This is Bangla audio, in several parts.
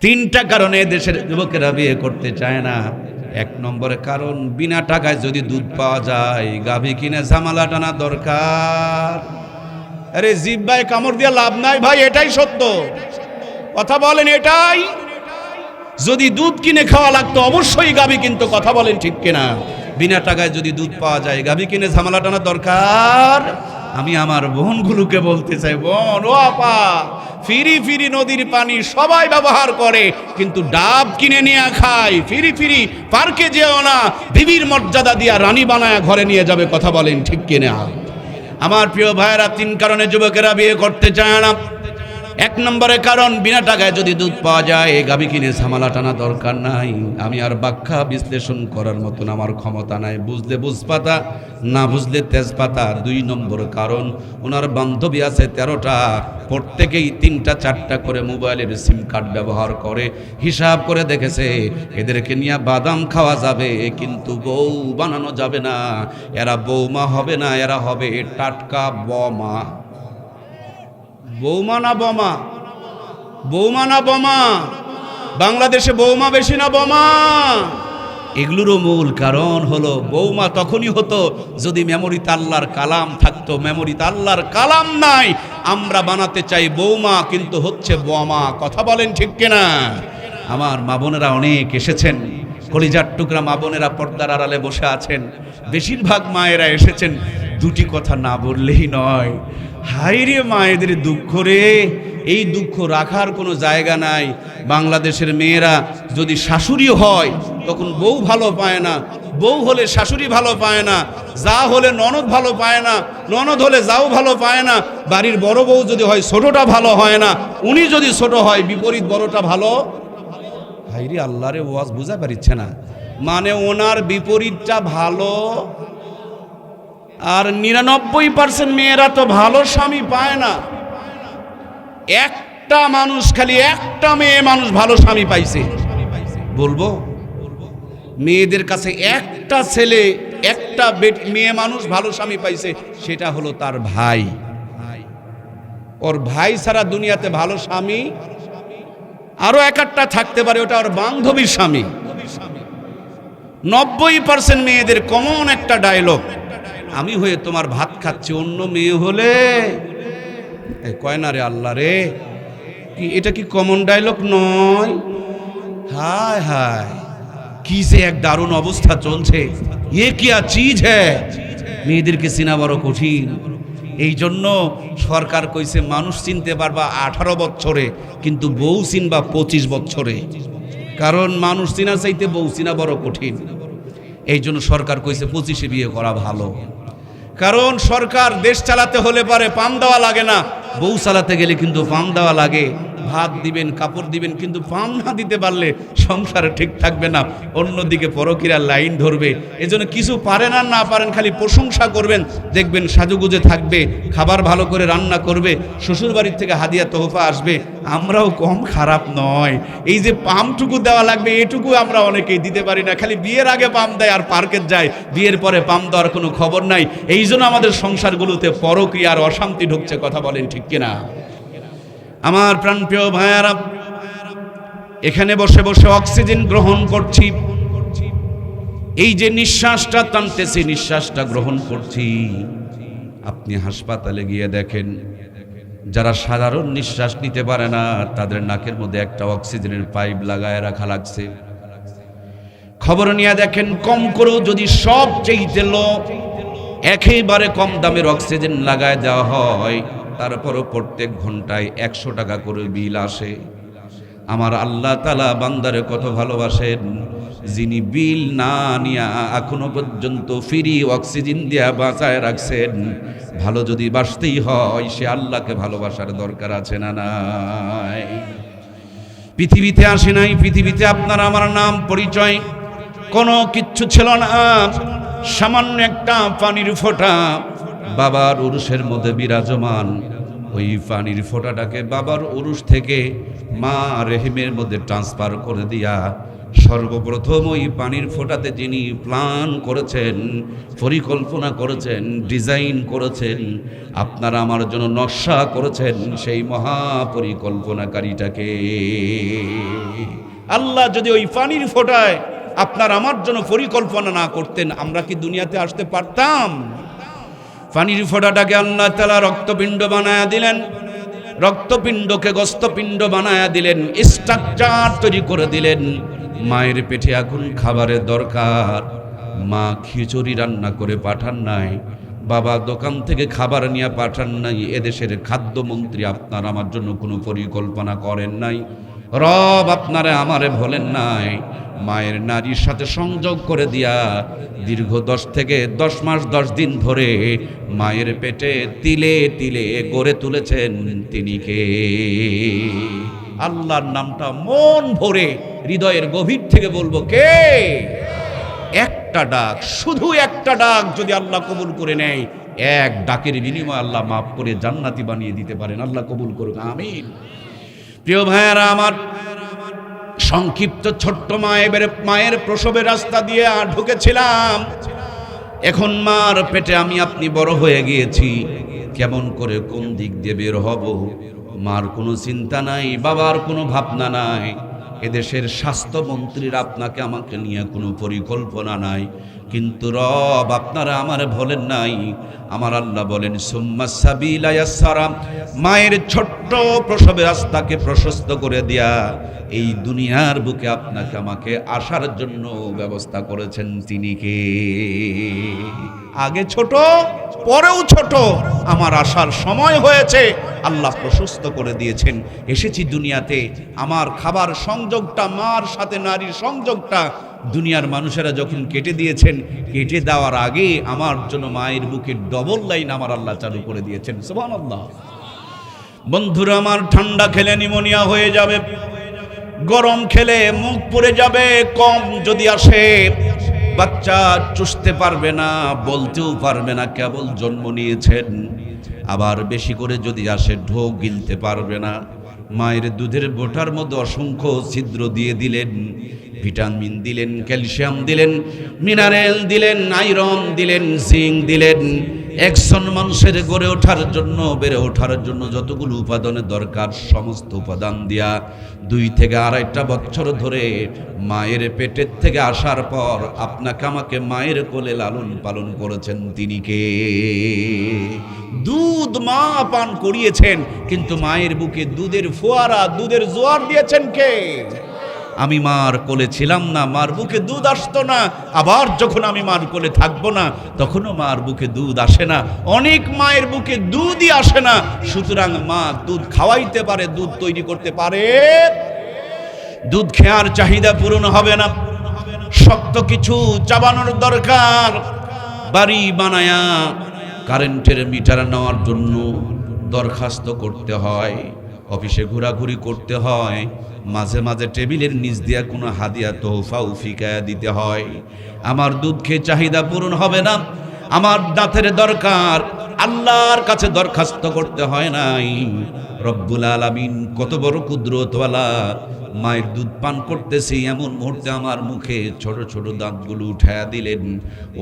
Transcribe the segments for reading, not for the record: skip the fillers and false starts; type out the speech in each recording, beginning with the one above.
তিনটা কারণে দেশের যুবকেরা বিয়ে করতে চায় না। এক নম্বরে কারণ, বিনা টাকায় যদি দুধ পাওয়া যায় গাভী কিনে ঝামেলা টানা দরকার। আরে জিব্বায় কামড় দিয়ে লাভ নাই ভাই, এটাই সত্য কথা বলেন। এটাই, যদি দুধ কিনে খাওয়া লাগতো অবশ্যই গাভী কিনতো, কথা বলেন ঠিক কিনা? বিনা টাকায় যদি দুধ পাওয়া যায় গাভী কিনে ঝামেলা টানা দরকার। আমি আমার বোনগুলোকে বলতে চাই, বোন ও আপা, ফিরি ফিরি নদীর পানি সবাই ব্যবহার করে, কিন্তু ডাব কিনে নিয়ে খায়। ফিরি ফিরি পার্কে যেও না, বিবির মর্যাদা দিয়া রানী বানায় ঘরে নিয়ে যাবে, কথা বলেন ঠিক কিনা? আমার প্রিয় ভাইয়েরা, তিন কারণে যুবকেরা বিয়ে করতে চায় না। এক নম্বরে কারণ, বিনা টাকায় যদি দুধ পাওয়া যায় গাভী কিনে ঝামেলা টানা দরকার নাই। আমি আর ব্যাখ্যা বিশ্লেষণ করার মতন আমার ক্ষমতা নাই, বুঝলে বুঝপাতা, না বুঝলে তেজপাতা। দুই নম্বর কারণ, ওনার বান্ধবী আছে 13টা, প্রত্যেকেই 3টা 4টা করে মোবাইলের সিম কার্ড ব্যবহার করে। হিসাব করে দেখেছে এদেরকে নিয়ে বাদাম খাওয়া যাবে, কিন্তু বউ বানানো যাবে না। এরা বৌমা হবে না, এরা হবে টাটকা বমা। বৌমা না বমা? বৌমা না বমা? বাংলাদেশে বৌমা বেশি না বমা? এগুলোরও মূল কারণ হলো, বৌমা তখনই হতো যদি মেমোরিতে আল্লাহর কালাম থাকতো। মেমোরিতে আল্লাহর কালাম নাই, আমরা বানাতে চাই বৌমা, কিন্তু হচ্ছে বোমা, কথা বলেন ঠিক কিনা? আমার মা বোনেরা অনেক এসেছেন, কলিজার টুকরা মা বোনেরা পর্দার আড়ালে বসে আছেন, বেশিরভাগ মায়েরা এসেছেন। দুটি কথা না বললেই নয়, হায়রে মায়েদের দুঃখ রে, এই দুঃখ রাখার কোনো জায়গা নাই। বাংলাদেশের মেয়েরা যদি শাশুড়ি হয় তখন বউ ভালো পায় না, বউ হলে শাশুড়ি ভালো পায় না, যা হলে ননদ ভালো পায় না, ননদ হলে যাও ভালো পায় না। বাড়ির বড় বউ যদি হয় ছোটটা ভালো হয় না, উনি যদি ছোট হয় বিপরীত বড়টা ভালো। হায়রে আল্লাহরে, ওয়াজ বুঝা পারিচ্ছে না, মানে ওনার বিপরীতটা ভালো। আর 99% মেয়েরা তো ভালো স্বামী পায় না। একটা মানুষ, খালি একটা মেয়ে মানুষ ভালো স্বামী পাইছে, বলবো মেয়েদের কাছে একটা ছেলে, একটা মেয়ে মানুষ ভালো স্বামী পাইছে, সেটা হলো তার ভাই। ওর ভাই ছাড়া দুনিয়াতে ভালো স্বামী আরো একটা থাকতে পারে, ওটা ওর বান্ধবীর স্বামী। 90% মেয়েদের কমন একটা ডায়লগ, আমি হয়ে তোমার ভাত খাচ্ছি, অন্য মেয়ে হলে কয় না রে আল্লাহ রে, কি এটা কি কমন ডায়লগ নয়? হায় হায়, কি যে এক দারুণ অবস্থা চলছে, এ কি চিজ হ্যায়। মেয়েদেরকে চিনা বড় কঠিন। এই জন্য সরকার কইছে মানুষ চিনতে পারবা 18 বছরে, কিন্তু বউ চিনবা 25 বছরে। কারণ মানুষ চিনা চাইতে বউ চিনা বড় কঠিন। এই জন্য সরকার কইছে 25-এ বিয়ে করা ভালো। কারণ সরকার দেশ চালাতে হলে পারে পাম দেওয়া লাগে না, বউ চালাতে গেলে কিন্তু পাম দেওয়া লাগে। ভাত দিবেন, কাপড় দিবেন, কিন্তু পাম না দিতে পারলে সংসারে ঠিক থাকবে না, অন্যদিকে পরকীরা লাইন ধরবে। এজন্য কিছু পারেন আর না পারেন খালি প্রশংসা করবেন, দেখবেন সাজুগুজে থাকবে, খাবার ভালো করে রান্না করবে, শ্বশুর বাড়ির থেকে হাদিয়া তোহফা আসবে। আমরাও কম খারাপ নয়, এই যে পামটুকু দেওয়া লাগবে এটুকু আমরা অনেকেই দিতে পারি না, খালি বিয়ের আগে পাম দেয় আর পার্কে যায়, বিয়ের পরে পাম দেওয়ার কোনো খবর নাই। এই জন্য আমাদের সংসারগুলোতে পরকীয়া আর অশান্তি ঢুকছে, কথা বলেন ঠিক কিনা? আমার প্রাণপ্রিয় ভাইয়ারা, এখানে বসে বসে অক্সিজেন গ্রহণ করছি, এই যে নিঃশ্বাসটা টানতেছি, নিঃশ্বাসটা গ্রহণ করছি। আপনি হাসপাতালে গিয়ে দেখেন, যারা সাধারণ নিঃশ্বাস নিতে পারে না তাদের নাকের মধ্যে একটা অক্সিজেনের পাইপ লাগায় রাখা লাগছে। খবর নিয়ে দেখেন, কম করেও যদি সবচেয়ে লো একেবারে কম দামের অক্সিজেন লাগায় দেওয়া হয়, তারপরও প্রত্যেক ঘন্টায় 100 টাকা করে বিল আসে। আমার আল্লাহ তাআলা বান্দারে কত ভালোবাসেন, যিনি বিল না নিয়া এখনো পর্যন্ত ফ্রি অক্সিজেন দিয়া বাঁচায় রাখছেন। ভালো যদি বাসতেই হয়, সে আল্লাহকে ভালোবাসার দরকার আছে না নাই? পৃথিবীতে আসে নাই, পৃথিবীতে আপনার আমার নাম পরিচয় কোনো কিচ্ছু ছিল না, সামান্য একটা পানির ফোঁটা বাবার উরুষের মধ্যে বিরাজমান। ওই পানির ফোঁটাটাকে বাবার উরুষ থেকে মা রেহিমের মধ্যে ট্রান্সফার করে দিয়া সর্বপ্রথম ওই পানির ফোঁটাতে যিনি প্ল্যান করেছেন, পরিকল্পনা করেছেন, ডিজাইন করেছেন, আপনারা আমার জন্য নকশা করেছেন, সেই মহাপরিকল্পনাকারীটাকে আল্লাহ যদি ওই পানির ফোঁটায় আপনার আমার জন্য পরিকল্পনা না করতেন, আমরা কি দুনিয়াতে আসতে পারতাম? পানির ফোঁটাটাকে আল্লাহ তাআলা রক্তপিণ্ড বানায়া দিলেন, রক্তপিণ্ডকে গোস্তপিণ্ড বানায়া দিলেন, স্ট্রাকচার তৈরি করে দিলেন। মায়ের পেটে এখন খাবারের দরকার, মা খিচুড়ি রান্না করে পাঠান নাই, বাবা দোকান থেকে খাবার নিয়ে পাঠান নাই, এদেশের খাদ্যমন্ত্রী আপনার আমার জন্য কোনো পরিকল্পনা করেন নাই, রব আপনারে আমারে বলেন নাই। মায়ের নারীর সাথে সংযোগ করে দিয়া দীর্ঘ 10 থেকে 10 মাস 10 দিন ধরে মায়ের পেটে তিলে তিলে গড়ে তুলেছেন তিনি কে? আল্লাহর নামটা মন ভরে হৃদয়ের গভীর থেকে বলবো কে? একটা ডাক, শুধু একটা ডাক যদি আল্লাহ কবুল করে নেয়, এক ডাকের বিনিময়ে আল্লাহ মাফ করে জান্নাতি বানিয়ে দিতে পারেন। আল্লাহ কবুল করুন, আমিন। প্রিয় ভাইয়েরা আমার, সংক্ষিপ্ত ছোট্ট মায়ের প্রসবের রাস্তা দিয়ে ঢুকেছিলাম। এখন মার পেটে আমি আপনি বড় হয়ে গিয়েছি, কেমন করে কোন দিক দিয়ে বের হব? মার কোনো চিন্তা নাই, বাবার কোনো ভাবনা নাই, এদেশের স্বাস্থ্যমন্ত্রীর আপনাকে আমাকে নিয়ে কোনো পরিকল্পনা নাই। কিন্তু রব আপনারা আমারে বলেন নাই, আমার আল্লাহ বলেন সুম্মা সাবিলা ইয়াসসারা, মায়ের ছোট্ট প্রসবের রাস্তাকে প্রশস্ত করে দিয়া এই দুনিয়ার বুকে আপনাকে আমাকে আসার জন্য ব্যবস্থা করেছেন তিনি কে? আগে ছোট, পরেও ছোট, আমার আসার সময় হয়েছে, আল্লাহ প্রশস্ত করে দিয়েছেন। এসেছি দুনিয়াতে, আমার খাবার সংযোগটা, মার সাথে নারীর সংযোগটা দুনিয়ার মানুষেরা যখন কেটে দিয়েছেন, কেটে দেওয়ার আগে আমার জন্য মায়ের বুকে ডবল লাইন আমার আল্লাহ চালু করে দিয়েছেন। সুবহানাল্লাহ। বন্ধুরা আমার, ঠান্ডা খেলে নিউমোনিয়া হয়ে যাবে, গরম খেলে মুখ পুড়ে যাবে, কম যদি আসে বাচ্চা চুষতে পারবে না, বলতেও পারবে না, কেবল জন্ম নিয়েছেন। আবার বেশি করে যদি আসে ঢোক গিলতে পারবে না। মায়ের দুধের বোঁটার মধ্যে অসংখ্য ছিদ্র দিয়ে দিলেন, ভিটামিন দিলেন, ক্যালসিয়াম দিলেন, মিনারেল দিলেন, আয়রন দিলেন, জিঙ্ক দিলেন। একজন মানুষের গড়ে ওঠার জন্য, বেড়ে ওঠার জন্য যতগুলো উপাদানের দরকার সমস্ত উপাদান দিয়া 2 থেকে 2.5 বছর ধরে মায়ের পেটের থেকে আসার পর আপনাকে আমাকে মায়ের কোলে লালন পালন করেছেন তিনি কে? দুধ মা পান করিয়েছেন, কিন্তু মায়ের বুকে দুধের ফোয়ারা, দুধের জোয়ার দিয়েছেন কে? আমি মার কোলে ছিলাম না, মার বুকে দুধ আসতো না। আবার যখন আমি মার কোলে থাকবো না, তখনও মার বুকে দুধ আসে না। অনেক মায়ের বুকে দুধই আসে না। সুতরাং মা দুধ খাওয়াইতে পারে, দুধ তৈরি করতে পারে। দুধ খেয়ার চাহিদা পূরণ হবে না, শক্ত কিছু চাবানোর দরকার। বাড়ি বানায়া কারেন্টের মিটার নেওয়ার জন্য দরখাস্ত করতে হয়, অফিসে ঘোরাঘুরি করতে হয়, মাঝে মাঝে টেবিলের নিচ দিয়া কোনো হাদিয়া তোহফা ফিকায়া দিতে হয়। আমার দুধ খেয়ে চাহিদা পূরণ হবে না, আমার দাঁতের দরকার, আল্লাহর কাছে দরখাস্ত করতে হয় নাই। রব্বুল আলামিন কত বড় কুদরতওয়ালা, মায়ের দুধ পান করতেছি এমন মুহূর্তে আমার মুখে ছোট ছোট দাঁতগুলো উঠায়া দিলেন।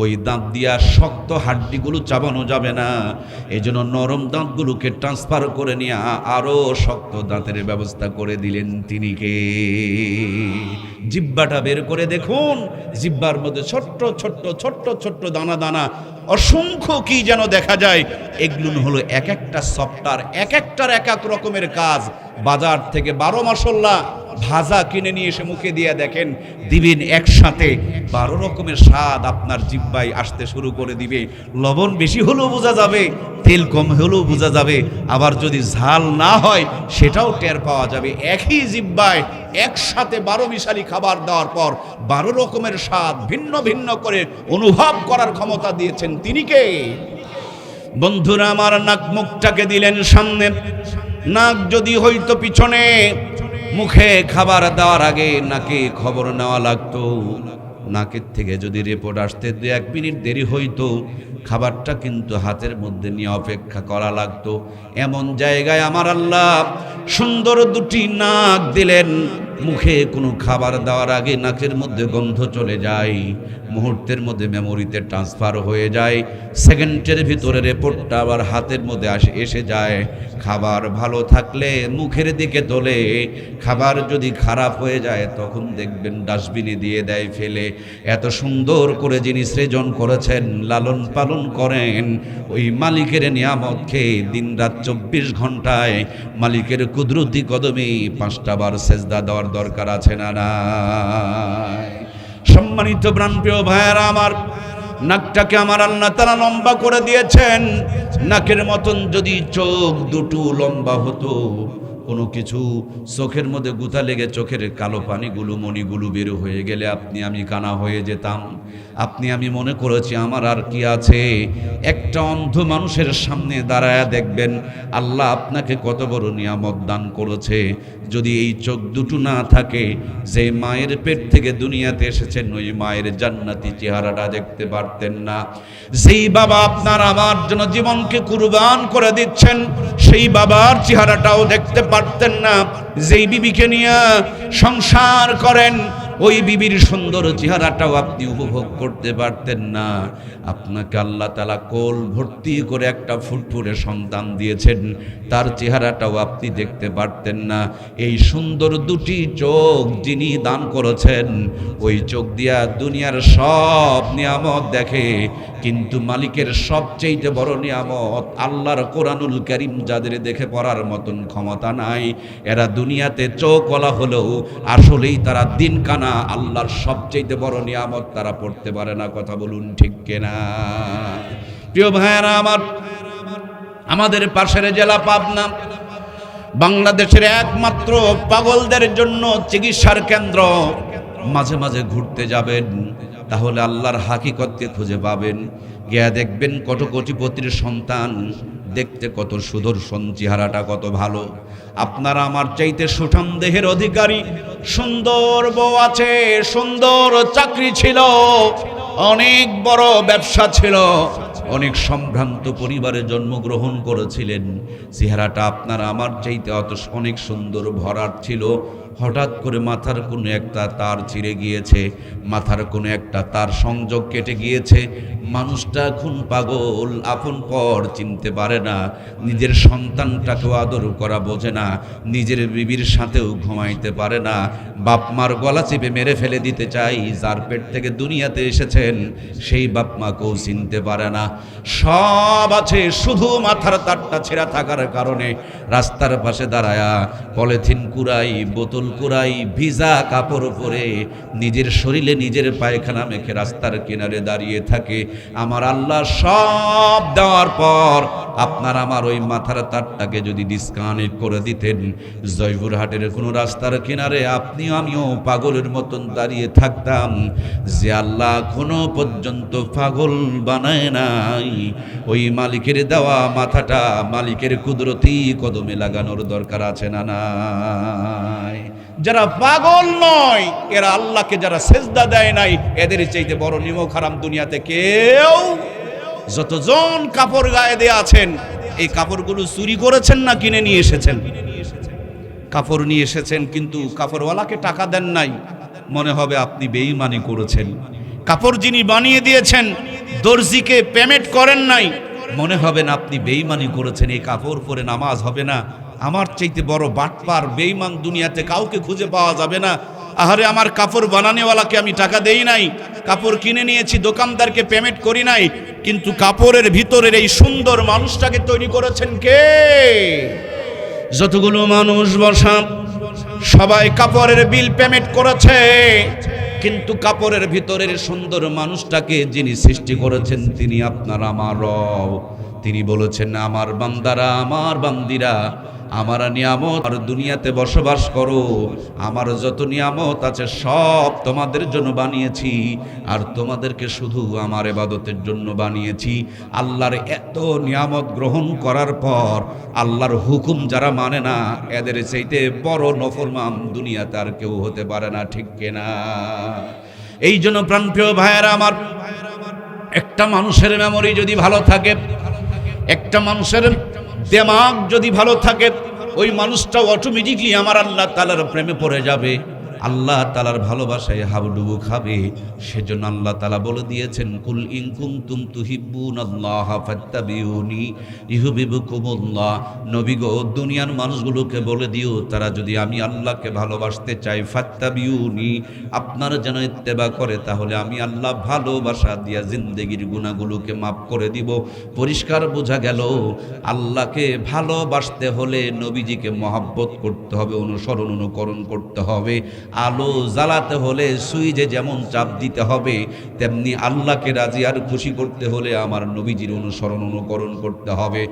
ওই দাঁত দিয়া শক্ত হাড্ডিগুলো চাবানো যাবে না, এজন্য নরম দাঁতগুলোকে ট্রান্সফার করে নিয়ে আরো শক্ত দাঁতের ব্যবস্থা করে দিলেন তিনি কে? জিহ্বাটা বের করে দেখুন, জিহ্বার মধ্যে ছোট্ট ছোট্ট ছোট্ট ছোট্ট দানা দানা অসংখ্য কি যেন দেখা যায়। এগুলো হলো এক একটা সফটওয়্যার, এক একটার এক এক রকমের কাজ। বাজার থেকে 12 মশলা ভাজা কিনে নিয়ে এসে মুখে দিয়ে দেখেন, দিবেন একসাথে 12 রকমের স্বাদ আপনার জিহ্বায় আসতে শুরু করে দিবে। লবণ বেশি হলেও বোঝা যাবে, তেল কম হলেও বোঝা যাবে, আবার যদি ঝাল না হয় সেটাও টের পাওয়া যাবে। একই জিহ্বায় একসাথে 12 মিশালি খাবার দেওয়ার পর 12 রকমের স্বাদ ভিন্ন ভিন্ন করে অনুভব করার ক্ষমতা দিয়েছেন তিনি কে? বন্ধুরা আমার, নাক মুখটাকে দিলেন সামনে, নাক যদি হইতো পিছনে, মুখে খাবার দেওয়ার আগে নাকে খবর নেওয়া লাগতো। নাকের থেকে যদি রিপোর্ট আসতে 2-1 মিনিট দেরি হইতো, খাবারটা কিন্তু হাতের মধ্যে নিয়ে অপেক্ষা করা লাগতো। এমন জায়গায় আমার আল্লাহ সুন্দর দুটি নাক দিলেন, মুখে কোনো খাবার দেওয়ার আগে নাকের মধ্যে গন্ধ চলে যায়, মুহূর্তের মধ্যে মেমোরিতে ট্রান্সফার হয়ে যায়, সেকেন্ডের ভিতরে রিপোর্টটা আবার হাতের মধ্যে এসে যায়। খাবার ভালো থাকলে মুখের দিকে তোলে, খাবার যদি খারাপ হয়ে যায় তখন দেখবেন ডাস্টবিনে দিয়ে দেয় ফেলে। এত সুন্দর করে যিনি সৃজন করেছেন, লালন পালন করেন, ওই মালিকের নিয়ামত খেয়ে দিন রাত 24 ঘন্টায় মালিকের কুদরতি কদমে 5টা বার সেজদা দেওয়ার দরকার আছে না নাই? সম্মানিত প্রাণপ্রিয় ভাইয়েরা আমার, নাকটাকে আমার আল্লাহ তাআলা লম্বা করে দিয়েছেন। নাকের মতন যদি চোখ দুটো লম্বা হতো, কোনো কিছু চোখের মধ্যে গুঁতা লেগে চোখের কালো পানিগুলো মণিগুলো বের হয়ে গেলে আপনি আমি কানা হয়ে যেতাম। আপনি আমি মনে করেছি আমার আর কি আছে। একটা অন্ধ মানুষের সামনে দাঁড়ায়া দেখবেন আল্লাহ আপনাকে কত বড় নিয়ামত দান করেছে। যদি এই চোখ দুটো না থাকে, যে মায়ের পেট থেকে দুনিয়াতে এসেছেন ওই মায়ের জান্নাতি চেহারাটা দেখতে পারতেন না। যেই বাবা আপনার আমার জন্য জীবনকে কুরবান করে দিচ্ছেন, সেই বাবার চেহারাটাও দেখতে পারতেন না। যেই বিবিকে নিয়ে সংসার করেন, ওই বিবির সুন্দর চেহারাটাও আপনি উপভোগ করতে পারতেন না। আপনাকে আল্লাহ তাআলা কোল ভর্তি করে একটা ফুটফুটে সন্তান দিয়েছেন, তার চেহারাটাও আপনি দেখতে পারতেন না। এই সুন্দর দুটি চোখ যিনি দান করেছেন, ওই চোখ দিয়া দুনিয়ার সব নিয়ামত দেখে, কিন্তু মালিকের সবচেয়ে বড় নিয়ামত আল্লাহর কোরআনুল কারীম যাদের দেখে পড়ার মতন ক্ষমতা নাই, এরা দুনিয়াতে চোখওয়ালা হলেও আসলেই তারা দিন কানা। আল্লাহর সবচেয়ে বড় নিয়ামত তারা পড়তে পারে না। কথা বলুন ঠিক কিনা? প্রিয় ভাইয়েরা আমার, আমাদের পাশের জেলা পাবনা বাংলাদেশের একমাত্র পাগলদের জন্য চিকিৎসার কেন্দ্র। মাঝে মাঝে ঘুরতে যাবেন, তাহলে আল্লাহর হাকিকতকে খুঁজে পাবেন। গিয়া দেখবেন কত কোটিপতির সন্তান, দেখতে কত সুদর্শন, চেহারাটা কত ভালো। আপনারা আমার চাইতে সুঠাম দেহের অধিকারী, সুন্দর বউ আছে, সুন্দর চাকরি ছিল, অনেক বড় ব্যবসা ছিল, অনেক সম্ভ্রান্ত পরিবারে জন্মগ্রহণ করেছিলেন। চেহারাটা আপনার আমার চাইতে অনেক সুন্দর ভরাট ছিল। হঠাৎ করে মাথার কোনো একটা তার ছিঁড়ে গিয়েছে, মাথার কোনো একটা তার সংযোগ কেটে গিয়েছে। মানুষটা এখন পাগল, আপন পর চিনতে পারে না, নিজের সন্তানটাকেও আদর করা বোঝে না, নিজের বিবির সাথেও ঘুমাইতে পারে না, বাপ মার গলা চেপে মেরে ফেলে দিতে চাই। যার পেট থেকে দুনিয়াতে এসেছেন সেই বাপ মাকেও চিনতে পারে না। সব আছে, শুধু মাথার তারটা ছেঁড়া থাকার কারণে রাস্তার পাশে দাঁড়ায়া পলিথিন কুড়াই, বোতল কুড়াই, ভিজা কাপড় পরে নিজের শরীরে নিজের পায়খানা মেখে রাস্তার কিনারে দাঁড়িয়ে থাকে। আমার আল্লাহ সব দেওয়ার পর আপনার আমার ওই মাথার তারটাকে যদি ডিসকানেক্ট করে দিতেন, জয়পুরহাটের কোনো রাস্তার কিনারে আপনিও আমিও পাগলের মতন দাঁড়িয়ে থাকতাম। যে আল্লাহ এখনো পর্যন্ত পাগল বানায় নাই, ওই মালিকের দেওয়া মাথাটা মালিকের কুদরতি কদমে লাগানোর দরকার আছে না নাই? যারা পাগল নয়, এরা আল্লাহকে যারা সেজদা দেয় নাই, এদের চাইতে বড় নিমক হারাম দুনিয়াতে কেউ। যতজন কাপড় গায়ে দিয়ে আছেন, এই কাপড়গুলো চুরি করেছেন না কিনে নিয়ে এসেছেন? কাপড় নিয়ে এসেছেন কিন্তু কাপড়ওয়ালাকে টাকা দেন নাই, মনে হবে আপনি বেঈমানি করেছেন। কাপড় যিনি বানিয়ে দিয়েছেন, দর্জিকে পেমেন্ট করেন নাই, মনে হবে না আপনি বেঈমানি করেছেন। এই কাপড় পরে নামাজ হবে না। আমার চাইতে বড় বাটপার বেঈমান দুনিয়াতে কাউকে খুঁজে পাওয়া যাবে না। আহারে, আমার কাপড় বানানোওয়ালাকে আমি টাকা দেই নাই, কাপড় কিনে নিয়েছি, দোকানদারকে পেমেন্ট করি নাই, কিন্তু কাপড়ের ভিতরের এই সুন্দর মানুষটাকে তৈরি করেছেন কে? যতগুলো মানুষ বসা সবাই কাপড়ের বিল পেমেন্ট করেছে, কিন্তু কাপড়ের ভিতরের সুন্দর মানুষটাকে যিনি সৃষ্টি করেছেন তিনি আপনার আমার রব। তিনি বলেছেন, আমার বান্দারা, আমার বান্দিরা, আমার নিয়ামত আর দুনিয়াতে বসবাস করো, আমার যত নিয়ামত আছে সব তোমাদের জন্য বানিয়েছি, আর তোমাদেরকে শুধু আমার ইবাদতের জন্য বানিয়েছি। আল্লাহর এত নিয়ামত গ্রহণ করার পর আল্লাহর হুকুম যারা মানে না, এদের চাইতে বড় নফরমান দুনিয়াতে আর কেউ হতে পারে না। ঠিক কিনা? এই জন্য প্রাণপ্রিয় ভাইয়েরা আমার, একটা মানুষের মেমোরি যদি ভালো থাকে, একটা মানুষের দিমাগ যদি ভালো থাকে, ওই মানুষটা অটোমেটিকলি আমার আল্লাহ তাআলার প্রেমে পড়ে যাবে, আল্লাহ তাআলার ভালোবাসায় হাবুডুবু খাবে। সেজন্য আল্লাহ তাআলা বলে দিয়েছেন, কুল ইন কুনতুম তুহিব্বুনাল্লাহ ফাত্তাবিউনি ইউহিব্বুকুমুল্লাহ। নবী গো, দুনিয়ার মানুষগুলোকে বলে দিও, তারা যদি আমি আল্লাহকে ভালোবাসতে চাই, ফাত্তাবিউনি, আপনার যেন ইত্তেবা করে, তাহলে আমি আল্লাহ ভালোবাসা দিয়া জিন্দেগির গুনাহগুলোকে মাফ করে দিব। পরিষ্কার বোঝা গেল, আল্লাহকে ভালোবাসতে হলে নবীজিকে মহব্বত করতে হবে, অনুসরণ অনুকরণ করতে হবে। আলো জ্বালাতে হলে সুইচে যেমন চাপ দিতে হবে, তেমনি আল্লাহকে রাজি আর খুশি করতে হলে আমার নবীজির অনুসরণ অনুকরণ করতে হবে।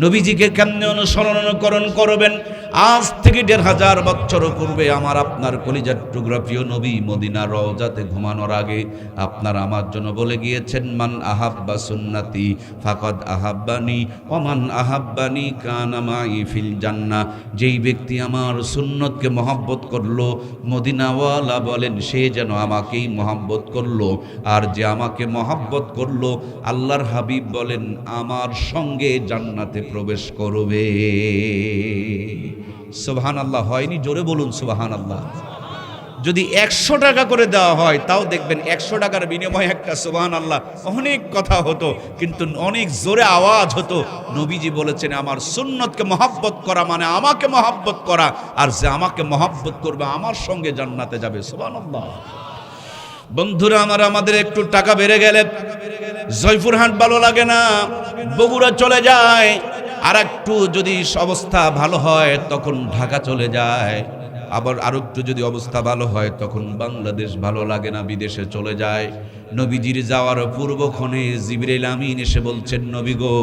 নবীজিকে কেমনে অনুসরণ অনুকরণ করবেন? আজ থেকে ১৫০০ বছর পূর্বে আমার আপনার কলিজার টুকরা প্রিয় নবী মদিনার রওজাতে ঘুমানোর আগে আপনার আমার জন্য বলে গিয়েছেন, মান আহাব্বা সুন্নতি ফাকাদ আহাব্বানি ওয়া মান আহাব্বানি কানা মাই ফিল জান্নাহ। যেই ব্যক্তি আমার সুন্নতকে মহব্বত করলো, মদিনাওয়ালা বলেন, সে যেন আমাকেই মহব্বত করলো, আর যে আমাকে মহব্বত করলো, আল্লাহর হাবিব বলেন, আমার সঙ্গে জান্নাতে প্রবেশ করবে। সুবহানাল্লাহ হয়নি? জোরে বলুন সুবহানাল্লাহ। যদি ১০০ টাকা করে দেওয়া হয়, তাও দেখবেন ১০০ টাকার বিনিময়ে একটা সুবহানাল্লাহ অনেক কথা হতো, কিন্তু অনেক জোরে আওয়াজ হতো। নবীজি বলেছেন, আমার সুন্নতকে মহব্বত করা মানে আমাকে মহব্বত করা, আর যে আমাকে মহব্বত করবে আমার সঙ্গে জান্নাতে যাবে। সুবহানাল্লাহ। বন্ধুরা আমার, আমাদের একটু টাকা বেড়ে গেলে জয়পুরহাট ভালো লাগে না, বগুড়া চলে যায়, আর একটু যদি অবস্থা ভালো হয় তখন ঢাকা চলে যায়, আবার আরো একটু যদি অবস্থা ভালো হয় তখন বাংলাদেশ ভালো লাগে না, বিদেশে চলে যায়। নবীজির যাওয়ার পূর্বক্ষণে জিবরাইল আমিন এসে বলছেন, নবী গো,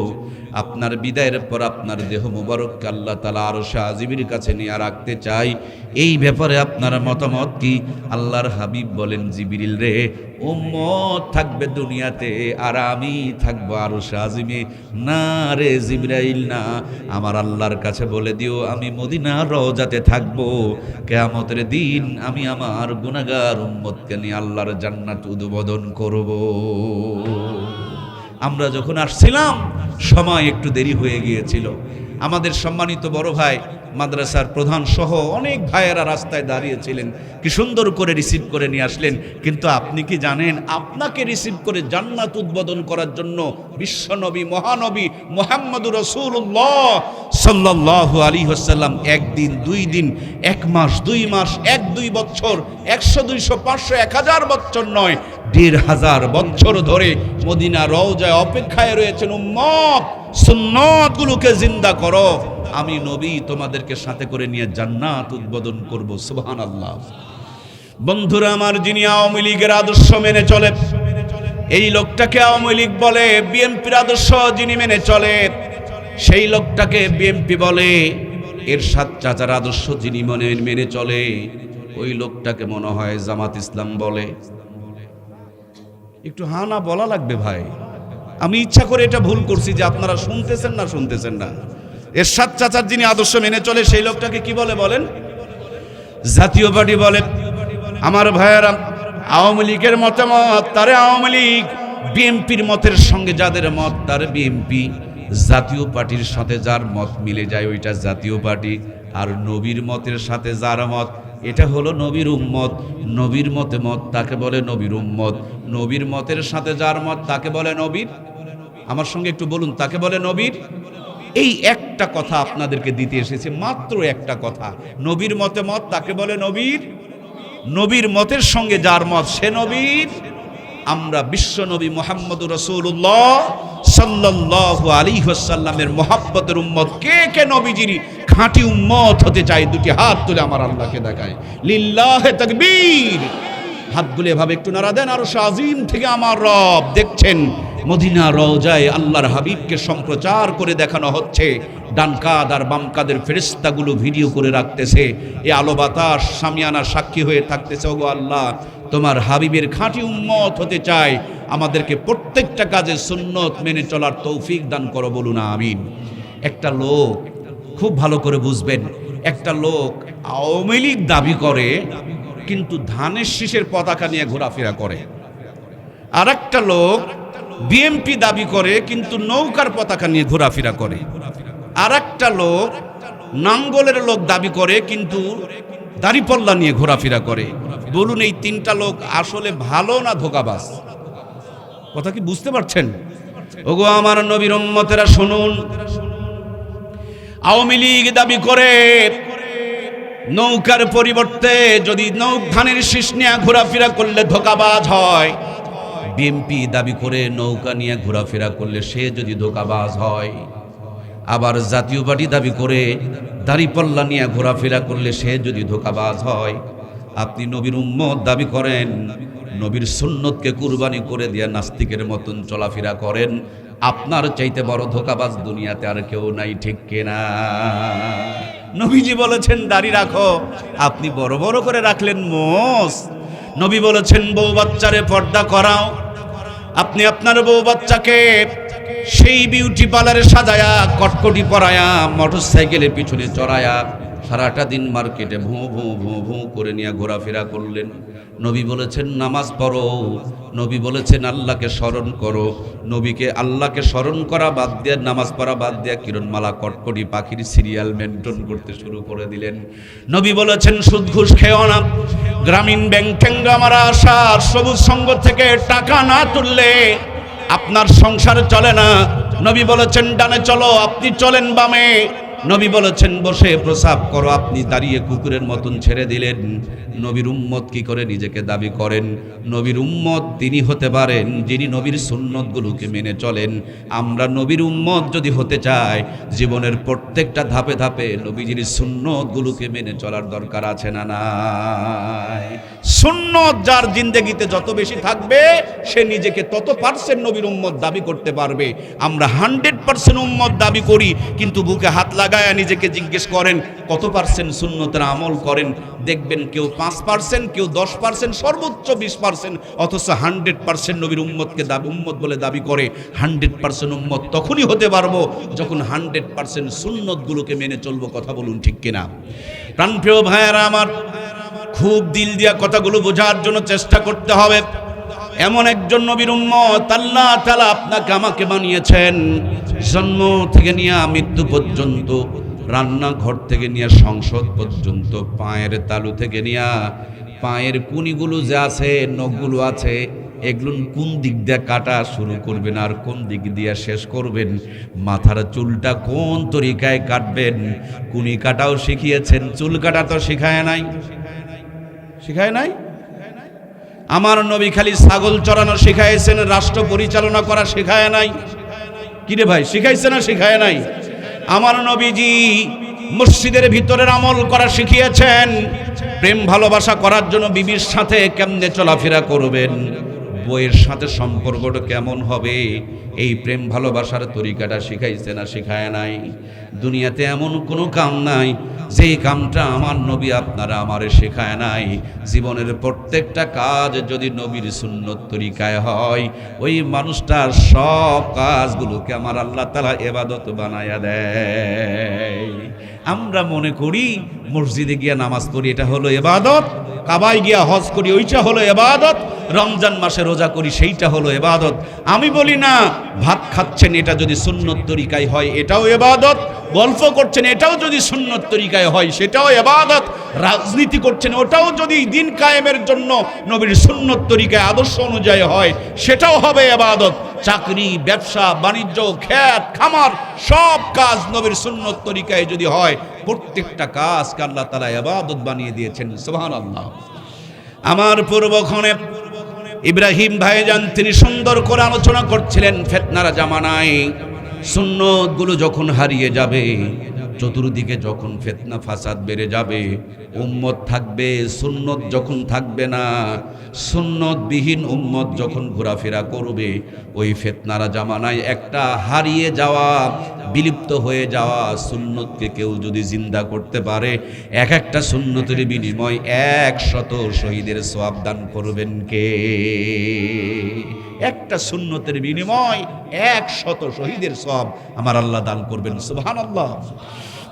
আপনার বিদায়ের পর আপনার দেহ মুবারককে আল্লাহ তাআলা আরশে আজিমের কাছে নিয়ে রাখতে চাই, এই ব্যাপারে আপনার মতামত কি? আল্লাহর হাবিব বলেন, জিবরিল রে, উম্মত থাকবে দুনিয়াতে আর আমি থাকবো আরশে আজিমে। না রে জিবরাইল, না, আমার আল্লাহর কাছে বলে দিও আমি মদিনার রওজাতে থাকবো, কিয়ামতের দিন আমি আমার গুনাহগার উম্মতকে নিয়ে আল্লাহর জান্নাত উদ্বোধন করব। আমরা যখন আসছিলাম সময় একটু দেরি হয়ে গিয়েছিল। আমাদের সম্মানিত বড় ভাই মাদ্রাসার প্রধান সহ অনেক ভাইয়েরা রাস্তায় দাঁড়িয়েছিলেন, কি সুন্দর করে রিসিভ করে নিয়ে আসলেন। কিন্তু আপনি কি জানেন, আপনাকে রিসিভ করে জান্নাত উদ্বোধন করার জন্য বিশ্বনবী মহানবী মুহাম্মদুর রাসূলুল্লাহ সাল্লাল্লাহু আলাইহি ওয়াসাল্লাম ১ দিন ২ দিন ১ মাস ২ মাস ১-২ বছর ১০০ ২০০ ৫০০ ১০০০ বছর নয়, ১৫০০ বছর ধরে মদিনা রওজায় অপেক্ষায় রয়েছেন, উম্মত সুন্নতগুলোকে জিন্দা করো, আমি নবী তোমাদেরকে সাথে করে নিয়ে জান্নাত উদ্বোধন করব। সুবহানাল্লাহ। বন্ধুরা আমার, যিনি আওয়ামী লীগের আদর্শ মেনে চলে, এই লোকটাকে আওয়ামী লীগ বলে। বিএনপির আদর্শ যিনি মেনে চলে, সেই লোকটাকে বিএনপি বলে। এরশাদ চাচার আদর্শ যিনি মেনে চলে, ওই লোকটাকে মনে হয় জামাত ইসলাম বলে। একটু হা না বলা লাগবে ভাই, আমি ইচ্ছা করে এটা ভুল করছি যে আপনারা শুনতেছেন না। এরশাদ চাচার যিনি আদর্শ মেনে চলে, সেই লোকটাকে কি বলে বলেন? জাতীয় পার্টি বলে। আমার ভাইয়েরা, আওয়ামী লীগের মতামত তারে আওয়ামী লীগ, বিএনপির মতের সঙ্গে যাদের মত তার বিএনপি, জাতীয় পার্টির সাথে যার মত মিলে যায় ওইটা জাতীয় পার্টি, আর নবীর মতের সাথে যার মত এটা হলো নবীর উম্মত। নবীর মতে মত তাকে বলে নবীর উম্মত, নবীর মতের সাথে যার মত তাকে বলে নবীর, আমার সঙ্গে একটু বলুন, তাকে বলে নবীর। এই একটা কথা আপনাদেরকে দিতে এসেছে, মাত্র একটা কথা। নবীর মতে মত তাকে বলে নবীর, নবীর মতের সঙ্গে যার মত সে নবীর। আমরা বিশ্ব নবী মুহাম্মদুর রাসূলুল্লাহ সাল্লাল্লাহু আলাইহি ওয়াসাল্লামের মহব্বতের উম্মত। কে কে নবীজির খাঁটি উম্মত হতে চায়? দুটি হাত তুলে আমার আল্লাহকে দেখায়, লিল্লাহে তাকবীর। হাতগুলো এভাবে একটু নাড়া দেন। আরশ আজিম থেকে আমার রব দেখছেন, মদিনা রওজায় আল্লাহর হাবিবকে সম্প্রচার করে দেখানো হচ্ছে। ডান কাঁধ আর বাম কাঁধের ফেরেশতাগুলো ভিডিও করে রাখতেছে। এই আলো বাতাস সামিয়ানা সাক্ষী হয়ে থাকতেছে, ওগো আল্লাহ, তোমার হাবিবের খাঁটি উম্মত হতে চায়, আমাদেরকে প্রত্যেকটা কাজে সুন্নত মেনে চলার তৌফিক দান করো, বলুন আমিন। একটা লোক, খুব ভালো করে বুঝবেন, একটা লোক আওয়ামী লীগ দাবি করে, কিন্তু ধানের শীষের পতাকা নিয়ে ঘোরাফেরা করে। আর একটা লোক বিএমপি দাবি করে কিন্তু নৌকার পতাকা নিয়ে ঘোরাফেরা করে। আর একটা লোক নাঙ্গলের লোক দাবি করে কিন্তু দাড়িপাল্লা নিয়ে ঘোরাফেরা করে। বলুন এই তিনটা লোক আসলে ভালো না ধোঁকাবাজ? কথা কি বুঝতে পারছেন? ওগো আমার নবীর উম্মতেরা শুনুন, আওয়ামী লীগ দাবি করে নৌকার পরিবর্তে যদি ধানের শীষ নিয়ে ঘোরাফেরা করলে ধোঁকাবাজ হয়, বিএনপি দাবি করে নৌকা নিয়ে ঘোরাফেরা করলে সে যদি ধোঁকাবাজ হয়, আবার জাতীয় পার্টি দাবি করে দাড়িপাল্লা নিয়ে ঘোরাফেরা করলে সে যদি ধোঁকাবাজ হয়, আপনি নবীর উম্মত দাবি করেন, নবীর সুন্নতকে কুরবানি করে দিয়ে নাস্তিকের মতন চলাফেরা করেন, আপনার চাইতে বড় ধোঁকাবাজ দুনিয়াতে আর কেউ নাই, ঠিক কিনা? নবীজি বলেছেন দাড়ি রাখো, আপনি বড় বড় করে রাখলেন মোষ। নবী বলেছেন বউ বাচ্চারে পর্দা করাও, আপনি আপনার বউ বাচ্চাকে সেই বিউটি পার্লারে সাজায়া কটকটি পরায়া মোটরসাইকেলের পিছনে চড়ায়া সারাটা দিন মার্কেটে ভোঁ ভোঁ ভোঁ ভোঁ করে নিয়ে ঘোরাফেরা করলেন। নবী বলেছেন নামাজ পড়ো, নবী বলেছেন আল্লাহকে স্মরণ করো। নবীকে আল্লাহকে স্মরণ করা বাদ দিয়ে, নামাজ পড়া বাদ দিয়ে কিরণমালা কটকটি পাখির সিরিয়াল মেনটেন করতে শুরু করে দিলেন। নবী বলেছেন সুদ ঘুষ খেও না, গ্রামীণ ব্যাংক ঠেঙ্গা মারা আসার সবুজ সংঘ থেকে টাকা না তুললে আপনার সংসার চলে না। নবী বলেছেন ডানে চলো, আপনি চলেন বামে। নবী বলেছেন বসে প্রসাব করো, আপনি দাঁড়িয়ে কুকুরের মতন ছেড়ে দিলেন। নবীর উম্মত কি করে নিজেকে দাবি করেন? নবীর উম্মত তিনি হতে পারেন যিনি নবীর সুন্নতগুলোকে মেনে চলেন। আমরা নবীর উম্মত যদি হতে চাই, জীবনের প্রত্যেকটা ধাপে ধাপে নবীজির সুন্নতগুলোকে মেনে চলার দরকার আছে না নাই? সুন্নত যার জিন্দেগিতে যত বেশি থাকবে, সে নিজেকে তত পার্সেন্ট নবীর উম্মত দাবি করতে পারবে। আমরা 100% উম্মত দাবি করি, কিন্তু বুকে হাত লাগায়া নিজেকে জিজ্ঞেস করেন কত পার্সেন্ট সুন্নতের আমল করেন। দেখবেন কেউ 5%, কেউ 10%, সর্বোচ্চ 20%, অথচ 100% নবীর উম্মতকে উম্মত বলে দাবি করে। 100% উম্মত তখনই হতে পারবো যখন 100% সুন্নতগুলোকে মেনে চলবো। কথা বলুন ঠিক কিনা? প্রাণপ্রিয় ভাইয়েরা আমার, খুব দিল দিয়া কথাগুলো বোঝার জন্য চেষ্টা করতে হবে। এমন একজন নবীর উম্মত আল্লাহ তাআলা আপনাকে আমাকে বানিয়েছেন। জন্ম থেকে নিয়ে মৃত্যু পর্যন্ত, রান্নাঘর থেকে নিয়ে সংসদ পর্যন্ত, পায়ের তালু থেকে নিয়ে পায়ের কুনিগুলো যে আছে, নখগুলো আছে, এগুলো কোন দিক দিয়ে কাটা শুরু করবেন আর কোন দিক দিয়ে শেষ করবেন, মাথার চুলটা কোন তরিকায় কাটবেন, কুনি কাটাও শিখিয়েছেন, চুল কাটা তো শিখায় নাই। শিখায় নাই? আমার নবী খালি ছাগল চড়ানো শিখাইছেন, রাষ্ট্র পরিচালনা করা শিখায় নাই। কিরে ভাই, শিখাইছে না শিখায় নাই? আমার নবীজি মসজিদের ভিতরের আমল করা শিখিয়েছেন। প্রেম ভালোবাসা করার জন্য বিবির সাথে কেমনে চলাফেরা করবেন, বইয়ের সাথে সম্পর্কটা কেমন হবে, এই প্রেম ভালোবাসার তরিকাটা শিখাইছে না শিখায় নাই? দুনিয়াতে এমন কোনো কাম নাই যেই কামটা আমার নবী আপনারা আমারে শেখায় নাই। জীবনের প্রত্যেকটা কাজ যদি নবীর সুন্নত তরিকায় হয়, ওই মানুষটার সব কাজগুলোকে আমার আল্লাহ তাআলা ইবাদত বানায়া দেয়। আমরা মনে করি মসজিদে গিয়া নামাজ পড়ি এটা হলো ইবাদত, কাবায় গিয়া হজ করি ওইটা হলো ইবাদত, রমজান মাসে রোজা করি সেইটা হলো ইবাদত। আমি বলি না, ভাত খাচ্ছেন এটা যদি সুন্নত তরিকায় হয় এটাও ইবাদত, গল্প করছেন এটাও যদি সুন্নত তরিকায় হয় সেটাও ইবাদত, রাজনীতি করছেন ওটাও যদি দিন কায়েমের জন্য নবীর সুন্নত তরিকায় আদর্শ অনুযায়ী হয় সেটাও হবে ইবাদত। চাকরি, ব্যবসা, বাণিজ্য, খেত খামার সব কাজ নবীর সুন্নত তরিকায় যদি হয়, প্রত্যেকটা কাজকে আল্লাহ তাআলা ইবাদত বানিয়ে দিয়েছেন। সুবহানাল্লাহ। আমার পূর্বক্ষণে ইব্রাহিম ভাইজান তিনি সুন্দর করে আলোচনা করছিলেন, ফিতনার জামানায় সুন্নতগুলো যখন হারিয়ে যাবে, চতুর্দিকে যখন ফিতনা ফাসাদ বেড়ে যাবে, উম্মত থাকবে, সুন্নত যখন থাকবে না, সুন্নতবিহীন উম্মত যখন ঘোরাফেরা করবে, ওই ফিতনার জামানায় একটা হারিয়ে যাওয়া, বিলুপ্ত হয়ে যাওয়া সুন্নতকে কেউ যদি জিন্দা করতে পারে, এক একটা সুন্নতের বিনিময় 100 শহীদের সওয়াব দান করবেন কে? একটা সুন্নতের বিনিময় 100 শহীদের সওয়াব আমার আল্লাহ দান করবেন। সুবহানাল্লাহ।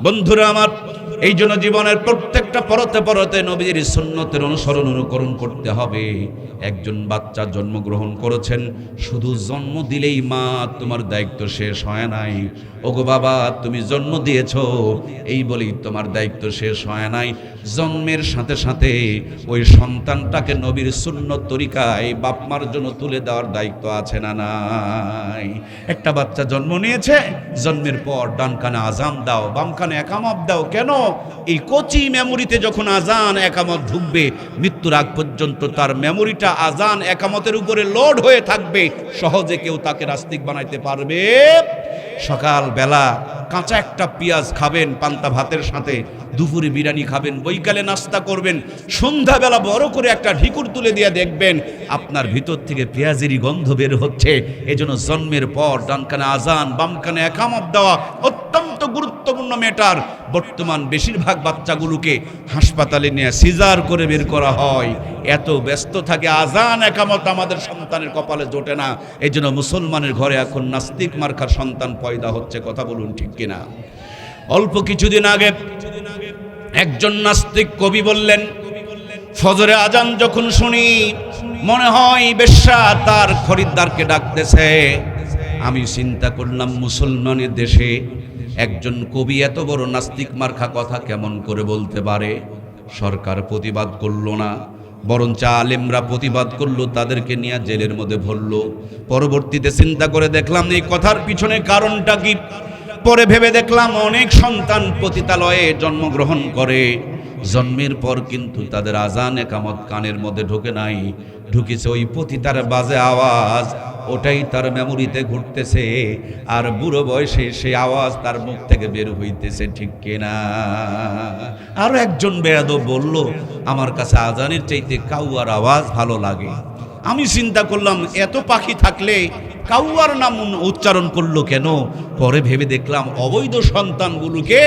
বন্ধুরা আমার, এই জন্য জীবনের প্রত্যেকটা পরতে পরতে নবীর সুন্নতের অনুসরণ অনুকরণ করতে হবে। একজন বাচ্চা জন্মগ্রহণ করেছেন, শুধু জন্ম দিলেই মা তোমার দায়িত্ব শেষ হয় নাই। ওগো বাবা, তুমি জন্ম দিয়েছ এই বলেই তোমার দায়িত্ব শেষ হয় নাই। জন্মের সাথে সাথে ওই সন্তানটাকে নবীর সুন্নত তরিকায় বাপ মার জন্য তুলে দেওয়ার দায়িত্ব আছে না নাই? একটা বাচ্চা জন্ম নিয়েছে, জন্মের পর ডান কানে আজান দাও, বাম কানে একামত দাও। কেন? এই কচি মেমোরিতে যখন আজান একামত ঢুকবে, মৃত্যুর আগ পর্যন্ত তার মেমোরিটা আজান একামতের উপরে লোড হয়ে থাকবে, সহজে কেউ তাকে নাস্তিক বানাইতে পারবে। সকাল বেলা কাঁচা একটা পেঁয়াজ খাবেন পান্তা ভাতের সাথে, দুপুরে বিরিয়ানি খাবেন, বৈকালে নাস্তা করবেন, সন্ধ্যাবেলা বড় করে একটা ঢিকুর তুলে দিয়ে দেখবেন আপনার ভিতর থেকে পেঁয়াজেরই গন্ধ বের হচ্ছে। এজন্য জন্মের পর ডান কানে আজান, বাম কানে একামত দেওয়া অত্যন্ত গুরুত্বপূর্ণ ম্যাটার। বর্তমান বেশিরভাগ বাচ্চাগুলোকে হাসপাতালে নিয়ে সিজার করে বের করা হয়, এত ব্যস্ত থাকে, আজান একামত আমাদের সন্তানের কপালে জোটে না। এই জন্য মুসলমানের ঘরে এখন নাস্তিক মার্কার সন্তান পয়দা হচ্ছে। কথা বলুন ঠিক কিনা? অল্প কিছুদিন আগে একজন নাস্তিক কবি বললেন, ফজরে আজান যখন শুনি মনে হয় বেশ্যা তার খরিদ্দারকে ডাকতেছে। আমি চিন্তা করলাম, মুসলমানের দেশে একজন কবি এত বড় নাস্তিক মার্কা কথা কেমন করে বলতে পারে? সরকার প্রতিবাদ করলো না, বরঞ্চ আলেমরা প্রতিবাদ করলো, তাদেরকে নিয়ে জেলের মধ্যে ভরলো। পরবর্তীতে চিন্তা করে দেখলাম এই কথার পিছনে কারণটা কি। পরে ভেবে দেখলাম অনেক সন্তান পতিতালয়ে জন্মগ্রহণ করে, জন্মের পর কিন্তু তাদের আজান একামত কানের মধ্যে ঢোকে নাই, ঢুকেছে ওই পতিতার বাজে আওয়াজ, ওটাই তার মেমোরিতে ঘুরতেছে, আর বুড়ো বয়সে সেই আওয়াজ তার মুখ থেকে বের হইতেছে। ঠিক কিনা? আরো একজন বেয়াদব বলল, আমার কাছে আজানের চাইতে কাউয়ার আওয়াজ ভালো লাগে। আমি চিন্তা করলাম, এত পাখি থাকলে কাউয়ার নাম উচ্চারণ করলো কেন? পরে ভেবে দেখলাম অবৈধ সন্তানগুলোকে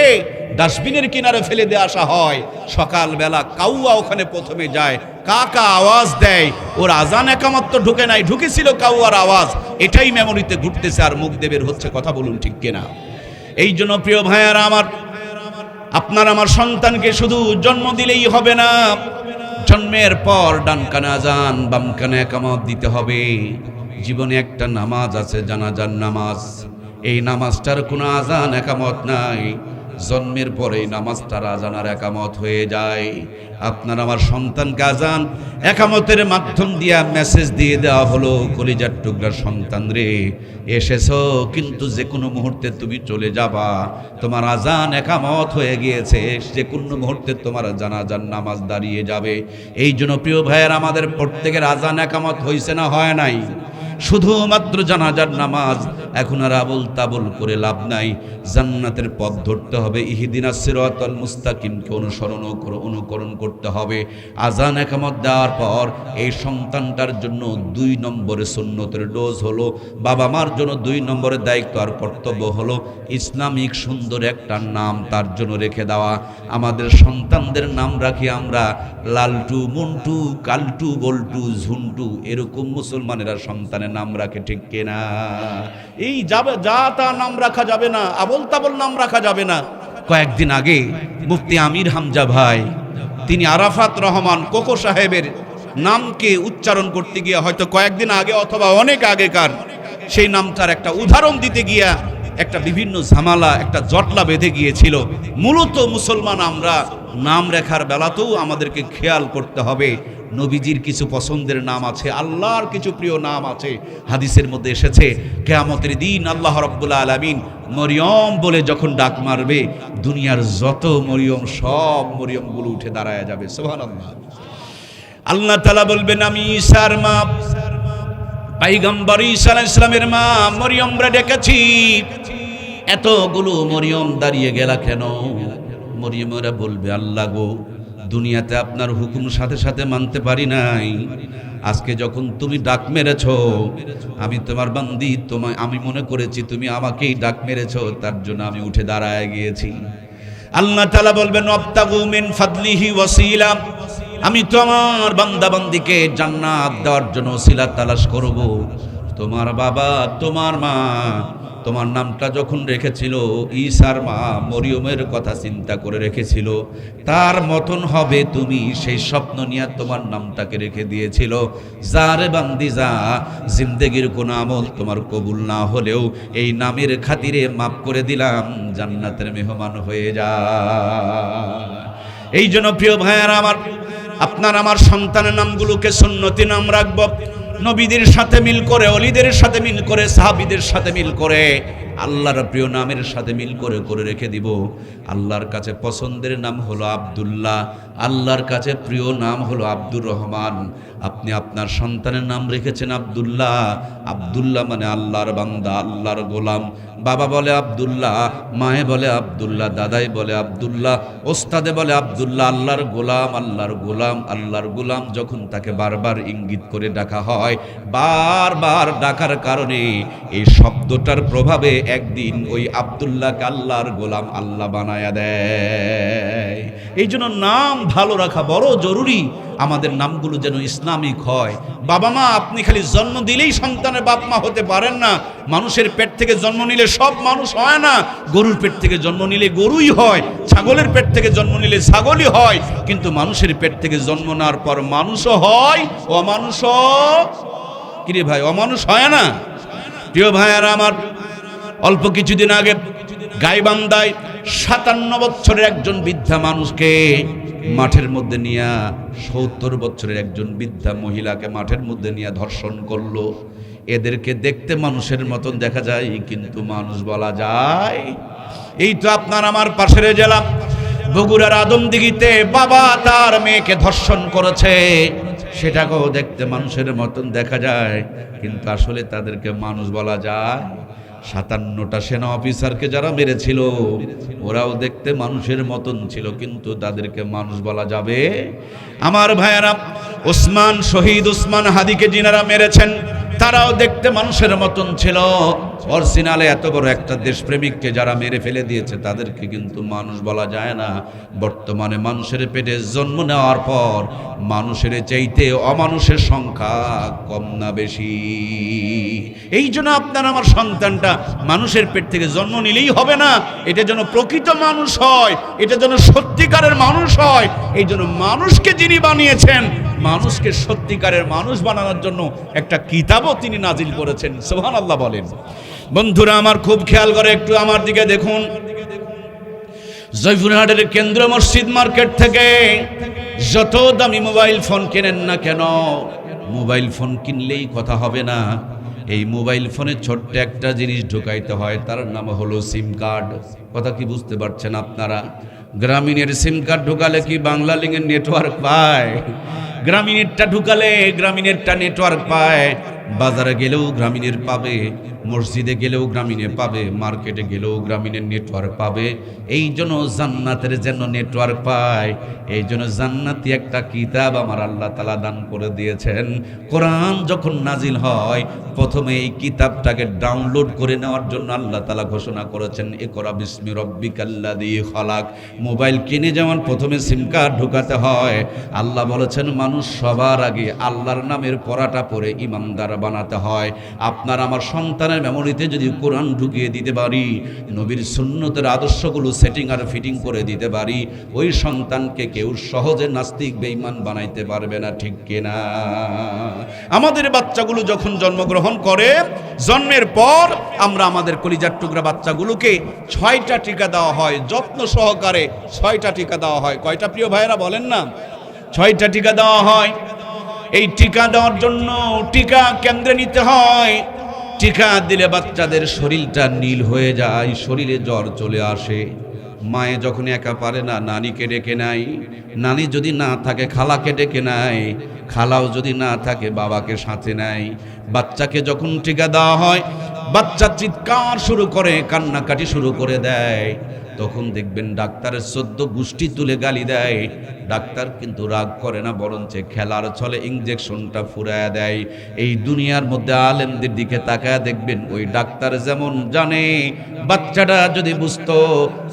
ডাস্টবিনের কিনারে ফেলে দিয়ে আসা হয়, সকালবেলা কাউয়া ওখানে প্রথমে যায়, কাকা আওয়াজ দেয়, ওর আজান একামত তো ঢুকে নাই, ঢুকেছিল কাউয়ার আওয়াজ, এটাই মেমোরিতে ঘুরতেছে আর মুখ দিয়ে বের হচ্ছে। কথা বলুন ঠিক কিনা? এই জন্য প্রিয় ভাইয়ারা আমার, আপনার আমার সন্তানকে শুধু জন্ম দিলেই হবে না, জন্মের পর ডান কানে আজান, বাম কানে একামত দিতে হবে। জীবনে একটা নামাজ আছে, জানাজার নামাজ। এই নামাজটার কোনো আজান একামত নাই, জন্মের পরে নামাজটার আজান আর একামত হয়ে যায়। আপনার আমার সন্তানকে আজান একামতের মাধ্যম দিয়া মেসেজ দিয়ে দেওয়া হলো, কলিজার টুকরার সন্তান রে, এসেছো কিন্তু যে কোনো মুহূর্তে তুমি চলে যাবা, তোমার আজান একামত হয়ে গিয়েছে, যে কোনো মুহূর্তে তোমার জানাজার নামাজ দাঁড়িয়ে যাবে। এই জন্য প্রিয় ভাইয়ের, আমাদের প্রত্যেকের আজান একামত হয়েছে না হয় নাই? শুধুমাত্র জানাজার নামাজ। এখন আর আবল তাবল করে লাভ নাই, জান্নাতের পথ ধরতে হবে, ইহদিনাস সিরাতাল মুস্তাকিমকে অনুকরণ করতে হবে। আজান একামত দেওয়ার পর এই সন্তানটার জন্য 2 নম্বরে সুন্নতের ডোজ হলো, বাবা মার জন্য 2 নম্বরের দায়িত্ব আর কর্তব্য হলো ইসলামিক সুন্দর একটা নাম তার জন্য রেখে দেওয়া। আমাদের সন্তানদের নাম রাখি আমরা লালটু, মন্টু, কালটু, বল্টু, ঝুন্টু, এরকম মুসলমানেরা সন্তানের নাম রাখে। ঠিক কিনা? এই যাবে যা তা নাম রাখা যাবে না, আবল তাবল নাম রাখা যাবে না। কয়েকদিন আগে মুফতি আমির হামজা ভাই, তিনি আরাফাত রহমান কোকো সাহেবের নামকে উচ্চারণ করতে গিয়ে, হয়তো কয়েকদিন আগে অথবা অনেক আগেকার সেই নামটার একটা উদাহরণ দিতে গিয়া একটা বিভিন্ন ঝামেলা, একটা জটলা বেঁধে গিয়েছিল। মূলত মুসলমান আমরা নাম রেখার বেলাতেও আমাদেরকে খেয়াল করতে হবে, নবীজির কিছু পছন্দের নাম আছে, আল্লাহর কিছু প্রিয় নাম আছে। হাদিসের মধ্যে এসেছে, কিয়ামতের দিন আল্লাহ রাব্বুল আলামিন মরিয়ম বলে যখন ডাক মারবে, দুনিয়ার যত মরিয়ম, সব মরিয়মগুলো উঠে দাঁড়ায় যাবে। সুবহানাল্লাহ। আল্লাহ তাআলা বলবেন, আমি ঈসার মা, পয়গম্বর ঈসা আলাইহিস সালামের মা মরিয়মরে ডেকেছি, এতগুলো মরিয়ম দাঁড়িয়ে গেলা কেন? মরিয়মরা বলবে, আল্লাহ গো, দুনিয়াতে আপনার হুকুম সাথে সাথে মানতে পারি নাই, আজকে যখন তুমি ডাক মেরেছ, আমি তোমার বান্দি, আমি মনে করেছি তুমি আমাকেই ডাক মেরেছ, তার জন্য আমি উঠে দাঁড়ায় গিয়েছি। আল্লাহ তাআলা বলবেন, ওয়াবতাগু মিন ফাদলিহি ওয়াসিলা, আমি তোমার বান্দা বান্দিকে জান্নাত দেওয়ার জন্য ওসিলা তালাশ করব। তোমার বাবা, তোমার মা তোমার নামটা যখন রেখেছিল ঈসার মা মরিয়মের কথা চিন্তা করে রেখেছিল, তার মতন হবে তুমি, সেই স্বপ্ন নিয়ে তোমার নামটাকে রেখে দিয়েছিল। যা রে বান্দি যা, জিন্দেগির কোন আমল তোমার কবুল না হলেও এই নামের খাতিরে মাফ করে দিলাম, জান্নাতের মেহমান হয়ে যা। এই জন্য প্রিয় ভাইয়ারা আমার, আপনার আমার সন্তানের নামগুলোকে সুন্নতি নাম রাখবো, নবীদের সাথে মিল করে, অলিদের সাথে মিল করে, সাহাবীদের সাথে মিল করে, আল্লাহর প্রিয় নামের সাথে মিল করে করে রেখে দিব। আল্লাহর কাছে পছন্দের নাম হলো আব্দুল্লাহ, আল্লাহর কাছে প্রিয় নাম হলো আব্দুর রহমান। আপনি আপনার সন্তানের নাম রেখেছেন আব্দুল্লাহ। আব্দুল্লাহ মানে আল্লাহর বান্দা, আল্লাহর গোলাম। বাবা বলে আব্দুল্লাহ, মায়ে বলে আব্দুল্লাহ, দাদাই বলে আব্দুল্লাহ, ওস্তাদে বলে আব্দুল্লাহ। আল্লাহর গোলাম, আল্লাহর গোলাম, আল্লাহর গোলাম যখন তাকে বারবার ইঙ্গিত করে ডাকা হয়, বারবার ডাকার কারণে এই শব্দটার প্রভাবে একদিন ওই আব্দুল্লাহকে আল্লাহর গোলাম আল্লাহ বানায়া দেয়। এই জন্য নাম ভালো রাখা বড় জরুরি। আমাদের নামগুলো যেন ইসলামিক হয়। বাবা মা, আপনি খালি জন্ম দিলেই সন্তানের বাপ মা হতে পারেন না। মানুষের পেট থেকে জন্ম নিলে সব মানুষ হয় না। গরুর পেট থেকে জন্ম নিলে গরুই হয়, ছাগলের পেট থেকে জন্ম নিলে ছাগলই হয়, কিন্তু মানুষের পেট থেকে জন্ম নেওয়ার পর মানুষও হয়, অমানুষও কিরে ভাই, অমানুষ হয় না। প্রিয় ভাইয়ারা আমার, অল্প কিছুদিন আগে গাইবান্ধায় 57 বছরের একজন বৃদ্ধা মানুষকে মাঠের মধ্যে নিয়ে, 70 বছরের একজন বৃদ্ধা মহিলাকে মাঠের মধ্যে নিয়ে ধর্ষণ করলো। এদেরকে দেখতে মানুষের মতন দেখা যায়, কিন্তু মানুষ বলা যায়। এই তো আপনার আমার পাশের জেলা বগুড়ার আদমদিঘিতে বাবা তার মেয়েকে ধর্ষণ করেছে, সেটাকেও দেখতে মানুষের মতন দেখা যায়, কিন্তু আসলে তাদেরকে মানুষ বলা যায়। 57টা সেনা অফিসারকে যারা মেরেছিল, ওরাও দেখতে মানুষের মতন ছিল, কিন্তু তাদেরকে মানুষ বলা যাবে? আমার ভাইয়ারা, ওসমান, শহীদ ওসমান হাদিকে যিনারা মেরেছেন, তারাও দেখতে মানুষের মতন ছিল। অরিজিনালে এত বড় একটা দেশপ্রেমিককে যারা মেরে ফেলে দিয়েছে, তাদেরকে কিন্তু মানুষ বলা যায় না। বর্তমানে মানুষের পেটে জন্ম নেওয়ার পর মানুষের চাইতে অমানুষের সংখ্যা কম না বেশি? এই জন্য আপনার আমার সন্তানটা মানুষের পেট থেকে জন্ম নিলেই হবে না, এটা যেন প্রকৃত মানুষ হয়, এটা যেন সত্যিকারের মানুষ হয়। এই জন্য মানুষকে যিনি বানিয়েছেন, মানুষকে সত্যিকারের মানুষ বানানোর জন্য একটা কিতাবও তিনি নাজিল করেছেন। সুবহানাল্লাহ বলেন। বন্ধুরা আমার, খুব খেয়াল করে একটু আমার দিকে দেখুন। জয়পুরহাটের কেন্দ্র মসজিদ মার্কেট থেকে যত দামি মোবাইল ফোন কেনেন না কেন, মোবাইল ফোন কিনলেই কথা হবে না। এই মোবাইল ফোনে ছোট্ট একটা জিনিস ঢুকাইতে হয়, তার নাম হলো সিম কার্ড। কথা কি বুঝতে পারছেন আপনারা? গ্রামীণের সিম কার্ড ঢুকালে কি বাংলা লিংকের নেটওয়ার্ক পায়? গ্রামীণেরটা ঢুকালে গ্রামীণেরটা নেটওয়ার্ক পায়। বাজারে গেলেও গ্রামীণের পাবে, মসজিদে গেলেও গ্রামীণে পাবে, মার্কেটে গেলেও গ্রামীণের নেটওয়ার্ক পাবে। এই জন্য জান্নাতের যেন নেটওয়ার্ক পায়, এই জন্য জান্নাতি একটা কিতাব আমার আল্লাহ তাআলা দান করে দিয়েছেন। কোরআন যখন নাজিল হয়, প্রথমে এই কিতাবটাকে ডাউনলোড করে নেওয়ার জন্য আল্লাহ তাআলা ঘোষণা করেছেন, ইকরা বিসমি রব্বিকাল্লাযী খালাক। মোবাইল কিনে যেমন প্রথমে সিম কার্ড ঢুকাতে হয়, আল্লাহ বলেছেন মানুষ সবার আগে আল্লাহর নামের পড়াটা পড়ে ইমানদার বানাতে হয়। আপনার আমার সন্তানের মেমোরিতে যদি কোরআন ঢুকিয়ে দিতে পারি, নবীর সুন্নতের আদর্শগুলো সেটিং আর ফিটিং করে দিতে পারি, ওই সন্তানকে কেউ সহজে নাস্তিক বেঈমান বানাইতে পারবে না, ঠিক কিনা? আমাদের বাচ্চাগুলো যখন জন্মগ্রহণ করে, জন্মের পর আমরা আমাদের কলিজার টুকরা বাচ্চাগুলোকে 6টা টিকা দেওয়া হয়, যত্ন সহকারে 6টা টিকা দেওয়া হয়। কয়টা প্রিয় ভাইয়েরা বলেন না? 6টা টিকা দেওয়া হয়। এই টিকা দেওয়ার জন্য টিকা কেন্দ্রে নিতে হয়। টিকা দিলে বাচ্চাদের শরীরটা নীল হয়ে যায়, শরীরে জ্বর চলে আসে। মায়ে যখন একা পারে না, নানিকে ডেকে নেয়, নানি যদি না থাকে খালাকে ডেকে নেয়, খালাও যদি না থাকে বাবাকে সাথে নেয়। বাচ্চাকে যখন টিকা দেওয়া হয়, বাচ্চা চিৎকার শুরু করে, কান্নাকাটি শুরু করে দেয়। তখন দেখবেন ডাক্তারের 14 গোষ্ঠী তুলে গালি দেয়, ডাক্তার কিন্তু রাগ করে না, বরঞ্চ খেলার ছলে ইঞ্জেকশনটা ফুরায়া দেয়। এই দুনিয়ার মধ্যে আলেমদের দিকে তাকায় দেখবেন, ওই ডাক্তার যেমন জানে, বাচ্চাটা যদি বুঝতো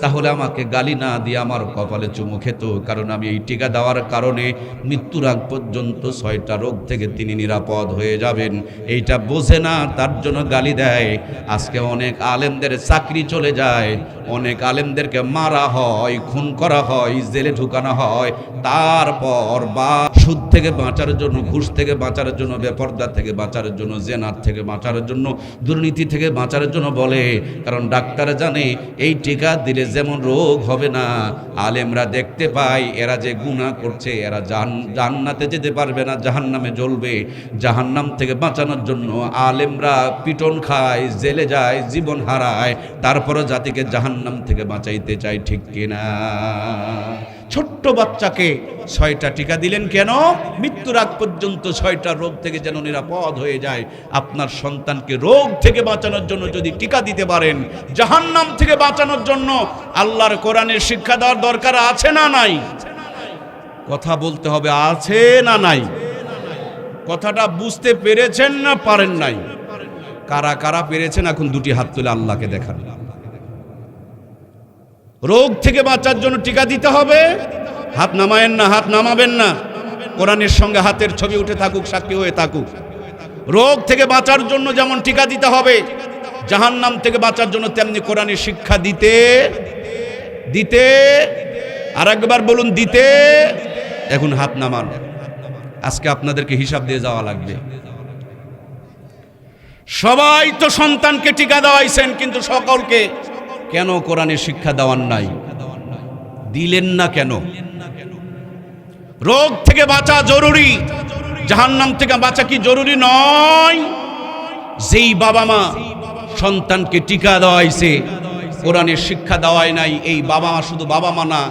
তাহলে আমাকে গালি না দিয়ে আমার কপালে চুমু খেত, কারণ আমি এই টিকা দেওয়ার কারণে মৃত্যুর আগ পর্যন্ত 6টা রোগ থেকে তিনি নিরাপদ হয়ে যাবেন। এইটা বোঝে না, তার জন্য গালি দেয়। আজকে অনেক আলেমদের চাকরি চলে যায়, অনেক আলেমদেরকে মারা হয়, খুন করা হয়, জেলে ঢুকানো হয়। তারপর বা সুদ থেকে বাঁচার জন্য, ঘুষ থেকে বাঁচার জন্য, বেপরদা থেকে বাঁচার জন্য, জেনার থেকে বাঁচার জন্য, দুর্নীতি থেকে বাঁচার জন্য বলে, কারণ ডাক্তার জানে এই টিকা দিলে যেমন রোগ হবে না। আলেমরা দেখতে পায় এরা যে গুনাহ করছে, এরা জান্নাতে যেতে পারবে না, জাহান্নামে জ্বলবে। জাহান্নাম থেকে বাঁচানোর জন্য আলেমরা পিটন খায়, জেলে যায়, জীবন হারায়, তারপরও জাতিকে জাহান্নাম থেকে বাঁচাইতে চায়, ঠিক কিনা? ছোট্ট বাচ্চাকে 6টা টিকা দিলেন কেন? মৃত্যুর আগ পর্যন্ত 6টা রোগ থেকে যেন নিরাপদ হয়ে যায়। আপনার সন্তানকে রোগ থেকে বাঁচানোর জন্য যদি টিকা দিতে পারেন, জাহান্নাম থেকে বাঁচানোর জন্য আল্লাহর কোরআনের শিক্ষা দেওয়ার দরকার আছে না নাই? কথা বলতে হবে, আছে না নাই? কথাটা বুঝতে পেরেছেন না পারেন নাই? কারা কারা পেরেছেন এখন দুটি হাত তুলে আল্লাহকে দেখান। রোগ থেকে বাঁচার জন্য টিকা দিতে হবে, হাত নামায়েন না, হাত নামাবেন না। কোরআনের সঙ্গে হাতের ছবি উঠে থাকুক, সাক্ষী হয়ে থাকুক। রোগ থেকে বাঁচার জন্য যেমন টিকা দিতে হবে, জাহান্নাম থেকে বাঁচার জন্য তেমনি কোরআনের শিক্ষা দিতে দিতে, আর একবার বলুন দিতে। এখন হাত নামান। আজকে আপনাদেরকে হিসাব দিয়ে যাওয়া লাগবে। সবাই তো সন্তানকে টিকা দেওয়াইছেন, কিন্তু সকলকে কেন কোরআনের শিক্ষা দেওয়ার নাই? দিলেন না কেন? রোগ থেকে বাঁচা জরুরি, জাহান্নাম থেকে বাঁচা কি জরুরি নয়? যেই বাবা মা সন্তানকে টিকা দেওয়াইছে, কোরআনের শিক্ষা দেওয়ায় নাই, এই বাবা মা শুধু বাবা মা না,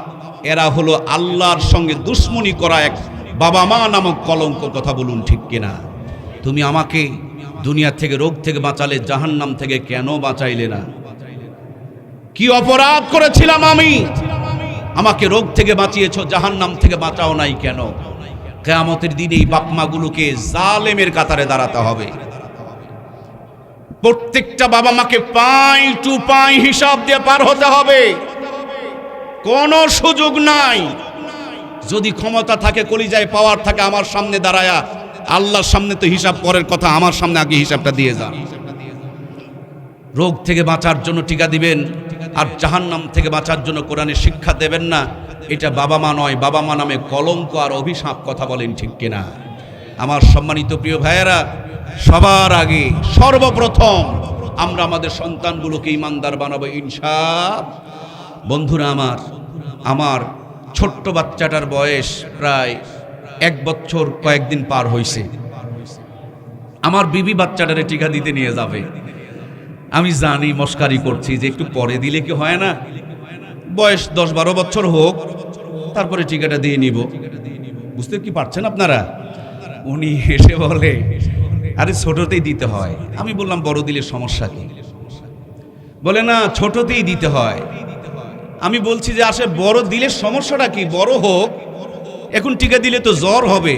এরা হলো আল্লাহর সঙ্গে দুশ্মনী করা এক বাবা মা নামক কলঙ্ক। কথা বলুন ঠিক কিনা? তুমি আমাকে দুনিয়া থেকে রোগ থেকে বাঁচালে, জাহান্নাম থেকে কেন বাঁচাইলে না? কি অপরাধ করেছিলাম আমি? আমাকে রোগ থেকে বাঁচিয়েছো, জাহান্নাম থেকে বাঁচাও নাই কেন? কিয়ামতের দিনে এই বাপমাগুলোকে জালেমের কাতারে দাঁড়াতে হবে। প্রত্যেকটা বাবা মাকে পাই টু পাই হিসাব দিয়ে পার হতে হবে, কোনো সুযোগ নাই। যদি ক্ষমতা থাকে, কলিজায় পাওয়ার থাকে, আমার সামনে দাঁড়ায়া, আল্লাহর সামনে তো হিসাব পরের কথা, আমার সামনে আগে হিসাবটা দিয়ে যান। রোগ থেকে বাঁচার জন্য টিকা দিবেন, আর জাহান্নাম থেকে বাঁচার জন্য কোরআনের শিক্ষা দেবেন না, এটা বাবা মা নয়, বাবা মা নামে কলঙ্ক আর অভিশাপ। কথা বলেন ঠিক কিনা? আমার সম্মানিত প্রিয় ভাইয়েরা, সবার আগে সর্বপ্রথম আমরা আমাদের সন্তানগুলোকে ইমানদার বানাবো ইনশাআল্লাহ। বন্ধুরা আমার ছোট্ট বাচ্চাটার বয়স প্রায় 1 বছর কয়েকদিন পার হয়েছে। আমার বিবি বাচ্চাটারে টিকা দিতে নিয়ে যাবে। আমি জানি মস্কারি করছি যে একটু পরে দিলে কি হয় না, বয়স 10-12 বছর হোক, তারপরে টিকাটা দিয়ে নিব। বুঝতে কি পারছেন আপনারা? উনি এসে বলে, আরে ছোটতেই দিতে হয়। আমি বললাম বড় দিলে সমস্যা কি? বলে না, ছোটতেই দিতে হয়। আমি বলছি যে আসে বড় দিলে সমস্যাটা কি? বড় হোক, এখন টিকা দিলে তো জ্বর হবে।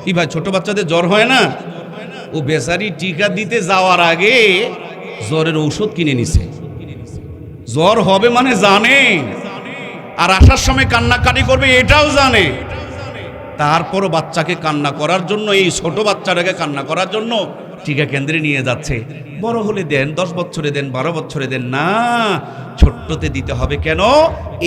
কি ভাই, ছোট বাচ্চাদের জ্বর হয় না? ও বেচারি টিকা দিতে যাওয়ার আগে জ্বরের ঔষধ কিনে নিছে। জ্বর হবে মানে জানে, আর আসার সময় কান্নাকাটি করবে এটাও জানে। তারপরও বাচ্চাকে কান্না করার জন্য, এই ছোট বাচ্চাটাকে কান্না করার জন্য টিকা কেন্দ্রে নিয়ে যাচ্ছে। বড় হলে দেন, 10 বছরে দেন, 12 বছরে দেন, না ছোট্টতে দিতে হবে কেন?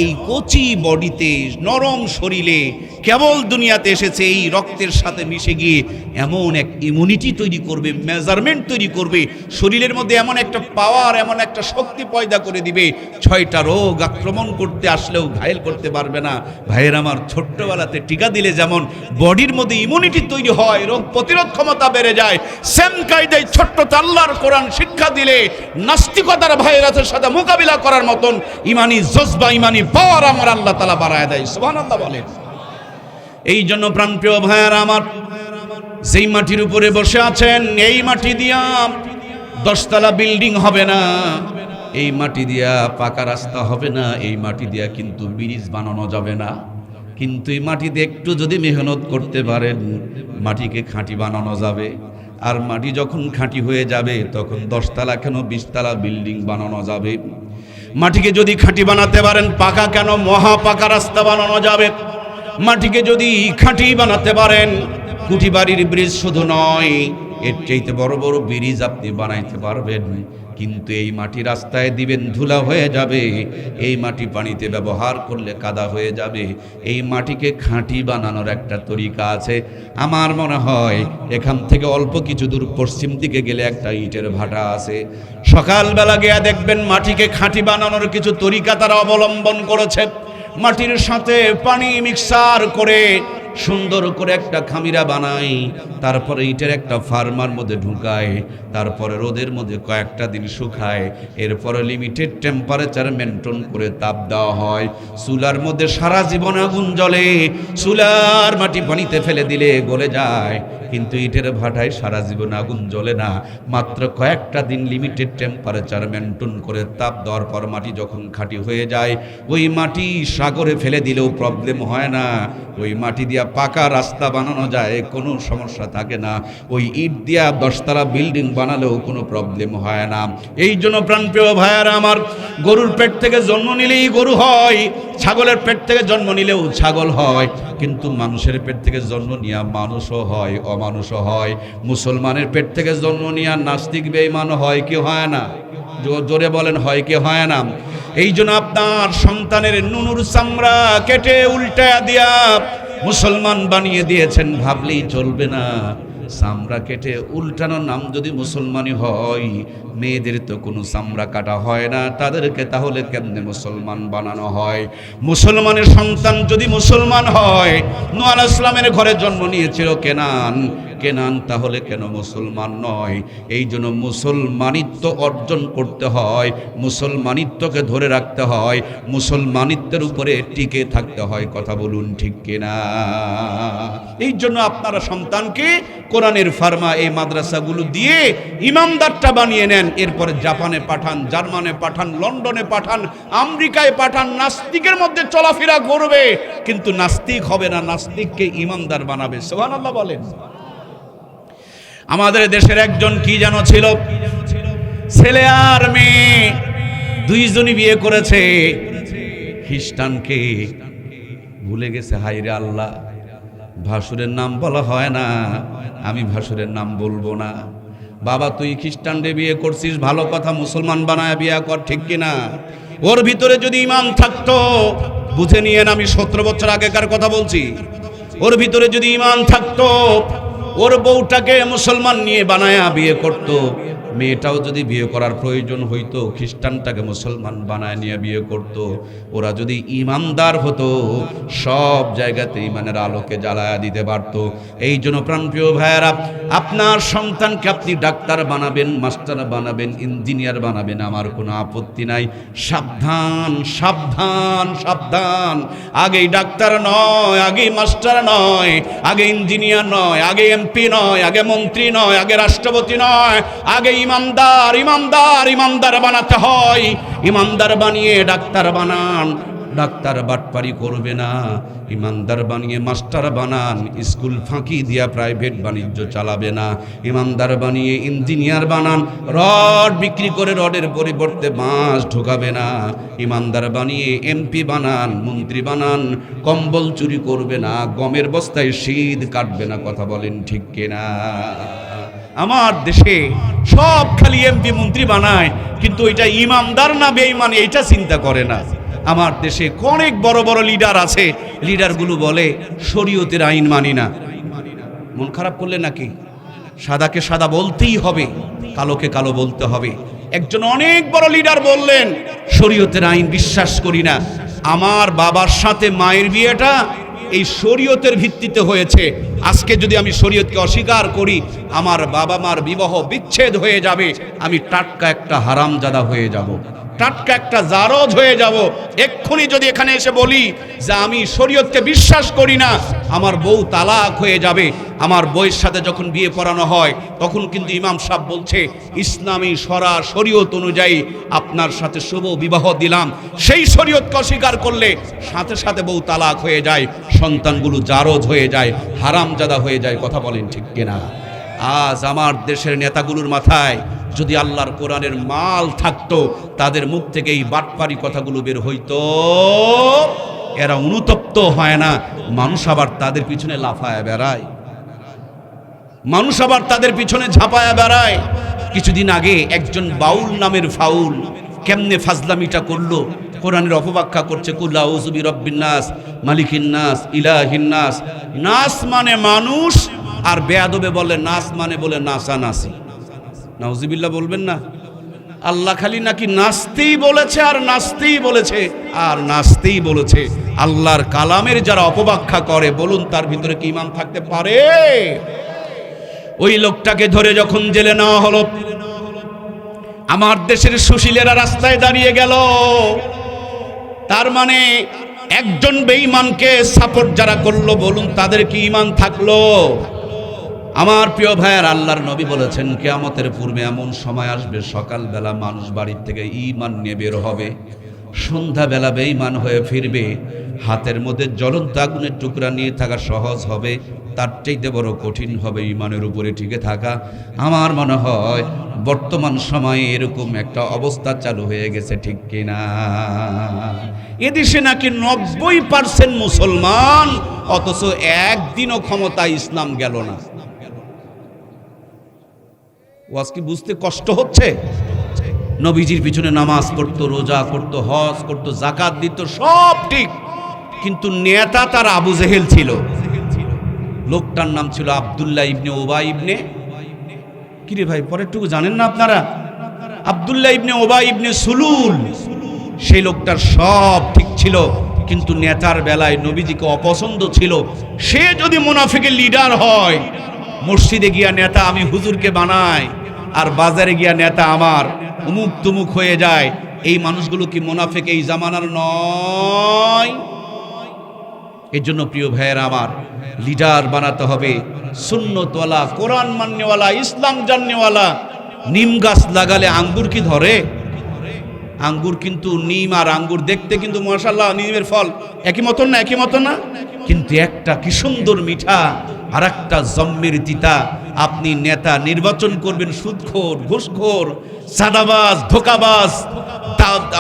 এই কচি বডিতে, নরম শরীরে, কেবল দুনিয়াতে এসেছে, এই রক্তের সাথে মিশে গিয়ে এমন এক ইমিউনিটি তৈরি করবে, মেজারমেন্ট তৈরি করবে, শরীরের মধ্যে এমন একটা পাওয়ার, এমন একটা শক্তি পয়দা করে দিবে, 6টা রোগ আক্রমণ করতে আসলেও ঘায়েল করতে পারবে না। ভাইয়ের আমার, ছোট্টবেলাতে টিকা দিলে যেমন বডির মধ্যে ইমিউনিটি তৈরি হয়, রোগ প্রতিরোধ ক্ষমতা বেড়ে যায়, সেম কায়দায় ছোট্টতে আল্লাহর কোরআন শিক্ষা দিলে নাস্তিকতার ভাইরাসের সাথে মোকাবিলা করার মতন ইমানি জজবা, ইমানি পাওয়ার আমার আল্লাহ তাআলা বাড়ায় দেয়। সুবহানাল্লাহ বলেন। এই জন্য প্রাণপ্রিয় ভাইয়েরা আমার, যেই মাটির উপরে বসে আছেন, এই মাটি দিয়া 10 তলা বিল্ডিং হবে না, এই মাটি দিয়া পাকা রাস্তা হবে না, এই মাটি দিয়া কিন্তু ব্রিজ বানানো যাবে না। কিন্তু এই মাটিতে একটু যদি মেহনত করতে পারেন মাটিকে খাঁটি বানানো যাবে। আর মাটি যখন খাঁটি হয়ে যাবে তখন 10 তলা কেন 20 তলা বিল্ডিং বানানো যাবে। মাটিকে যদি খাঁটি বানাতে পারেন পাকা কেন মহা পাকা রাস্তা বানানো যাবে। মাটিকে যদি খাঁটি বানাতে পারেন কুঠি বাড়ির ব্রিজ শুধু নয়, এর চাইতে বড় বড় ব্রিজ আপনি বানাইতে পারবেন। কিন্তু এই মাটি রাস্তায় দিবেন ধুলা হয়ে যাবে, এই মাটি পানিতে ব্যবহার করলে কাদা হয়ে যাবে। এই মাটিকে খাঁটি বানানোর একটা তরিকা আছে। আমার মনে হয় এখান থেকে অল্প কিছু দূর পশ্চিম দিকে গেলে একটা ইটের ভাটা আছে। সকালবেলা গিয়ে দেখবেন মাটিকে খাঁটি বানানোর কিছু তরিকা তারা অবলম্বন করেছে। মাটির সাথে পানি মিক্সার করে সুন্দর করে একটা খামিরা বানাই, তারপরে ইটের একটা ফার্মার মধ্যে ঢুকায়, তারপরে রোদের মধ্যে কয়েকটা দিন শুকায়, এরপরে লিমিটেড টেম্পারেচার মেনটেন করে তাপ দেওয়া হয়। চুলার মধ্যে সারা জীবন আগুন জ্বলে, চুলার মাটি পানিতে ফেলে দিলে গলে যায়, কিন্তু ইটের ভাটায় সারা জীবন আগুন জ্বলে না। মাত্র কয়েকটা দিন লিমিটেড টেম্পারেচার মেনটেন করে তাপ দেওয়ার পর মাটি যখন খাঁটি হয়ে যায়, ওই মাটি সাগরে ফেলে দিলেও প্রবলেম হয় না। ওই মাটি দিয়া পাকা রাস্তা বানানো যায়, কোনো সমস্যা থাকে না। ওই ইট দিয়া 10 তলা বিল্ডিং বানালেও কোনো প্রবলেম হয় না। এই জন্য প্রাণপ্রিয় ভাইয়ারা আমার, গরুর পেট থেকে জন্ম নিলেই গরু হয়, ছাগলের পেট থেকে জন্ম নিলেও ছাগল হয়, কিন্তু মানুষের পেট থেকে জন্ম নিয়া মানুষও হয়, অমানুষও হয়। মুসলমানের পেট থেকে জন্ম নিয়া নাস্তিক বেঈমান হয় কি হয় না? জোরে বলেন, হয় কি হয় না? এই জন্য আপনার সন্তানের নুনুর চামড়া কেটে উল্টা দিয়া মুসলমান বানিয়ে দিয়েছেন, ভাবলেই চলবে না। চামড়া কেটে উল্টানোর নাম যদি মুসলমানই হয়, মেয়েদের তো কোনো চামড়া কাটা হয় না, তাদেরকে তাহলে কেমনে মুসলমান বানানো হয়? মুসলমানের সন্তান যদি মুসলমান হয়, নূহ আলাইহিস সালামের ঘরে জন্ম নিয়েছিল কেনান, তাহলে কেন মুসলমান নয়? এই জন্য মুসলমানিত্ব অর্জন করতে হয়, মুসলমানিত্বকে ধরে রাখতে হয়, মুসলমানিত্বের উপরে টিকে থাকতে হয়। কথা বলুন ঠিক কিনা? এই জন্য আপনারা সন্তানকে কোরআনের ফার্মা এই মাদ্রাসাগুলো দিয়ে ইমামদারটা বানিয়ে নেন। এরপরে জাপানে পাঠান, জার্মানে পাঠান, লন্ডনে পাঠান, আমেরিকায় পাঠান, নাস্তিকের মধ্যে চলাফেরা করবে, কিন্তু নাস্তিক হবে না, নাস্তিককে ইমামদার বানাবে। সুবহানাল্লাহ বলেন। আমাদের দেশের একজন কি যেন ছিল, ছেলে আর মেয়ে দুইজনই বিয়ে করেছে, খ্রিস্টানকে ভুলে গেছে। হায়রে আল্লাহ, ভাসুরের নাম বলা হয় না, আমি ভাসুরের নাম বলবো না। বাবা তুই খ্রিস্টানরে বিয়ে করছিস, ভালো কথা, মুসলমান বানায় বিয়ে কর, ঠিক কিনা? ওর ভিতরে যদি ইমান থাকতো, বুঝে নিয়েন আমি 17 বছর আগেকার কথা বলছি, ওর ভিতরে যদি ইমান থাকতো, ওর বউটাকে মুসলমান নিয়ে বানায়া বিয়ে করত। মেয়েটাও যদি বিয়ে করার প্রয়োজন হইতো, খ্রিস্টানটাকে মুসলমান বানায় নিয়ে বিয়ে করত। ওরা যদি ইমানদার হতো, সব জায়গাতে ইমানের আলোকে জ্বালায়া দিতে পারত। এই জন্য প্রাণপ্রিয় ভাইয়েরা, আপনার সন্তানকে আপনি ডাক্তার বানাবেন, মাস্টার বানাবেন, ইঞ্জিনিয়ার বানাবেন, আমার কোনো আপত্তি নাই। সাবধান সাবধান সাবধান, আগেই ডাক্তার নয়, আগেই মাস্টার নয়, আগে ইঞ্জিনিয়ার নয়, আগে এমপি নয়, আগে মন্ত্রী নয়, আগে রাষ্ট্রপতি নয়, আগে ইমানদার ইমানদার ইমানদার বানাতে হয়। ইমানদার বানিয়ে ডাক্তার বানান, ডাক্তার বাটপারি করবে না। ইমানদার বানিয়ে মাস্টার বানান, স্কুল ফাঁকি দিয়া প্রাইভেট বাণিজ্য চালাবে না। ইমানদার বানিয়ে ইঞ্জিনিয়ার বানান, রড বিক্রি করে রডের পরিবর্তে বাঁশ ঢোকাবে না। ইমানদার বানিয়ে এমপি বানান, মন্ত্রী বানান, কম্বল চুরি করবে না, গমের বস্তায় শীত কাটবে না। কথা বলেন ঠিক কিনা? আমার দেশে সব খালি এমপি মন্ত্রী বানায়, কিন্তু এটা ইমানদার না বেঈমান এইটা চিন্তা করে না। আমার দেশে অনেক বড় বড় লিডার আছে, লিডারগুলো বলে শরীয়তের আইন মানি না। মন খারাপ করলে নাকি? সাদাকে সাদা বলতেই হবে, কালোকে কালো বলতে হবে। একজন অনেক বড় লিডার বললেন শরীয়তের আইন বিশ্বাস করি না। আমার বাবার সাথে মায়ের বিয়েটা এই শরীয়তের ভিত্তিতে হয়েছে। আজকে যদি আমি শরীয়তকে অস্বীকার করি, আমার বাবা মার বিবাহ বিচ্ছেদ হয়ে যাবে, আমি টাটকা একটা হারামজাদা হয়ে যাব, টাটকা একটা জারজ হয়ে যাব। এক্ষুনি যদি এখানে এসে বলি যে আমি শরীয়তকে বিশ্বাস করি না, আমার বউ তালাক হয়ে যাবে। আমার বউয়ের সাথে যখন বিয়ে পড়ানো হয়, তখন কিন্তু ইমাম সাহেব বলছে ইসলামী শরীয়ত অনুযায়ী আপনার সাথে শুভ বিবাহ দিলাম। সেই শরীয়তকে অস্বীকার করলে সাথে সাথে বউ তালাক হয়ে যায়। সন্তানগুলো জারজ হয়ে যায়, হারামজাদা হয়ে যায়। কথা বলেন ঠিক কিনা? আজ আমার দেশের নেতাগুলোর মাথায় যদি আল্লাহর কোরআনের মাল থাকতো, তাদের মুখ থেকে এই বাটপারি কথাগুলো বের হইতো। এরা অনুতপ্ত হয় না, মানুষ আবার তাদের পিছনে লাফায় বেড়ায়, মানুষ আবার তাদের পিছনে ঝাঁপায়া বেড়ায়। কিছুদিন আগে একজন বাউল নামের ফাউল কেমনে ফাজলামিটা করলো, কোরআনের অপব্যাখ্যা করছে। কুল আউযু বিরাব্বিন নাস, মালিকিন নাস, ইলাহিন নাস। নাস মানে মানুষ, আর বেয়াদবে বলে নাস মানে বলে নাসানাসি। নাউজুবিল্লাহ বলবেন না? আল্লাহ খালি নাকি নাস্তেই বলেছে আর নাস্তেই বলেছে আর নাস্তেই বলেছে। আল্লাহর কালামের যারা অপব্যাখ্যা করে, বলুন তার ভিতরে কি ঈমান থাকতে পারে? ওই লোকটাকে ধরে যখন জেলে নেওয়া হলো, আমার দেশের সুশীলেরা রাস্তায় দাঁড়িয়ে গেল। তার মানে একজন বেঈমানকে সাপোর্ট যারা করলো, বলুন তাদের কি ঈমান থাকলো? আমার প্রিয় ভাইয়ের, আল্লাহর নবী বলেছেন কিয়ামতের পূর্বে এমন সময় আসবে, সকালবেলা মানুষ বাড়ির থেকে ঈমান নিয়ে বের হবে, সন্ধ্যাবেলা বেঈমান হয়ে ফিরবে। হাতের মধ্যে জ্বলন্ত আগুনের টুকরা নিয়ে থাকা সহজ হবে, তার চাইতে বড় কঠিন হবে ঈমানের উপরে টিকে থাকা। আমার মনে হয় বর্তমান সময়ে এরকম একটা অবস্থা চালু হয়ে গেছে, ঠিক কিনা? এদেশে নাকি 90% মুসলমান, অথচ একদিনও ক্ষমতায় ইসলাম গেল না। ওয়াজ কি বুঝতে কষ্ট হচ্ছে? নবীজির পিছনে নামাজ পড়তো, রোজা করতো, হজ করতো, যাকাত দিত, সব ঠিক, কিন্তু নেতা তার আবু জেহেল ছিল। লোকটার নাম ছিল আব্দুল্লাহ ইবনে উবাই ইবনে, কিরে ভাই পরেরটুকু জানেন না আপনারা? আব্দুল্লাহ ইবনে উবাই ইবনে সুলুল। সেই লোকটার সব ঠিক ছিল, কিন্তু নেতার বেলায় নবীজিকে অপছন্দ ছিল। সে যদি মুনাফিকের লিডার হয়, মসজিদে গিয়া নেতা আমি হুজুরকে বানাই, আর বাজারে গিয়া নেতা আমার উমুক তুমুক হয়ে যায়। এই মানুষগুলো কি মুনাফিক এই জামানার নয়? এর জন্য প্রিয় ভাইয়েরা আমার, লিডার বানাতে হবে সুন্নতওয়ালা, কোরআন মান্যওয়ালা, ইসলাম জাননেওয়ালা। নিম গাছ লাগালে আঙ্গুর কি ধরে? আঙ্গুর কিন্তু, নিম আর আঙ্গুর দেখতে কিন্তু মাশাআল্লাহ নিমের ফল একই মতন না, একই মতন না, কিন্তু একটা কি সুন্দর মিঠা আর একটা জম্মের তিতা। আপনি নেতা নির্বাচন করবেন সুদখোর, ঘুষখোর, সাদাবাজ, ধোকাবাজ,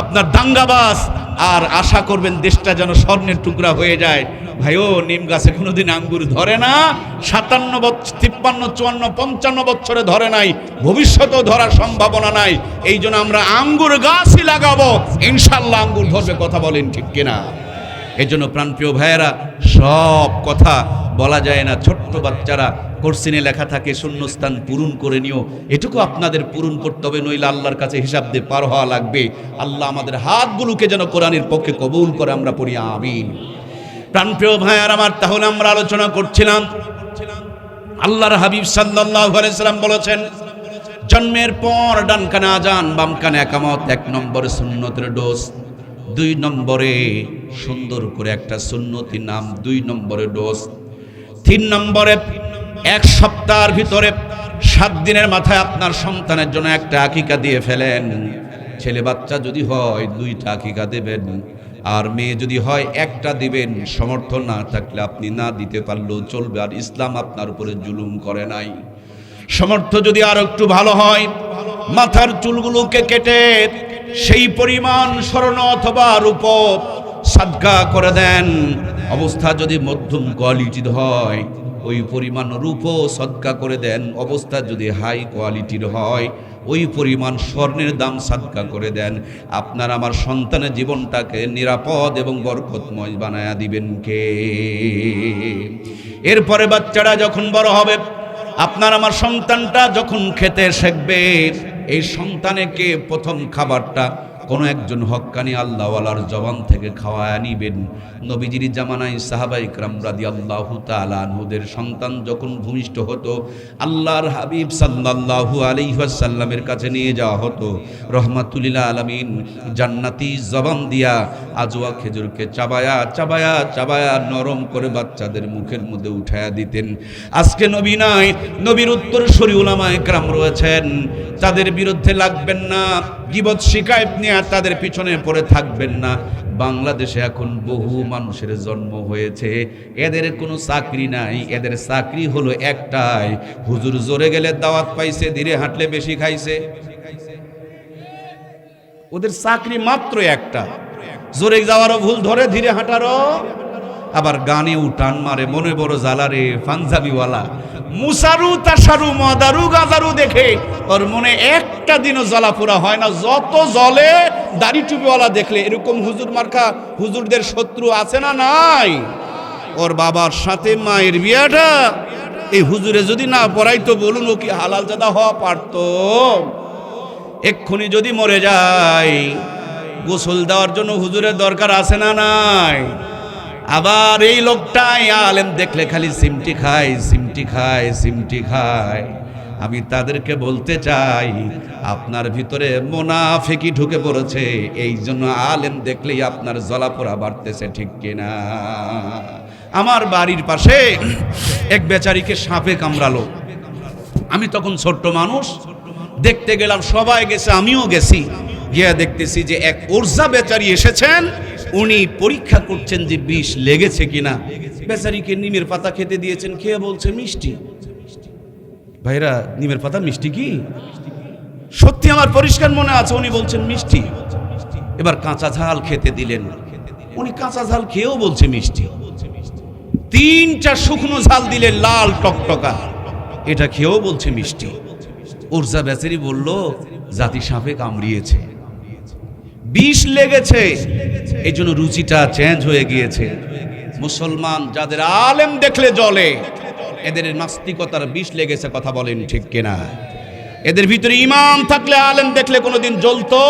আপনার দাঙ্গাবাজ, আর আশা করবেন দেশটা যেন স্বর্ণের টুকরা হয়ে যায়। ভাইও, নিম গাছে কোনোদিন আঙ্গুর ধরে না। 57 বছর, 53, 54, 55 বছরে ধরে নাই, ভবিষ্যতেও ধরার সম্ভাবনা নাই। এই জন্য আমরা আঙ্গুর গাছই লাগাবো, ইনশাল্লাহ আঙ্গুর ধরবে। কথা বলেন ঠিক কিনা? এই জন্য প্রাণপ্রিয় ভাইয়েরা, সব কথা বলা যায় না। ছোট্ট বাচ্চারা কোরসিনে লেখা থাকে শূন্যস্থান পূরণ করে নিও, এটুকু আপনাদের পূরণ করতে হবে, নইলে আল্লাহর কাছে হিসাব দিয়ে পার হওয়া লাগবে। আল্লাহ আমাদের হাতগুলোকে যেন কোরআনের পক্ষে কবুল করে, আমরা পড়ি আমিন। প্রাণপ্রিয় ভাইয়ার আমার, তাহলে আমরা আলোচনা করছিলাম, আল্লাহর হাবিব সাল্লাল্লাহু আলাইহি সাল্লাম বলেছেন, জন্মের পর ডান কানে আজান, বাম কানে একামত। 1 নম্বরে সুন্নতের ডোজ, 2 নম্বরে সুন্দর করে একটা সুন্নতি নাম, 2 নম্বরে ডোজ, 3 নম্বরে 1 সপ্তাহের ভিতরে 7 দিনের মাথায় আপনার সন্তানের জন্য একটা আকিকা দিয়ে ফেলেন। ছেলে বাচ্চা যদি হয় 2টা আকিকা দেবেন, আর মেয়ে যদি হয় 1টা দিবেন। সমর্থ না থাকলে আপনি না দিতে পারলেও চলবে, আর ইসলাম আপনার উপরে জুলুম করে নাই। সমর্থ যদি আর একটু ভালো হয়, মাথার চুলগুলোকে কেটে সেই পরিমাণ স্বর্ণ অথবা রূপ সাদকা করে দেন। অবস্থা যদি মধ্যম কোয়ালিটির হয়, ওই পরিমাণ রূপও সদকা করে দেন। অবস্থা যদি হাই কোয়ালিটির হয়, ওই পরিমাণ স্বর্ণের দাম সাদকা করে দেন। আপনার আমার সন্তানের জীবনটাকে নিরাপদ এবং বরকতময় বানায়া দিবেন কে? এরপরে বাচ্চারা যখন বড় হবে, আপনার আমার সন্তানটা যখন খেতে শিখবে, এই সন্তানকে প্রথম খাবারটা কোনো একজন হক্কানি আল্লাহওয়ালার জবান থেকে খাওয়ায় নিবেন। নবীজির জামানায় সাহাবায়ে কেরাম রাদিয়াল্লাহু তাআলা আনহুদের সন্তান যখন ভূমিষ্ঠ হতো, আল্লাহর হাবিব সাল্লাল্লাহু আলাইহি ওয়াসাল্লামের কাছে নিয়ে যাওয়া হতো। রহমাতুল লিল আলামিন জান্নাতি জবান দিয়া আজওয়া খেজুরকে চাবায়া চাবায়া চাবায়া নরম করে বাচ্চাদের মুখের মধ্যে উঠায়া দিতেন। আজকে নবী নাই, নবীর উত্তরসূরি উলামায়ে কেরাম রয়েছেন, তাদের বিরুদ্ধে লাগবেন না, গীবত শিকায়েত নিয়ে তাদের পিছনে পড়ে থাকবেন না। বাংলাদেশে এখন বহু মানুষের জন্ম হয়েছে, এদের কোনো চাকরি নাই, এদের চাকরি হলো একটাই, হুজুর জোরে গেলে দাওয়াত পাইছে, ধীরে হাঁটলে বেশি খাইছে। ওদের চাকরি মাত্র একটা, জোরে যাওয়ারও ভুল ধরে, ধীরে হাঁটারও, আবার গানে উঠান মারে, মনে বড় জ্বালারে পাঞ্জাবিওয়ালা মুসারু তাসারু মদারু গাজারু দেখে ওর মনে একটা দিনও জ্বালা পোড়া হয় না, যত জলে দাড়ি টুপিওয়ালা দেখলে। এরকম হুজুর মার্কা হুজুরদের শত্রু আছে না নাই? ওর বাবার সাথে মায়ের বিয়াটা এই হুজুরে যদি না পড়াইতো, বলুন ও কি হালাল জাদা হওয়া পারতো? এক্ষুনি যদি মরে যায়, গোসল দেওয়ার জন্য হুজুরের দরকার আছে না নাই? আবার এই লোকটাই আলেম দেখলে খালি সিমটি খায়, সিমটি খায়, সিমটি খায়। আমি তাদেরকে বলতে চাই, আপনার ভিতরে মুনাফিকি ঢুকে পড়েছে, এই জন্য আলেম দেখলেই আপনার জ্বলাপোড়া বাড়তেছে, ঠিক কিনা? আমার বাড়ির পাশে এক বেচারিকে সাপে কামড়ালো। আমি তখন ছোট্ট মানুষ, দেখতে গেলাম, সবাই গেছে, আমিও গেছি। গিয়ে দেখতেছি যে এক ওরজা বেচারি এসেছেন, উনি পরীক্ষা করছেন যে বিষ লেগেছে কিনা। বেচারিকে নিমের পাতা খেতে দিয়েছেন, খেয়ে বলছে মিষ্টি। ভাইরা, নিমের পাতা মিষ্টি কি? সত্যি আমার পরিষ্কার মনে আছে, উনি বলছেন মিষ্টি। এবার কাঁচা ঝাল খেতে দিলেন, উনি কাঁচা ঝাল খেয়েও বলছে মিষ্টি। 3টা শুকনো ঝাল দিলেন, লাল টকটকা, এটা খেয়েও বলছে মিষ্টি। ওরজা বেচারি বলল জাতি সাপে কামড়িয়েছে, বিষ লেগেছে, এই জন্য রুচিটা চেঞ্জ হয়ে গিয়েছে। মুসলমান যাদের আলেম দেখলে জ্বলে, এদের নাস্তিকতার বিষ লেগেছে, কথা বলেন ঠিক কিনা? এদের ভিতরে ঈমান থাকলে আলেম দেখলে কোনোদিন জ্বলতো।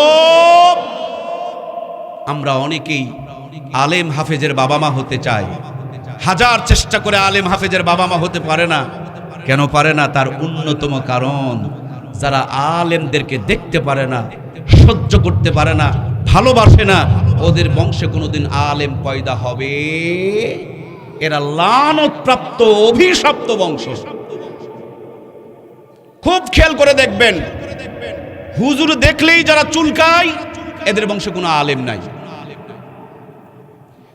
আমরা অনেকেই আলেম হাফেজের বাবা মা হতে চাই, হাজার চেষ্টা করে আলেম হাফেজের বাবা মা হতে পারে না। কেন পারে না? তার অন্যতম কারণ, যারা আলেমদেরকে দেখতে পারে না, সহ্য করতে পারে না, ভালোবাসে না, ওদের বংশে কোনোদিন আলেম পয়দা হবে? এরা লানতপ্রাপ্ত অভিশপ্ত বংশ। খুব খেয়াল করে দেখবেন, হুজুর দেখলেই যারা চুলকায়, এদের বংশে কোনো আলেম নাই।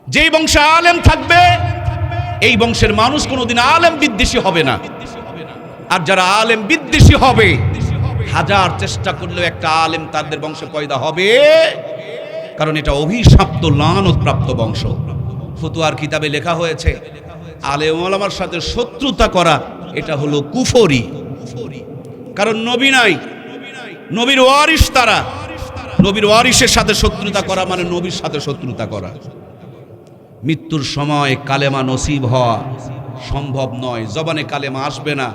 যেই বংশে আলেম থাকবে, এই বংশের মানুষ কোনোদিন আলেম বিদ্বেষী হবে না। আর যারা আলেম বিদ্বেষী হবে, হাজার চেষ্টা করলেও একটা আলেম তাদের বংশে পয়দা হবে, কারণ এটা অভিশপ্ত লানতপ্রাপ্ত বংশ। ফতুয়ার কিতাবে লেখা হয়েছে, আলেম ওলামার সাথে শত্রুতা করা এটা হলো কুফরি। কারণ নবী নাই, নবীর ওয়ারিস তারা, নবীর ওয়ারিসের সাথে শত্রুতা করা মানে নবীর সাথে শত্রুতা করা। মৃত্যুর সময় কালেমা নসিব হওয়া সম্ভব নয়, জবানে কালেমা আসবে না।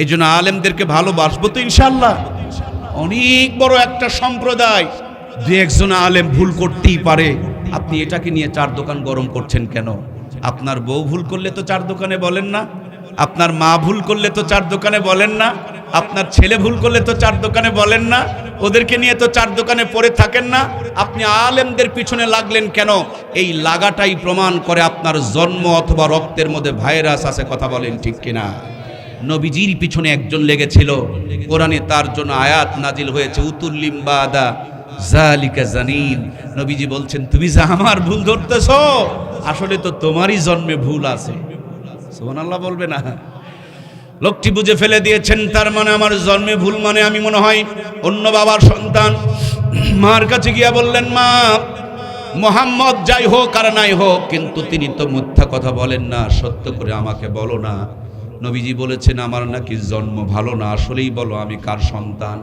এই জন্য আলেমদেরকে ভালোবাসবো তো ইনশাল্লাহ। অনেক বড় একটা সম্প্রদায়, 2-1 আলেম ভুল করতেই পারে। আপনি এটাকে নিয়ে 4 দোকান গরম করছেন কেন? আপনার বউ ভুল করলে তো 4 দোকানে বলেন না, আপনার মা ভুল করলে তো 4 দোকানে বলেন না, আপনার ছেলে ভুল করলে তো 4 দোকানে বলেন না, ওদেরকে নিয়ে তো 4 দোকানে পড়ে থাকেন না। আপনি আলেমদের পিছনে লাগলেন কেন? এই লাগাটাই প্রমাণ করে আপনার জন্ম অথবা রক্তের মধ্যে ভাইরাস আছে, কথা বলেন ঠিক কিনা? নবীজির পিছনে একজন লেগেছিল, কোরআনে তার জন্য আয়াত নাজিল হয়েছে, উতুল্লিম বাদা জালিকা জানিন। নবীজি বলছেন, তুমি যে আমার ভুল ধরতেছো, আসলে তো তোমারই জন্মে ভুল আছে। সুবহানাল্লাহ বলবে না? লোকটি বুঝে ফেলে দিয়েছেন, তার মানে আমার জন্মে ভুল, মানে আমি মনে হয় অন্য বাবার সন্তান। মার কাছে গিয়া বললেন, মা, মোহাম্মদ যাই হোক আর নাই হোক, কিন্তু তিনি তো মিথ্যা কথা বলেন না, সত্য করে আমাকে বলো না। নবীজি বলেছেন, আমার নাকি জন্ম ভালো না, আসলেই বলো আমি কার সন্তান?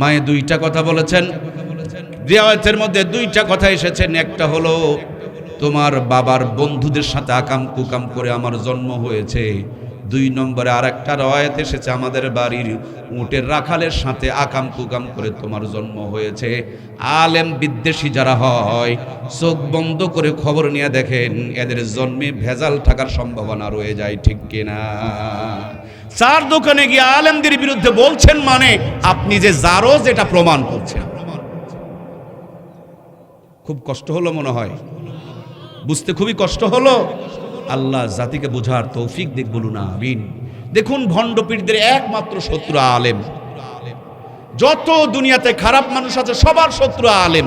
মায়ে 2টা কথা বলেছেন, রিওয়ায়াতের মধ্যে 2টা কথা এসেছেন। একটা হলো তোমার বাবার বন্ধুদের সাথে আকাম কুকাম করে আমার জন্ম হয়েছে। 2 নম্বরে আরেকটা রিওয়ায়াত এসেছে, আমাদের বাড়ির উটের রাখালের সাথে আকাম কুকাম করে তোমার জন্ম হয়েছে। আলেম বিদ্বেষী যারা হয়, চোখ বন্ধ করে খবর নিয়ে দেখেন, এদের জন্মে ভেজাল থাকার সম্ভাবনা রয়ে যায়, ঠিক কিনা? 4 দোকানে গিয়ে আলেমদের বিরুদ্ধে বলছেন মানে আপনি যে জারজ এটা প্রমাণ করছেন। খুব কষ্ট হলো মনে হয়, বুঝতে খুবই কষ্ট হলো। আল্লাহ জাতিকে বোঝার তৌফিক দিক, বলুন আমিন। দেখুন, ভণ্ড পীরদের একমাত্র শত্রু আলেম। যত দুনিয়াতে খারাপ মানুষ আছে সবার শত্রু আলেম।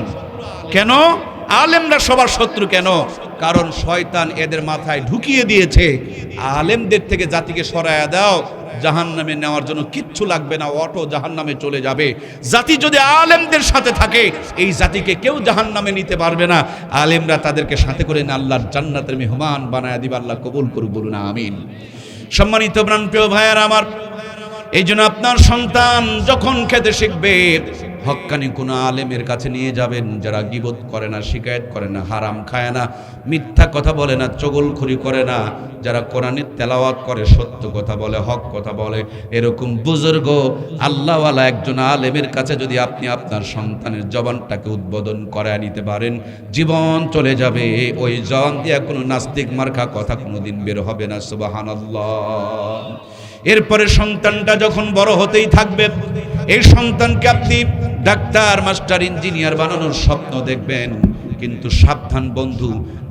কেন? আলেমরা সবার শত্রু কেন? কারণ শয়তান এদের মাথায় ঢুকিয়ে দিয়েছে আলেমদের থেকে জাতিকে সরায়া দাও, জাহান্নামে নেওয়ার জন্য কিচ্ছু লাগবে না, অটো জাহান্নামে চলে যাবে। জাতি যদি আলেমদের সাথে থাকে এই জাতিকে কেউ জাহান্নামে নিতে পারবে না। আলেমরা তাদেরকে সাথে করে না আল্লাহর জান্নাতের মেহমান বানায়া দিবে। আল্লাহ কবুল করুক, বলুন আমিন। সম্মানিত প্রাণপ্রিয় ভাইয়েরা আমার, এই জন্য আপনার সন্তান যখন খেতে শিখবে হক্কানি কোনো আলেমের কাছে নিয়ে যাবেন, যারা গীবত করে না, শিকায়েত করে না, হারাম খায় না, মিথ্যা কথা বলে না, চগলখড়ি করে না, যারা কোরআনের তেলাওয়াত করে, সত্য কথা বলে, হক কথা বলে, এরকম বুজুর্গ আল্লাহওয়ালা একজন আলেমের কাছে যদি আপনি আপনার সন্তানের জবানটাকে উদ্বোধন করে নিতে পারেন, জীবন চলে যাবে। ওই জবান দিয়ে কোনো নাস্তিক মার্কা কথা কোনোদিন বের হবে না। সুবহানাল্লাহ। এরপরে সন্তানটা যখন বড় হতেই থাকবে, এই সন্তানকে আপনি ডাক্তার, মাস্টার, ইঞ্জিনিয়ার বানানোর স্বপ্ন দেখবেন, কিন্তু সাবধান বন্ধু,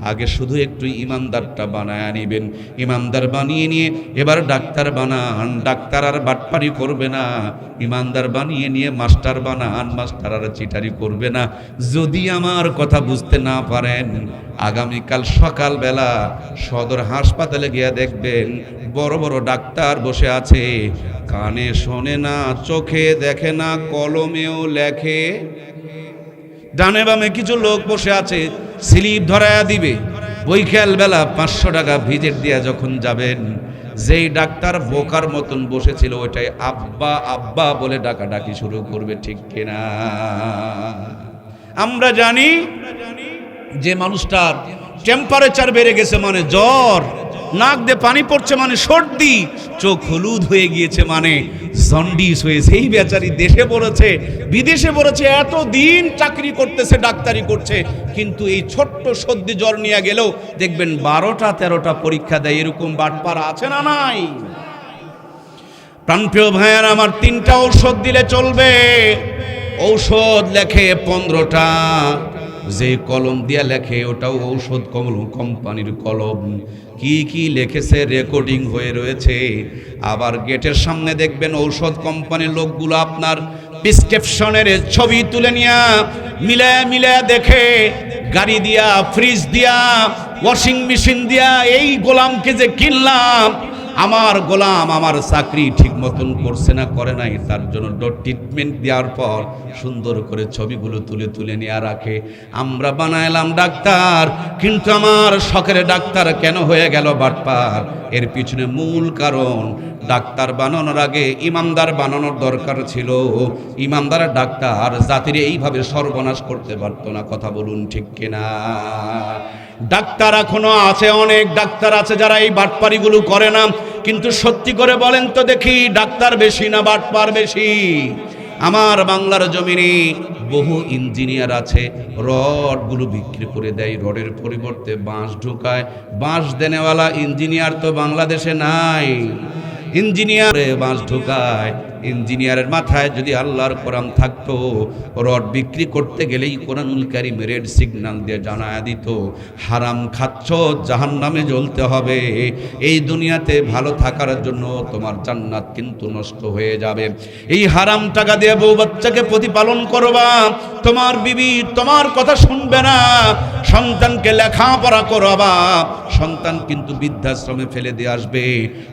আগে শুধু একটু ইমানদারটা বানায় নিবেন। ইমানদার বানিয়ে নিয়ে এবার ডাক্তার বানান। ডাক্তার আর বাটপারি করবে না, ইমানদার বানিয়ে নিয়ে মাস্টার বানান। মাস্টার আর চিটারি করবে না। যদি আমার কথা বুঝতে না পারেন, আগামীকাল সকালবেলা সদর হাসপাতালে গিয়ে দেখবেন বড় বড় ডাক্তার বসে আছে, কানে শোনে না, চোখে দেখে না, কলমেও লেখে। ডানে বামে কিছু লোক বসে আছে, স্লিপ ধরায়া দিবে। বৈকাল বেলা 500 টাকা ভিজিট দিয়া যখন যাবেন, যেই ডাক্তার বোকার মতন বসেছিল ওইটাই আব্বা আব্বা বলে ডাকাডাকি শুরু করবে, ঠিক কিনা? আমরা জানি যে মানুষটার টেম্পারেচার বেড়ে গেছে মানে জ্বর, নাক দিয়ে পানি পড়ছে মানে সর্দি, চোখ হলুদ হয়ে গিয়েছে মানে জন্ডিস হয়েছে। এই বেচারি দেশে পড়েছে, বিদেশে পড়েছে, এত দিন চাকরি করতেছে, ডাক্তারি করছে, কিন্তু এই ছোট্ট সর্দি জ্বর নিয়ে গেলেও দেখবেন 12টা-13টা পরীক্ষা দেয়। এরকম বাটপাড়া আছে না নাই? প্রাণপ্রিয় ভাইয়ার আমার, 3টা ঔষধ দিলে চলবে। ঔষধ লেখে 15টা, যে কলম দিয়া লেখে ওটাও ঔষধ কোম্পানির কলম। কি কি লিখেছে রেকর্ডিং হয়ে রয়েছে। আবার গেটের সামনে দেখবেন ঔষধ কোম্পানির লোকগুলো আপনার প্রেসক্রিপশনের ছবি তুলে নিয়ে মিলায়া দেখে, গাড়ি দিয়া, ফ্রিজ দিয়া, ওয়াশিং মেশিন দিয়া, এই গোলামকে যে কিনলাম, আমার গোলাম আমার চাকরি ঠিক মতন করছে না, করে নাই, তার জন্য ট্রিটমেন্ট দেওয়ার পর সুন্দর করে ছবিগুলো তুলে নিয়ে রাখে। আমরা বানাইলাম ডাক্তার, কিন্তু আমার শখের ডাক্তার কেন হয়ে গেল বাটপার? এর পিছনে মূল কারণ, ডাক্তার বানানোর আগে ইমানদার বানানোর দরকার ছিল। ইমানদার ডাক্তার জাতির এইভাবে সর্বনাশ করতে পারতো না। কথা বলুন ঠিক কিনা? ডাক্তার এখনো আছে, অনেক ডাক্তার আছে যারা এই বাটপারিগুলো করে না। কিন্তু সত্যি করে বলেন তো দেখি, ডাক্তার বেশি না বাটপার বেশি? আমার বাংলার জমিনে বহু ইঞ্জিনিয়ার আছে, রডগুলো বিক্রি করে দেয়, রডের পরিবর্তে বাঁশ ঢুকায়। বাঁশ দেনেওয়ালা ইঞ্জিনিয়ার তো বাংলাদেশে নাই। ইঞ্জিনিয়ারে বাঁশ ঢুকায়। ইঞ্জিনিয়ারের মাথায় যদি আল্লাহর কোরআন থাকতো, রড বিক্রি করতে গেলেই কোরআনুল কারীম রেড সিগন্যাল দিয়ে জানায়া দিত, হারাম খাচ্ছ, জাহান্নামে জ্বলতে হবে। এই দুনিয়াতে ভালো থাকার জন্য তোমার জান্নাত কিন্তু নষ্ট হয়ে যাবে। এই হারাম টাকা দিয়ে বউ বাচ্চাকে প্রতিপালন করবা, তোমার বিবি তোমার কথা শুনবে না, সন্তানকে লেখাপড়া করাবা, সন্তান কিন্তু বৃদ্ধাশ্রমে ফেলে দিয়ে আসবে,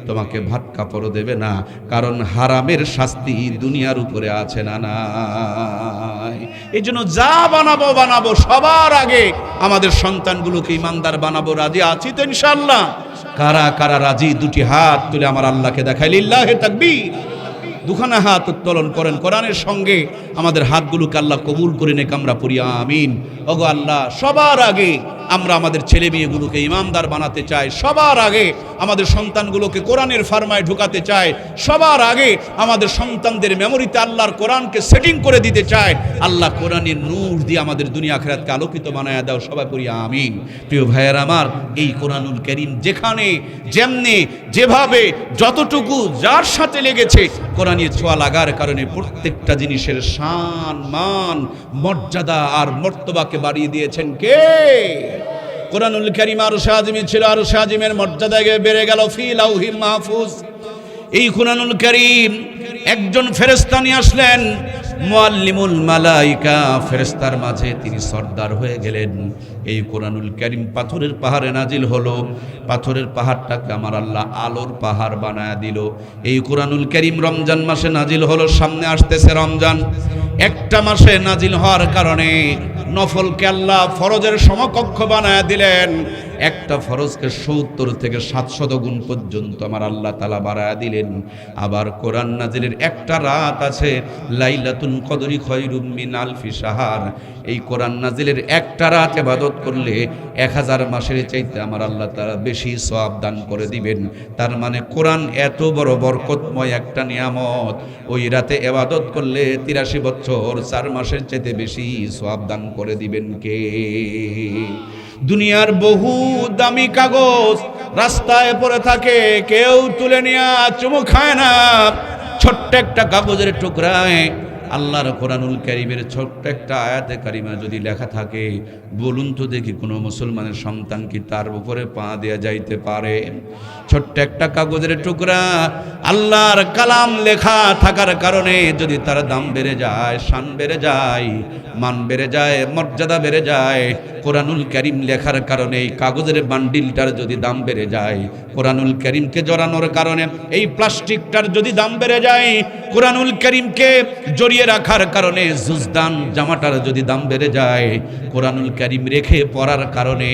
তোমাকে ভাত কাপড় দেবে না। কারণ হারামের শাস্তি দুনিয়ার উপরে আছে না নাই? এই জন্য যা বানাবো সবার আগে আমাদের সন্তানগুলোকে ইমানদার বানাবো। রাজি আছি তো ইনশাআল্লাহ? কারা কারা রাজি? দুটি হাত তুলে আমার আল্লাহকে দেখাই, লিল্লাহে তাকবীর। দুখানা হাত উত্তোলন করেন। কোরআনের সঙ্গে আমাদের হাতগুলোকে আল্লাহ কবুল করে নেক, আমরা পড়ি আমিন। ওগো আল্লাহ, সবার আগে আমরা আমাদের ছেলে মেয়েগুলোকে ইমানদার বানাতে চাই, সবার আগে আমাদের সন্তানগুলোকে কোরআনের ফার্মায় ঢুকাতে চাই, সবার আগে আমাদের সন্তানদের মেমোরিতে আল্লাহর কোরআনকে সেটিং করে দিতে চাই। আল্লাহ কোরআনের নূর দিয়ে আমাদের দুনিয়া আখিরাতকে আলোকিত বানায়া দাও, সবাই পড়ি আমিন। প্রিয় ভাইয়ের আমার, এই কোরআনুল কারীম যেখানে যেমনি যেভাবে যতটুকু যার সাথে লেগেছে, কোরআনের ছোঁয়া লাগার কারণে প্রত্যেকটা জিনিসের শান, মান, মর্যাদা আর মর্তবাকে বাড়িয়ে দিয়েছেন কে? কোরআনুল কারীম আরশে আজিমে ছিল, আরশে আজিমের মর্যাদা বেড়ে গেল ফি লাউহিল মাহফুজ। এই কোরআনুল কারীম একজন ফেরেশতা নিয়ে আসলেন, মুআল্লিমুল মালাইকা, ফেরেশতার মাঝে তিনি সর্দার হয়ে গেলেন। এই কোরআনুল কারীম পাথরের পাহাড়ে নাজিল হলো, পাথরের পাহাড়টাকে আমার আল্লাহ আলোর পাহাড় বানায়া দিল। এই কোরআনুল কারীম রমজান মাসে নাজিল হলো, সামনে আসতেছে রমজান। একটা মাসে নাজিল হওয়ার কারণে নফলকে আল্লাহ ফরজের সমকক্ষ বানায়া দিলেন। একটা ফরজকে ৭০ থেকে ৭০০ গুণ পর্যন্ত আমার আল্লাহ তাআলা বাড়ায়া দিলেন। আবার কোরআন নাজিলের একটা রাত আছে, লাইলাতুল কদরি খায়রুম মিন আলফি শাহর। এই কোরআন নাজিলের একটা রাত ইবাদত করলে ১০০০ মাসের চাইতে আমার আল্লাহ তাআলা বেশি সওয়াব দান করে দিবেন। তার মানে কোরআন এত বড় বরকতময় একটা নিয়ামত, ওই রাতে ইবাদত করলে ৮৩ বছর ৪ মাসের চাইতে বেশি সওয়াব দান করে দিবেন কে? দুনিয়ার বহু দামি কাগজ রাস্তায় পড়ে থাকে, কেউ তুলে নিয়ে চুমু খায় না। ছোট্ট একটা কাগজের টুকরায় আল্লাহর কোরআনুল কারীমের ছোট্ট একটা আয়াতে কারিমা যদি লেখা থাকে, বলুন তো দেখি কোনো মুসলমানের সন্তান কি তার উপরে পা দেয়া যাইতে পারে? ছোট্ট একটা কাগজের টুকরা আল্লাহর কালাম লেখা থাকার কারণে যদি তার দাম বেড়ে যায়, শান বেড়ে যায়, মান বেড়ে যায়, মর্যাদা বেড়ে যায়। কোরআনুল কারীম লেখার কারণে এই কাগজের বান্ডিলটার যদি দাম বেড়ে যায়, কোরআনুল কারীমকে জড়ানোর কারণে এই প্লাস্টিকটার যদি দাম বেড়ে যায়, কোরআনুল কারীমকে জড়িয়ে রাখার কারণে জুজদান জামাটার যদি দাম বেড়ে যায়, কোরআনুল কারীম রেখে পড়ার কারণে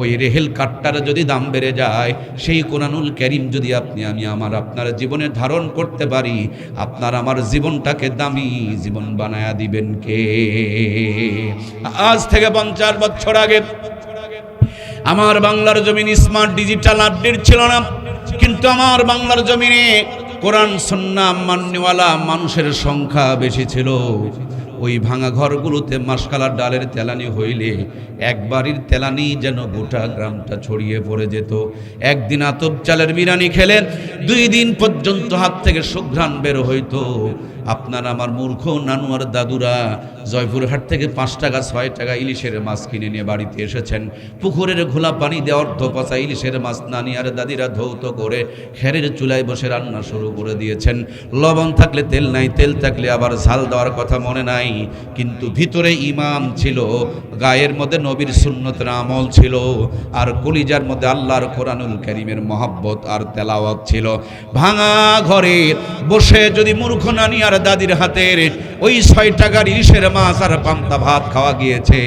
ওই রেহেল কাটটার যদি দাম বেড়ে যায়, সেই কোরআনুল কারীম যদি আপনি আমি আমার আপনার জীবনে ধারণ করতে পারি, আপনার আমার জীবনটাকে দামি জীবন বানায়া দিবেন কে? আজ থেকে ৫০ বছর আগে আমার বাংলার জমিন স্মার্ট ডিজিটাল আপডেট ছিল না, কিন্তু আমার বাংলার জমিনে কোরআন সুন্নাহ মান্যওয়ালা মানুষের সংখ্যা বেশি ছিল। ওই ভাঙা ঘরগুলোতে মাসকালার ডালের তেলানি হইলে এক বাড়ির তেলানি যেন গোটা গ্রামটা ছড়িয়ে পড়ে যেত। একদিন আতপ চালের বিরিয়ানি খেলে 2 দিন পর্যন্ত হাত থেকে সুঘ্রাণ বের হইতো। আপনার আমার মূর্খ নানু আর দাদুরা জয়পুরহাট থেকে 5 টাকা 6 টাকা ইলিশের মাছ কিনে নিয়ে বাড়িতে এসেছেন। পুকুরের ঘোলা পানি দিয়ে অর্ধ পচা ইলিশের মাছ নানি আর দাদিরা ধৌত করে খেরের চুলায় বসে রান্না শুরু করে দিয়েছেন। লবণ থাকলে তেল নাই, তেল থাকলে আবার ঝাল দেওয়ার কথা মনে নাই, কিন্তু ভিতরে ইমান ছিল, গায়ের মধ্যে নবীর সুন্নতের আমল ছিল, আর কলিজার মধ্যে আল্লাহর কোরআনুল কারীমের মহব্বত আর তেলাওয়াত ছিল। ভাঙা ঘরে বসে যদি মূর্খ নানি আর দাদির হাতের ওই 6 টাকার ইলিশের মাছ আর পান্তা ভাত খাওয়া গিয়েছে,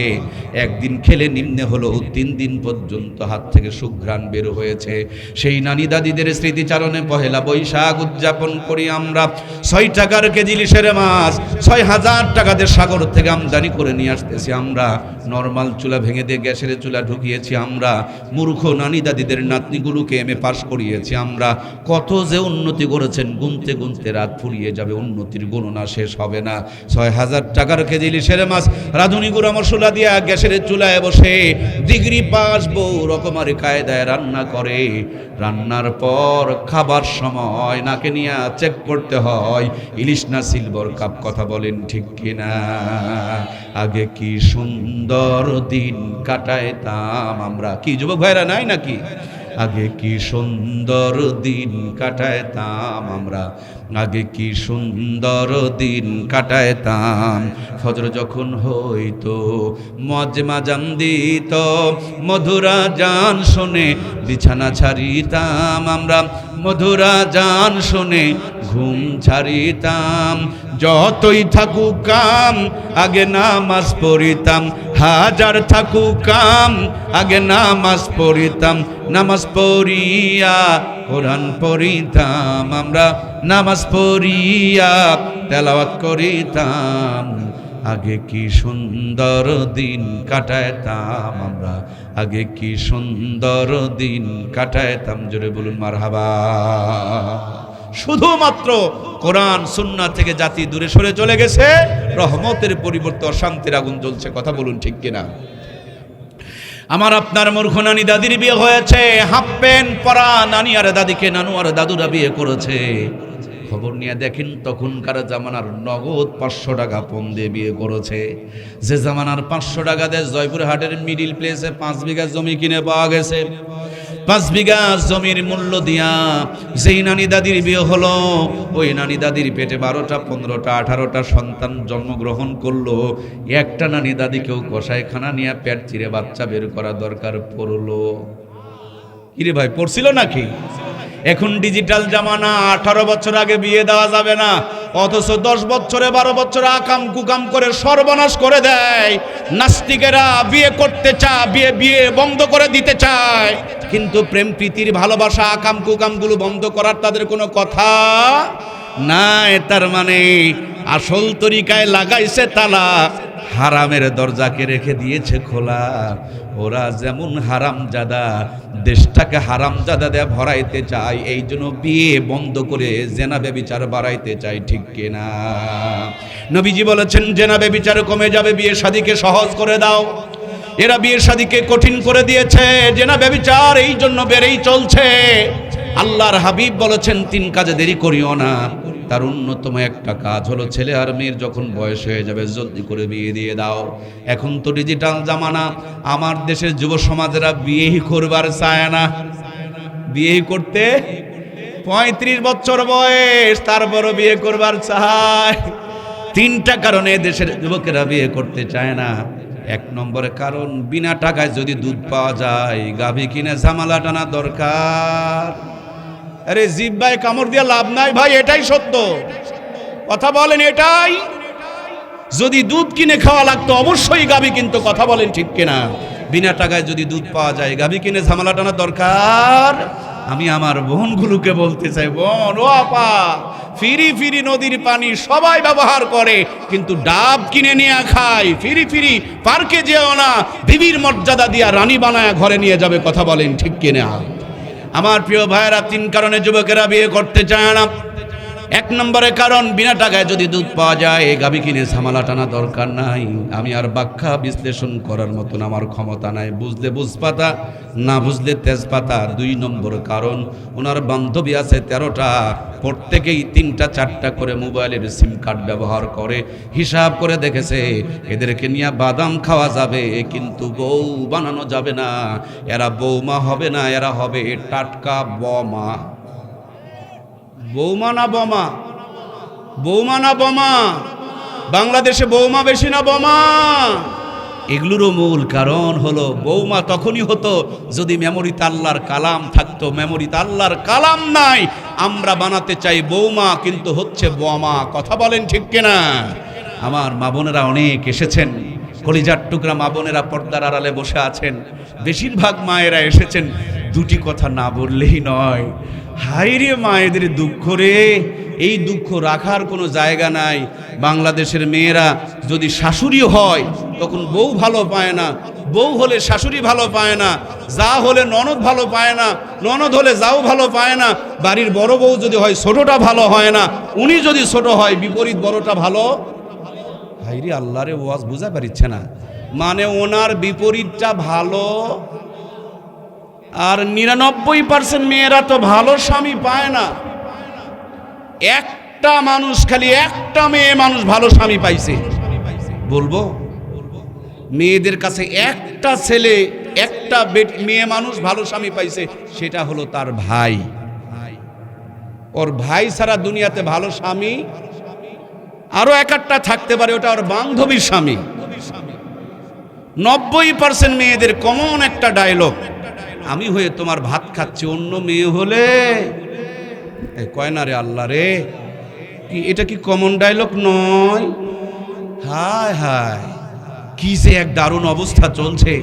একদিন খেলে নিম্নে হলো 3 দিন পর্যন্ত হাত থেকে সুঘ্রাণ বের হয়েছে। সেই নানি দাদিদের স্মৃতিচারণে পহেলা বৈশাখ উদযাপন করি আমরা। 6 টাকার কেজি ইলিশের মাছ 6000 টাকাতে সাগর থেকে আমদানি করে নিয়ে আসতেছি আমরা। নরমাল চুলা ভেঙে দিয়ে গ্যাসের চুলা ঢুকিয়েছি আমরা। মূর্খ নানি দাদিদের নাতনিগুলোকে এমএ পাস করিয়েছি আমরা। কত যে উন্নতি করেছেন, গুনতে গুনতে রাত ফুরিয়ে যাবে, উন্নতির গণনা শেষ হবে না। 6000 টাকার কেজি ইলিশের মাছ রাঁধুনি গুঁড়া মশলা দিয়া গ্যাসের চুলায় বসে ডিগ্রি পাস বউ রকমারি কায়দায় রান্না করে। রান্নার পর খাবার সময় নাকে নিয়ে চেক করতে হয় ইলিশ না সিলভার কাপ। কথা বলেন ঠিক কিনা? আগে কি সুন্দর দিন কাটাইতাম আমরা। কি যুবক ভাইরা নাই নাকি? আগে কি সুন্দর দিন কাটাইতাম আমরা, আগে কি সুন্দর দিন কাটাইতাম। ফজর যখন হইতো মজমা জান দিত, মধুরা জান শুনে বিছানা ছাড়িতাম আমরা, মধুরা জান শুনে ঘুম ছাড়িতাম। যতই থাকুক কাম আগে নামাজ পড়িতাম, হাজার থাকুক কাম আগে নামাজ পড়িতাম। নামাজ পড়িয়া কোরআন পড়িতাম আমরা, নামাজ পড়িয়া তেলাওয়াত করিতাম। আগে কি সুন্দর দিন কাটাইতাম আমরা, আগে কি সুন্দর দিন কাটাইতাম। জোরে বলুন মারহাবা। শুধুমাত্র কোরআন সুন্নাহ থেকে জাতি দূরে সরে চলে গেছে, রহমতের পরিবর্তে অশান্তির আগুন জ্বলছে। কথা বলুন ঠিক কিনা? আমার আপনার মূর্খ নানি দাদির বিয়ে হয়েছে, হাফ প্যান্ট পরা নানি আর দাদিকে নানু আর দাদুরা বিয়ে করেছে। খবর নিয়ে দেখেন তখনকার জামানার নগদ 500 টাকা পণ দিয়ে বিয়ে করেছে। যে জামানার 500 টাকা দিয়ে জয়পুরহাটের মিডিল প্লেসে 5 বিঘা জমি কিনে পাওয়া গেছে। 5 বিঘা জমির মূল্য দিয়া যেই নানি দাদির বিয়ে হলো, ওই নানি দাদির পেটে 12টা 15টা 18টা সন্তান জন্মগ্রহণ করলো। একটা নানি দাদিকেও কসাইখানা নিয়ে পেট চিরে বাচ্চা বের করা দরকার পড়লো। কিরে ভাই, পড়ছিল নাকি? এখন ডিজিটাল জামানা, 18 বছর আগে বিয়ে দেওয়া যাবে না, অথচ 10 বছরে 12 বছরে আকাম কুকাম করে সর্বনাশ করে দেয়। নাস্তিকেরা বিয়ে করতে চায়, বিয়ে বন্ধ করে দিতে চায়, কিন্তু প্রেম প্রীতির ভালোবাসা আকাম কুকামগুলো বন্ধ করার তাদের কোনো কথা নাই। তার মানে আসল তরিকায় লাগাইছে তালা, হারামের দরজাকে রেখে দিয়েছে খোলা। ওরা যেমন হারামজাদা, দেশটাকে হারামজাদা দেয়া ভরাইতে চায়, এই জন্য বিয়ে বন্ধ করে জেনা ব্যভিচার বাড়াইতে চায়। ঠিক কিনা? নবীজি বলেছেন জেনা ব্যভিচার কমে যাবে, বিয়ে শাদীকে সহজ করে দাও। এরা বিয়ে শাদীকে কঠিন করে দিয়েছে, জেনা ব্যভিচার এই জন্য বেড়েই চলছে। আল্লাহর হাবিব বলেছেন 3 কাজে দেরি করিও না। তার অন্যতম একটা কাজ হলো ছেলে আর মেয়ের যখন বয়স হয়ে যাবে জলদি করে বিয়ে দিয়ে দাও। এখন তো ডিজিটাল জামানা, আমার দেশের যুব সমাজেরা বিয়েই করবার চায় না। বিয়ে করতে 35 বছর বয়স, তারপরও বিয়ে করবার চায়। 3টা কারণে দেশের যুবকেরা বিয়ে করতে চায় না। 1 নম্বরে কারণ, বিনা টাকায় যদি দুধ পাওয়া যায়, গাভী কিনে ঝামেলা টানা দরকার। আরে জিব্বায় কামড় দিয়ে লাভ নাই ভাই, এটাই সত্য কথা বলেন। এটাই, যদি দুধ কিনে খাওয়া লাগতো অবশ্যই গাভী কিনতো। কথা বলেন ঠিক কিনা? বিনা টাকায় যদি দুধ পাওয়া যায়, গাভী কিনে ঝামেলা টানা দরকার। আমি আমার বোনগুলোকে বলতে চাই, বোন ও আপা, ফিরি নদীর পানি সবাই ব্যবহার করে, কিন্তু ডাব কিনে নিয়ে খায়। ফিরি পার্কে যেও না, বিবির মর্যাদা দিয়া রানী বানায় ঘরে নিয়ে যাবে। কথা বলেন ঠিক কিনা? আমার প্রিয় ভাইয়েরা, 3 কারণে যুবকেরা বিয়ে করতে চায় না। 1 নম্বরে কারণ, বিনা টাকায় যদি দুধ পাওয়া যায়, গাভী কিনে ঝামেলা টানা দরকার নাই। আমি আর ব্যাখ্যা বিশ্লেষণ করার মতন আমার ক্ষমতা নাই। বুঝলে বুঝপাতা, না বুঝলে তেজপাতা। 2 নম্বর কারণ, ওনার বান্ধবী আছে 13টা, প্রত্যেকেই 3টা 4টা করে মোবাইলের সিম কার্ড ব্যবহার করে। হিসাব করে দেখেছে এদেরকে নিয়ে বাদাম খাওয়া যাবে, কিন্তু বউ বানানো যাবে না। এরা বৌমা হবে না, এরা হবে টাটকা বমা। বৌমা না বোমা? বৌমা না বোমা? বাংলাদেশে বৌমা বেশি না বোমা? এগুলোরও মূল কারণ হলো, বৌমা তখনই হতো যদি মেমোরিতে আল্লাহর কালাম থাকতো। মেমোরিতে আল্লাহর কালাম নাই, আমরা বানাতে চাই বৌমা, কিন্তু হচ্ছে বোমা। কথা বলেন ঠিক কিনা? আমার মা বোনেরা অনেক এসেছেন, কলিজার টুকরা মা বোনেরা পর্দার আড়ালে বসে আছেন। বেশিরভাগ মায়েরা এসেছেন, 2টি কথা না বললেই নয়। হায়রে মায়েদের দুঃখ রে, এই দুঃখ রাখার কোনো জায়গা নাই। বাংলাদেশের মেয়েরা যদি শাশুড়ি হয় তখন বউ ভালো পায় না, বউ হলে শাশুড়ি ভালো পায় না, যা হলে ননদ ভালো পায় না, ননদ হলে যাও ভালো পায় না। বাড়ির বড় বউ যদি হয় ছোটটা ভালো হয় না, উনি যদি ছোট হয় বিপরীত বড়টা ভালো। হায়রে আল্লাহরে, ওয়াজ বুঝা পারিচ্ছে না। মানে ওনার বিপরীতটা ভালো। আর 99% মেয়েরা তো ভালো স্বামী পায় না। একটা মানুষ, খালি একটা মেয়ে মানুষ ভালো স্বামী পাইছে। বলবো মেয়েদের কাছে একটা ছেলে, একটা মেয়ে মানুষ ভালো স্বামী পাইছে, সেটা হলো তার ভাই। ওর ভাই ছাড়া দুনিয়াতে ভালো স্বামী আরো 1-8টা থাকতে পারে, ওটা ওর বান্ধবীর স্বামী। 90% মেয়েদের কমন একটা ডায়লগ, আমি হয়ে তোমার ভাত খাচ্ছি, অন্য মেয়ে হলে কয় না রে আল্লাহ রে। কি এটা কি কমন ডায়লগ নয়? হায় হায়, কি যে এক দারুণ অবস্থা চলছে।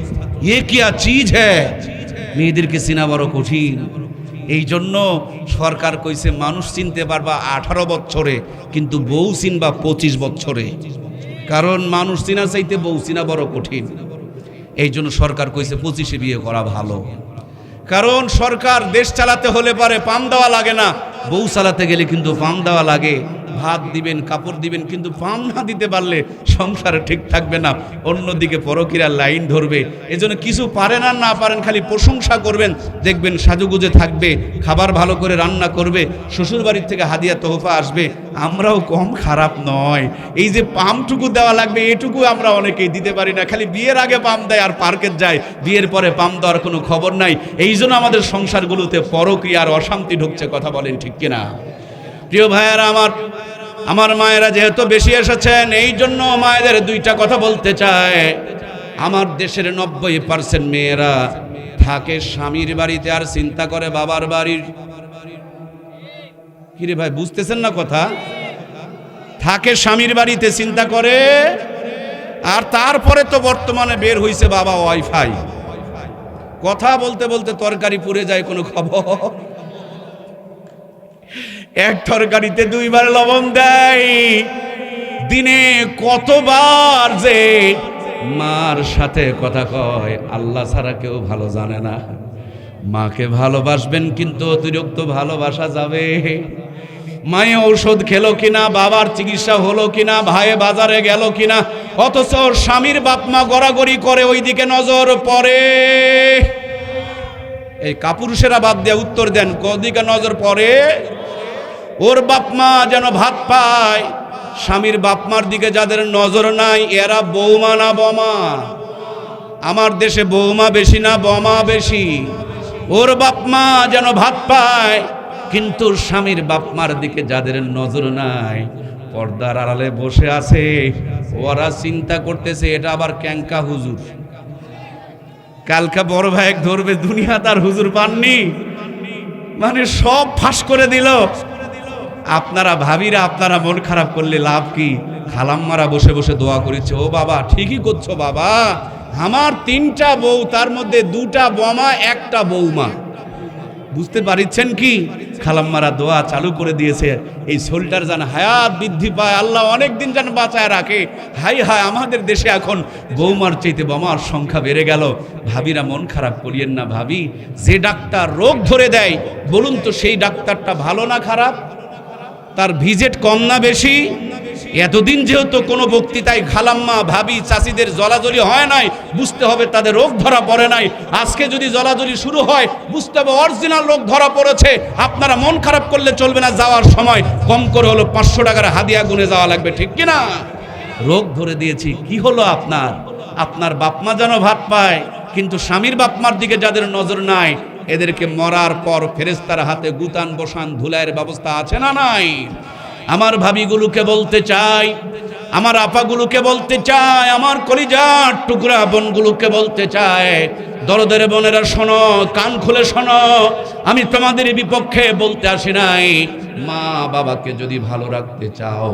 এ কি চিজ হ্যায়, মেয়েদেরকে চিনা বড় কঠিন। এই জন্য সরকার কইছে মানুষ চিনতে পারবা 18 বছরে, কিন্তু বউ চিনবা 25 বছরে। কারণ মানুষ চিনা চাইতে বউ চিনা বড় কঠিন। এই জন্য সরকার কইছে 25-এ বিয়ে করা ভালো। কারণ সরকার দেশ চালাতে হলে পারে পাম দেওয়া লাগে না, বউ চালাতে গেলে কিন্তু পাম দেওয়া লাগে, ভাত দিবেন, কাপড় দিবেন, কিন্তু পাম না দিতে পারলে সংসারে ঠিক থাকবে না, অন্যদিকে পরকীয়ার লাইন ধরবে। এজন্য কিছু পারেন আর না পারেন খালি প্রশংসা করবেন, দেখবেন সাজুগুজে থাকবে, খাবার ভালো করে রান্না করবে, শ্বশুর বাড়ির থেকে হাদিয়া তোহফা আসবে। আমরাও কম খারাপ নয়, এই যে পামটুকু দেওয়া লাগবে এটুকু আমরা অনেকেই দিতে পারি না, খালি বিয়ের আগে পাম দেয় আর পার্কে যায়, বিয়ের পরে পাম দেওয়ার কোনো খবর নাই। এই জন্য আমাদের সংসারগুলোতে পরকীয়ার অশান্তি ঢুকছে, কথা বলেন ঠিক কিনা? প্রিয় ভাইয়েরা আমার মায়েরা যেহেতু বেশি এসেছেন, এই জন্য মায়েদের দুইটা কথা বলতে চায়। আমার দেশের 90% মেয়েরা থাকে স্বামীর বাড়িতে আর চিন্তা করে বাবার বাড়ির। কিরে ভাই, বুঝতেছেন না কথা? থাকে স্বামীর বাড়িতে চিন্তা করে, আর তারপরে তো বর্তমানে বের হইছে বাবা ওয়াইফাই। কথা বলতে বলতে তরকারি পুড়ে যায়, কোনো খবর? এক তরকারিতে 2 বার লবণ দেয়, দিনে কতবার যে মার সাথে কথা কয় আল্লাহ ছাড়া কেউ ভালো জানে না। মাকে ভালোবাসবেন কিন্তু অতিরিক্ত ভালোবাসা যাবে। মায়ে ঔষধ খেলো কিনা, বাবার চিকিৎসা হলো কিনা, ভাইয়ে বাজারে গেল কিনা, অথচ স্বামীর বাপমা গড়াগড়ি করে ওইদিকে নজর পড়ে। এই কাপুরুষেরা বাদ দিয়ে উত্তর দেন, কোদিকে নজর পড়ে? ওর বাপমা যেন ভাত পায়। স্বামীর বাপমার দিকে যাদের নজর নাই এরা বৌমা না বমা? আমার দেশে বৌমা বেশি না বমা বেশি? ওর বাপমা যেন ভাত পায়, কিন্তু স্বামীর বাপমার দিকে যাদের নজর নাই, পর্দার আড়ালে বসে আছে, ওরা চিন্তা করতেছে এটা আবার ক্যাঙ্কা হুজুর। কালকা বড় ভাই ধরবে, দুনিয়া তার হুজুর পাননি, মানে সব ফাঁস করে দিল। আপনারা ভাবিরা আপনারা মন খারাপ করলে লাভ কি? খালাম্মারা বসে বসে দোয়া করেছে, ও বাবা ঠিকই করছো বাবা, আমার 3টা বউ, তার মধ্যে 2টা বমা 1টা বৌমা। বুঝতে পারছেন কি? খালাম্মারা দোয়া চালু করে দিয়েছে, এই সোলটার যেন হায়াত বৃদ্ধি পায়, আল্লাহ অনেক দিন যেন বাঁচায় রাখে। হাই হাই, আমাদের দেশে এখন বৌমার চাইতে বমার সংখ্যা বেড়ে গেল। ভাবিরা মন খারাপ করিয়েন না ভাবি, যে ডাক্তার রোগ ধরে দেয় বলুন তো সেই ডাক্তারটা ভালো না খারাপ? তার ভিজিট কম না বেশি? এতদিন যেহেতু কোনো বক্তৃতায় খালাম্মা ভাবি চাষিদের জলাজলি হয় নাই, বুঝতে হবে তাদের রোগ ধরা পড়ে নাই। আজকে যদি জলাজলি শুরু হয় বুঝতে হবে অরিজিনাল রোগ ধরা পড়েছে। আপনারা মন খারাপ করলে চলবে না, যাওয়ার সময় কম করে হলো 500 টাকার হাদিয়া গুনে যাওয়া লাগবে, ঠিক কিনা? রোগ ধরে দিয়েছি, কি হলো আপনার বাপমা যেন ভাত পায়, কিন্তু স্বামীর বাপমার দিকে যাদের নজর নাই এদেরকে মরার পর ফেরেশতার হাতে গুতান বসান ধুলাইয়ের ব্যবস্থা আছে না নাই? আমার ভাবিগুলোকে বলতে চাই, আমার আপাগুলোকে বলতে চাই, আমার কলিজার টুকরা বোনগুলোকে বলতে চাই, দরদের বোনেরা শোনো, কান খুলে শোনো, আমি তোমাদের বিপক্ষে বলতে আসি নাই। মা বাবাকে যদি ভালো রাখতে চাও,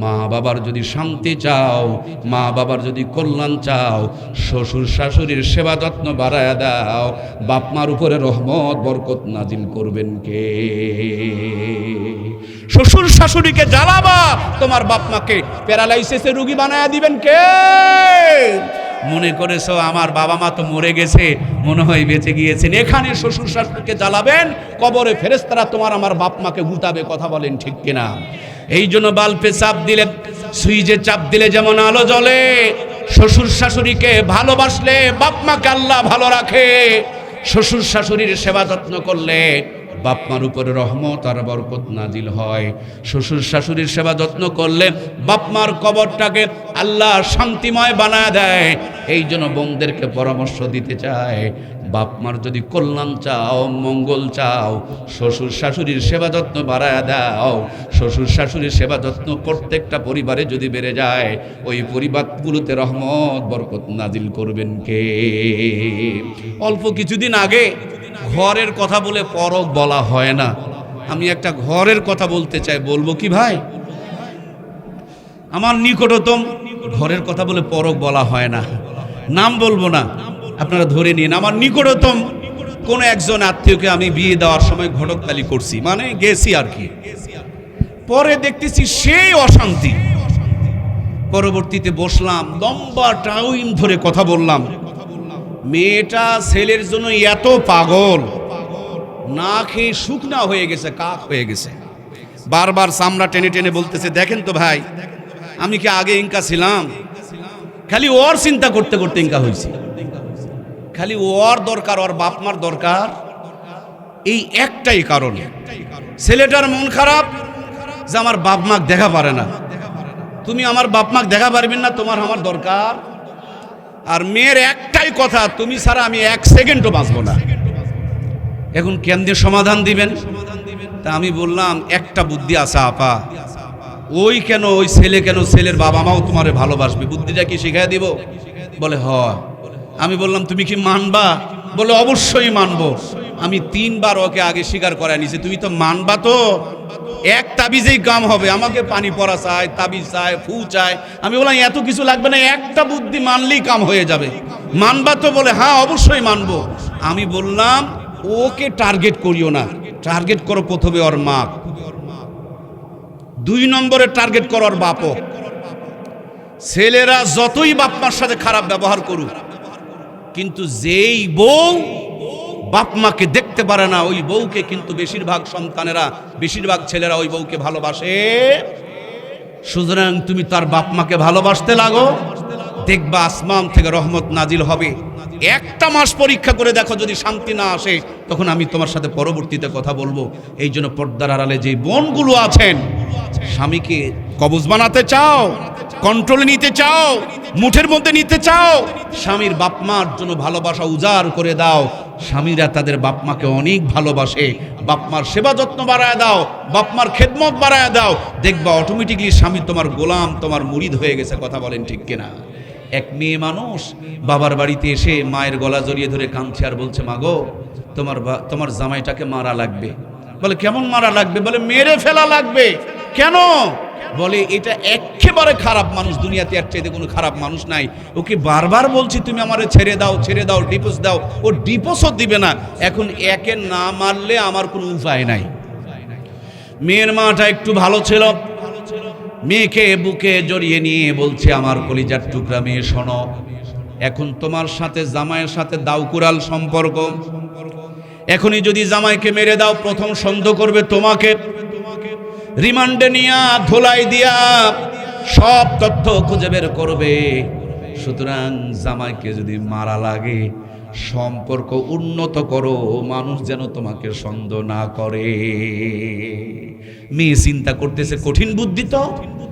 মা বাবার যদি শান্তি চাও, মা বাবার যদি কল্যাণ চাও, শ্বশুর শাশুড়ির সেবা যত্ন বাড়ায়া দাও। বাপমার উপরে রহমত বরকত নাজিল করবেন কে? শ্বশুর শাশুড়িকে জ্বালাবা, তোমার বাপমাকে প্যারালাইসিসের রোগী বানায়া দিবেন কে? মনে করেছো আমার বাবা মা তো মরে গেছে, মনে হয় বেঁচে গিয়েছেন, এখানে শ্বশুর শাশুড়িকে জ্বালাবেন, কবরে ফেরেশতারা তোমার আমার বাপ মাকে গুতাবে, কথা বলেন ঠিক কিনা? এই জন্য বাল্বে চাপ দিলে, সুইচে চাপ দিলে যেমন আলো জ্বলে, শ্বশুর শাশুড়িকে ভালোবাসলে বাপ মাকে আল্লাহ ভালো রাখে। শ্বশুর শাশুড়ির সেবা যত্ন করলে বাপমার উপরে রহমত আর বরকত নাজিল হয়। শ্বশুর শাশুড়ির সেবা যত্ন করলে বাপমার কবরটাকে আল্লাহ শান্তিময় বানায় দেয়। এই জন্য বোনদেরকে পরামর্শ দিতে চায়, বাপমার যদি কল্যাণ চাও, মঙ্গল চাও, শ্বশুর শাশুড়ির সেবা যত্ন বাড়ায় দাও। শ্বশুর শাশুড়ির সেবা যত্ন প্রত্যেকটা পরিবারে যদি বেড়ে যায়, ওই পরিবারগুলোতে রহমত বরকত নাজিল করবেন কে? অল্প কিছুদিন আগে ঘরের কথা বলে পরক বলা হয় না, আমি একটা ঘরের কথা বলতে চাই, বলবো কি ভাই? আমার নিকটতম ঘরের কথা বলে পরক বলা হয় না, নাম বলবো না, আপনারা ধরে নিন। আমার নিকটতম কোন একজন আত্মীয়কে আমি বিয়ে দেওয়ার সময় ঘটকতালি করছি, মানে গেছি আর কি। পরে দেখতেছি সেই অশান্তি। পরবর্তীতে বসলাম, লম্বা টাইম ধরে কথা বললাম। মেয়েটা ছেলের জন্য এত পাগল, না খেয়ে শুকনা হয়ে গেছে, কাক হয়ে গেছে। বারবার চামড়া টেনে টেনে বলতেছে, দেখেন তো ভাই, আমি কি আগে ইনকা ছিলাম? খালি ওর চিন্তা করতে করতে ইনকা হয়েছি। খালি ওর দরকার, ওর বাপ মার দরকার। এই একটাই কারণ, ছেলেটার মন খারাপ যে আমার বাপ মাকে দেখা পারে না। তুমি আমার বাপ মাকে দেখা পারবেন না, তোমার আমার দরকার। আর মেয়ের একটাই কথা, তুমি ছাড়া আমি এক সেকেন্ডও বাঁচবো না। এখন কেমনে সমাধান দিবেন? তা আমি বললাম, একটা বুদ্ধি আছে আপা। ওই কেন, ওই ছেলে কেন, ছেলের বাবা মাও তোমারে ভালোবাসবে, বুদ্ধিটা কি শিখাই দিব? বলে হয়। আমি বললাম, তুমি কি মানবা? বলে অবশ্যই মানবো। আমি 3 বার ওকে আগে স্বীকার করাই নিছি, তুমি তো মানবা তো? এক তাবিজেই কাম হবে, আমাকে পানি পড়া চাই, তাবিজ চাই, ফু চাই। আমি বললাম এত কিছু লাগবে না, একটা বুদ্ধি মানলেই কাম হয়ে যাবে। মানবা তো? বলে হ্যাঁ অবশ্যই মানবো। আমি বললাম, ওকে টার্গেট করিও না, টার্গেট করো প্রথমে ওর মা, 2 নম্বরে টার্গেট করো ওর বাপও। ছেলেরা যতই বাপ মার সাথে খারাপ ব্যবহার করুক, কিন্তু যেই বউ বাপ মাকে দেখতে পারে না, ওই বউকে কিন্তু বেশিরভাগ সন্তানেরা, বেশিরভাগ ছেলেরা ওই বউকে ভালোবাসে। সুতরাং তুমি তার বাপ মাকে ভালোবাসতে লাগো, দেখবা আসমান থেকে রহমত নাজিল হবে। 1 মাস পরীক্ষা করে দেখো, যদি শান্তি না আসে তখন আমি তোমার সাথে পরবর্তীতে কথা বলবো। এই জন্য পর্দার আড়ালে যে বোনগুলো আছেন, স্বামীকে কবজ বানাতে চাও, কন্ট্রোলে নিতে চাও, মুঠের মধ্যে নিতে চাও, স্বামীর বাপ মার জন্য ভালোবাসা উজাড় করে দাও। স্বামীরা তাদের বাপ মাকে অনেক ভালোবাসে, বাপ মার সেবা যত্ন বাড়ায় দাও, বাপ মার খেদমত বাড়ায় দাও, দেখবা অটোমেটিকলি স্বামী তোমার গোলাম, তোমার মুরিদ হয়ে গেছে। কথা বলেন ঠিক কিনা? এক মেয়ে মানুষ বাবার বাড়িতে এসে মায়ের গলা জড়িয়ে ধরে কাঁদছে আর বলছে, মা গো, তোমার জামাইটাকে মারা লাগবে। বলে কেমন মারা লাগবে? বলে মেরে ফেলা লাগবে। কেন? বলে এটা একেবারে খারাপ মানুষ, দুনিয়াতে এর চাইতে কোনো খারাপ মানুষ নাই। ওকে বারবার বলছি তুমি আমারে ছেড়ে দাও, ছেড়ে দাও, ডিভোর্স দাও, ও ডিভোর্সও দিবে না। এখন একে না মারলে আমার কোনো উপায় নাই। মেয়ের মাটা একটু ভালো ছিল, মেয়েকে বুকে জড়িয়ে নিয়ে বলছে, আমার কলিজার টুকরা মেয়ে শোনো, এখন তোমার সাথে জামাইয়ের সাথে দাউকুরাল সম্পর্ক। এখনই যদি জামাইকে মেরে দাও, প্রথম সন্দেহ করবে তোমাকে, রিমান্ডে নিয়া ধোলাই দিয়া সব তথ্য খুঁজে বের করবে। সুতরাং জামাইকে যদি মারা লাগে, সম্পর্ক উন্নত করো, মানুষ যেন তোমাকে সন্দেহ না করে। মেয়ে চিন্তা করতেছে, কঠিন বুদ্ধি তো,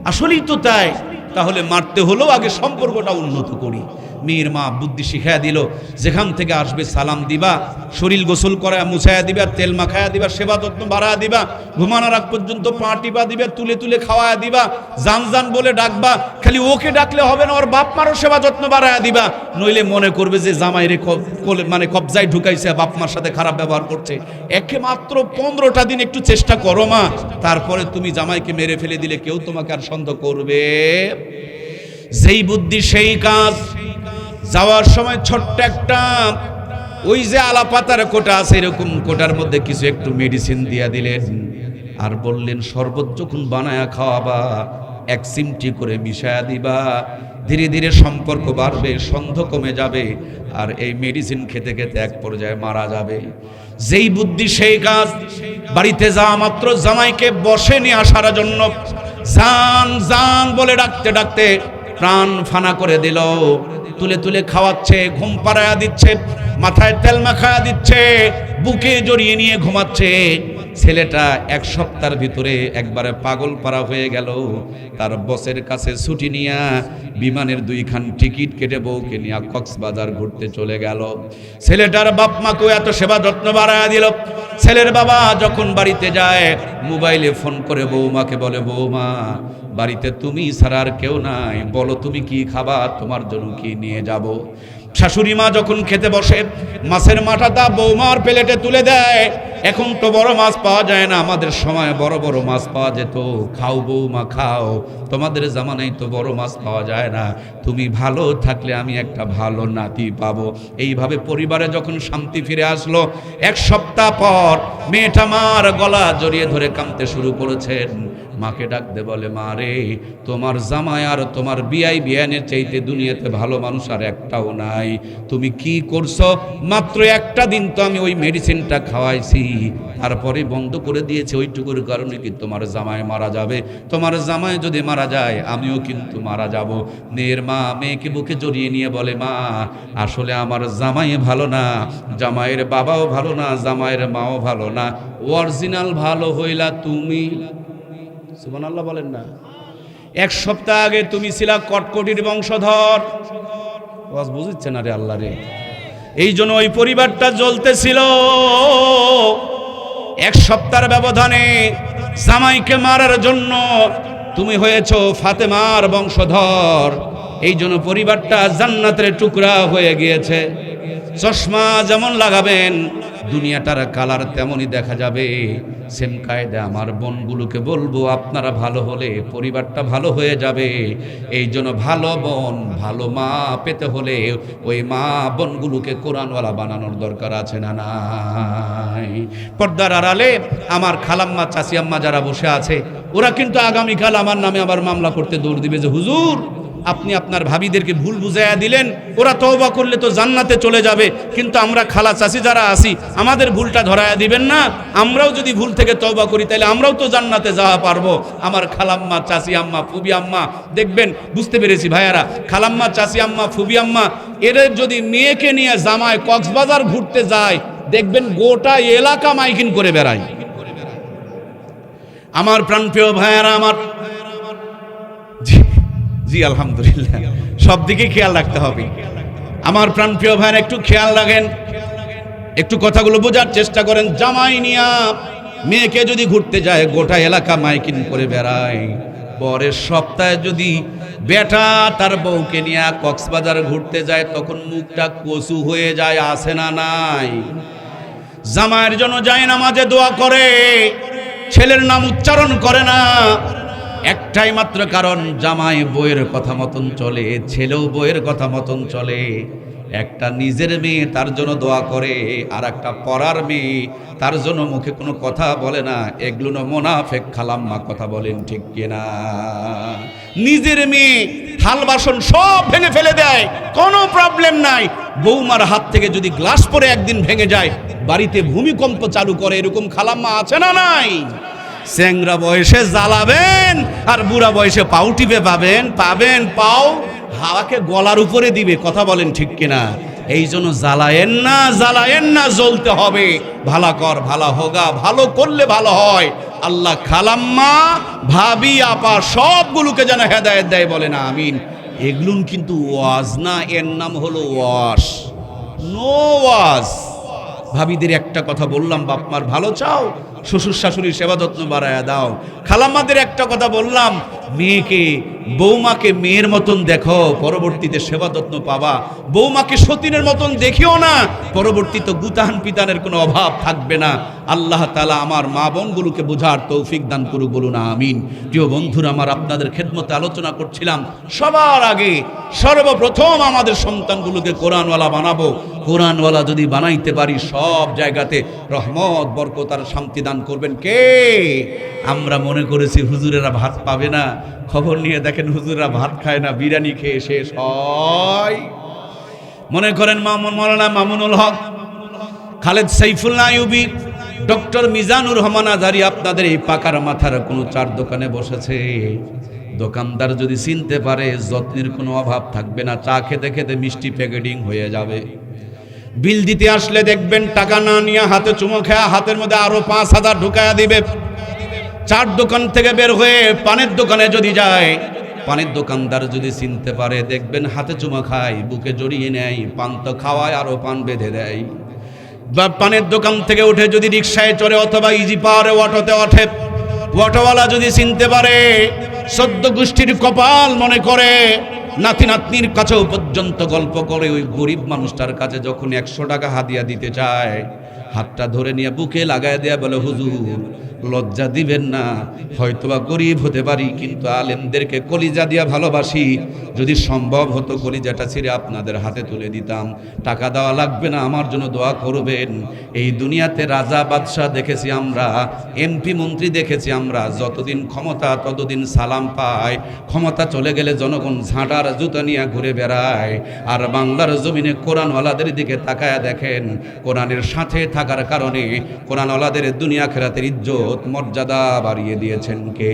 আসলেই তো তাই, তাহলে মারতে হলেও আগে সম্পর্কটা উন্নত করি। মেয়ের মা বুদ্ধি শিখাইয়া দিল, যেখান থেকে আসবে সালাম দিবা, শরীর গোসল করায় মুছাইয়া দিবা, তেল মাখাইয়া দিবা, সেবা যত্ন বাড়াইয়া দিবা, ঘুমানোর আগ পর্যন্ত পা টিপা দিবা, তুলে তুলে খাওয়াইয়া দিবা, জান জান বলে ডাকবা। খালি ওকে ডাকলে হবে না, ওর বাপ মারও সেবা যত্ন বাড়াইয়া দিবা, নইলে মনে করবে যে জামাই রে মানে কবজায় ঢুকাইছে, বাপ মার সাথে খারাপ ব্যবহার করছে। একে মাত্র 15টা দিন একটু চেষ্টা করো মা, তারপরে তুমি জামাইকে মেরে ফেলে দিলে কেউ তোমাকে আর সন্দেহ করবে। যেই বুদ্ধি সেই কাজ। যাওয়ার সময় ছোট্ট একটা ওই যে আলাপাতার কোটা আছে, এরকম কোটার মধ্যে কিছু একটু মেডিসিন দিয়া দিলেন, আর বললেন শরবত যখন বানায়া খাওয়াবা 1 চিমটি করে মিশায়া দিবা, ধীরে ধীরে সম্পর্ক বাড়বে, সন্দেহ কমে যাবে, আর এই মেডিসিন খেতে খেতে এক পর্যায়ে মারা যাবে। যেই বুদ্ধি সেই কাজ। বাড়িতে যাওয়া মাত্র জামাইকে বসে নিয়ে আসার জন্য জান জান বলে ডাকতে ডাকতে প্রাণ ফানা করে দিল। তুলে তুলে খাওয়াচ্ছে, ঘুম পাড়ায়া দিচ্ছে, মাথায় তেল মাখায়া দিচ্ছে, বুকে জড়িয়ে নিয়ে ঘুমাচ্ছে। ছেলেটা 1 সপ্তাহের ভিতরে একবারে পাগল পাড়া হয়ে গেল। তার বসের কাছে ছুটি নিয়া বিমানের 2 খান টিকিট কেটে বউকে নিয়ে কক্সবাজার ঘুরতে চলে গেল। ছেলেটার বাপ মাকেও এত সেবা যত্ন বাড়ায়া দিল। ছেলের বাবা যখন বাড়িতে যায়, মোবাইলে ফোন করে বৌমাকে বলে, বৌমা বাড়িতে তুমি ছাড়া আর কেউ নাই, বলো তুমি কি খাবা, তোমার জন্য কি নিয়ে যাব। শাশুড়ি মা যখন খেতে বসে, মাছের মাথাটা বৌমার প্লেটে তুলে দেয়। এখন তো বড় মাছ পাওয়া যায় না, আমাদের সময় বড় বড় মাছ পাওয়া যেত, খাও বৌমা খাও, তোমাদের জামানায় তো বড় মাছ পাওয়া যায় না, তুমি ভালো থাকলে আমি একটা ভালো নাতি পাবো। এইভাবে পরিবারে যখন শান্তি ফিরে আসলো, 1 সপ্তাহ পর মেয়েটা মার গলা জড়িয়ে ধরে কাঁদতে শুরু করেছেন। মাকে ডাক দে বলে, মা রে, তোমার জামাই আর তোমার বিয়াই বিয়ানের চাইতে দুনিয়াতে ভালো মানুষ আর একটাও নাই। তুমি কি করছো? মাত্র একটা দিন তো আমি ওই মেডিসিনটা খাওয়াইছি, তারপরে বন্ধ করে দিয়েছে। ওইটুকুর কারণে কি তোমার জামাই মারা যাবে? তোমার জামাই যদি মারা যায় আমিও কিন্তু মারা যাব। মেয়ের মা মেয়েকে বুকে জড়িয়ে নিয়ে বলে, মা আসলে আমার জামাই ভালো না, জামাইয়ের বাবাও ভালো না, জামাইয়ের মাও ভালো না, অরিজিনাল ভালো হইলা তুমি। সুবহানাল্লাহ বলেন না। এক সপ্তাহ আগে তুমি ছিলা কটকটির বংশধর। ওয়াজ বুঝিচ্ছে না রে আল্লাহ রে। এই জন্য ওই পরিবারটা জ্বলতেছিল। এক সপ্তাহের ব্যবধানে জামাইকে মারার জন্য তুমি হয়েছো ফাতেমার বংশধর। এই জন্য পরিবারটা জান্নাতের টুকরা হয়ে গিয়েছে। চশমা যেমন লাগাবেন দুনিয়াটার কালার তেমনই দেখা যাবে। সেম কায়দা আমার বোনগুলোকে বলবো, আপনারা ভালো হলে পরিবারটা ভালো হয়ে যাবে। এই জন্য ভালো বোন ভালো মা পেতে হলে ওই মা বোনগুলোকে কোরআনওয়ালা বানানোর দরকার আছে না নাই? পর্দার আড়ালে আমার খালাম্মা চাচি আম্মা যারা বসে আছে, ওরা কিন্তু আগামীকাল আমার নামে আবার মামলা করতে দৌড় দিবে যে হুজুর আপনি আপনার ভাবিদেরকে ভুল বুঝাইয়া দিলেন, ওরা তওবা করলে তো জান্নাতে চলে যাবে, কিন্তু আমরা খালা চাচি যারা আছি আমাদের ভুলটা ধরায়া দিবেন না? আমরাও যদি ভুল থেকে তওবা করি তাহলে আমরাও তো জান্নাতে যাওয়া পারবো। আমার খালাম্মা চাচি আম্মা ফুবি আম্মা দেখবেন, বুঝতে পেরেছি ভাইয়ারা, খালাম্মা চাচি আম্মা ফুবি আম্মা এদের যদি মেয়েকে নিয়ে জামায় কক্সবাজার ঘুরতে যায় দেখবেন গোটা এলাকা মাইকিং করে বেড়ায়। আমার প্রাণপ্রিয় ভাইয়ারা, আমার জি আলহামদুলিল্লাহ, সব দিকে খেয়াল রাখতে হবে। আমার প্রাণপ্রিয় ভাইয়ের একটু খেয়াল রাখেন, একটু কথাগুলো বোঝার চেষ্টা করেন। জামাই নিয়া মেয়েকে যদি ঘুরতে যায় গোটা এলাকা মাইকিং করে বেড়ায়। পরের সপ্তাহে যদি বেটা তার বউকে নিয়ে কক্সবাজার ঘুরতে যায় তখন মুখটা কচু হয়ে যায়, আছে না নাই? জামাইয়ের জন্য যায় নামাজে দোয়া করে, ছেলের নাম উচ্চারণ করে না। একটাই মাত্র কারণ, জামাই বইয়ের কথা মতন চলে, ছেলেও বইয়ের কথা মতন চলে। একটা নিজের মেয়ে তার জন্য দোয়া করে, আর একটা পরার মেয়ে তার জন্য মুখে কোনো কথা বলে না। এগুলো মোনাফেক খালাম্মা, কথা বলেন ঠিক কিনা? নিজের মেয়ে থাল বাসন সব ভেঙে ফেলে দেয়, কোনো প্রবলেম নাই। বৌমার হাত থেকে যদি গ্লাস পরে একদিন ভেঙে যায় বাড়িতে ভূমিকম্প চালু করে, এরকম খালাম্মা আছে না নাই? চ্যাংরা বয়সে জ্বালাবেন আর বুড়া বয়সে পাও টিপে পাবেন পাও হাওয়াকে গলার উপরে দিবে, কথা বলেন ঠিক কিনা? এই জন্য জ্বালায়েন না, জ্বলতে হবে। ভালা কর ভালা হোগা, ভালো করলে ভালো হয়। আল্লাহ খালাম্মা ভাবি আপা সবগুলোকে যেন হেদায়েত দেয়, বলে না আমিন। এগুলো কিন্তু ওয়াজ না, এর নাম হলো ওয়াশ, নো ওয়াজ। ভাবিদের একটা কথা বললাম, বাপ মার ভালো চাও, শ্বশুর শাশুড়ির সেবা যত্ন বাড়ায়া দাও। খালাম্মাদের একটা কথা বললাম, মেয়েকে বৌমাকে মেয়ের মতন দেখো, পরবর্তীতে সেবা যত্ন পাবা। বৌমাকে সতীনের মতন দেখিও না, পরবর্তীতে গুতান পিতানের কোনো অভাব থাকবে না। আল্লাহ তাআলা আমার মা বোনগুলোকে বোঝার তৌফিক দান করুক, বলুন আমিন। প্রিয় বন্ধুরা আমার, আপনাদের খেদমতে আলোচনা করছিলাম, সবার আগে সর্বপ্রথম আমাদের সন্তানগুলোকে কোরআনওয়ালা বানাবো। কোরআনওয়ালা যদি বানাইতে পারি সব জায়গাতে রহমত বরকত আর শান্তি দান করবেন কে? আমরা মনে করেছি হুজুরেরা ভাত পাবে না, খবর নিয়ে দেখেন হুজুররা ভাত খায় না, বিরিয়ানি খেয়ে শেষ হয়। মনে করেন মাওলানা মামুনুল হক, খালেদ সাইফুল্লাহ আইয়ুবী, ডক্টর মিজানুর রহমান আজহারী আপনাদের এই পাকার মাথার কোনো চার দোকানে বসেছে। দোকানদার যদি চিনতে পারে যত্নের কোনো অভাব থাকবে না, চা খেতে খেতে মিষ্টি প্যাকেটিং হয়ে যাবে। বিল দিতে আসলে দেখবেন টাকা না নিয়ে হাতে চুমো খেয়া হাতের মধ্যে আরো 5,000 ঢুকায়া দিবে। চার দোকান থেকে বের হয়ে পানের দোকানে যদি যায়, পানের দোকানদার যদি চিনতে পারে দেখবেন হাতে চুমো খায়, বুকে জড়িয়ে নেয়, পান তো খাওয়ায় আরো পান বেঁধে দেয়। বা পানের দোকান থেকে উঠে যদি রিক্সায় চড়ে অথবা ইজি পাওয়ারে অটোতে ওঠে, অটোওয়ালা যদি চিনতে পারে 14 গোষ্ঠীর কপাল মনে করে, নাতি নাতনির কাছেও পর্যন্ত গল্প করে ওই গরিব মানুষটার কাছে যখন 100 টাকা হাদিয়া দিতে চায়, হাতটা ধরে নিয়ে বুকে লাগায় দেয়া বলে, হুজুর লজ্জা দিবেন না। হয়তোবা গরিব হতে পারি, কিন্তু আলেমদেরকে কলিজা দিয়া ভালোবাসি। যদি সম্ভব হতো কলিজাটা ছিঁড়ে আপনাদের হাতে তুলে দিতাম। টাকা দেওয়া লাগবে না, আমার জন্য দোয়া করবেন। এই দুনিয়াতে রাজা বাদশাহ দেখেছি আমরা, এমপি মন্ত্রী দেখেছি আমরা, যতদিন ক্ষমতা ততদিন সালাম পায়, ক্ষমতা চলে গেলে জনগণ ঝাঁটার জুতা নিয়ে ঘুরে বেড়ায়। আর বাংলার জমিনে কোরআনওয়ালাদের দিকে তাকায়া দেখেন, কোরআনের সাথে থাকার কারণে কোরআনওয়ালাদের দুনিয়া খেরাতের ইজ্জত মর্যাদা বাড়িয়ে দিয়েছেন কে?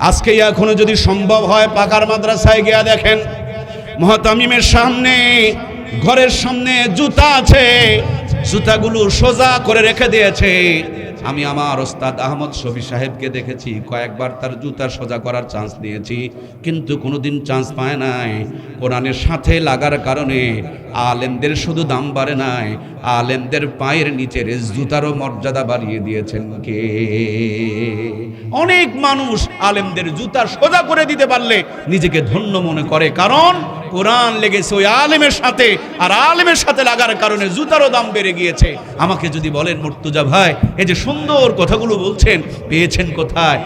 আজকে এখনো যদি সম্ভব হয় পাকার মাদ্রাসায় গিয়া দেখেন, মুহতামিমের সামনে, ঘরের সামনে জুতা আছে, জুতাগুলো সোজা করে রেখে দিয়েছে। আমি আমার ওস্তাদ আহমদ শফি সাহেবকে দেখেছি, কয়েকবার তার জুতা সোজা করার চান্স নিয়েছি, কিন্তু কোনোদিন চান্স পায় নাই। কোরআনের সাথে লাগার কারণে আলেমদের শুধু দাম বাড়ে নাই, আলেমদের পায়ের নিচের জুতারও মর্যাদা বাড়িয়ে দিয়েছেন কে? অনেক মানুষ আলেমদের জুতা সোজা করে দিতে পারলে নিজেকে ধন্য মনে করে, কারণ কোরআন লেগেছে ওই আলেমের সাথে, আর আলেমের সাথে লাগার কারণে জুতারও দাম বেড়ে গিয়েছে। আমাকে যদি বলেন মুর্তজা ভাই, এই যে সুন্দর কথাগুলো বলছেন, পেয়েছেন কোথায়,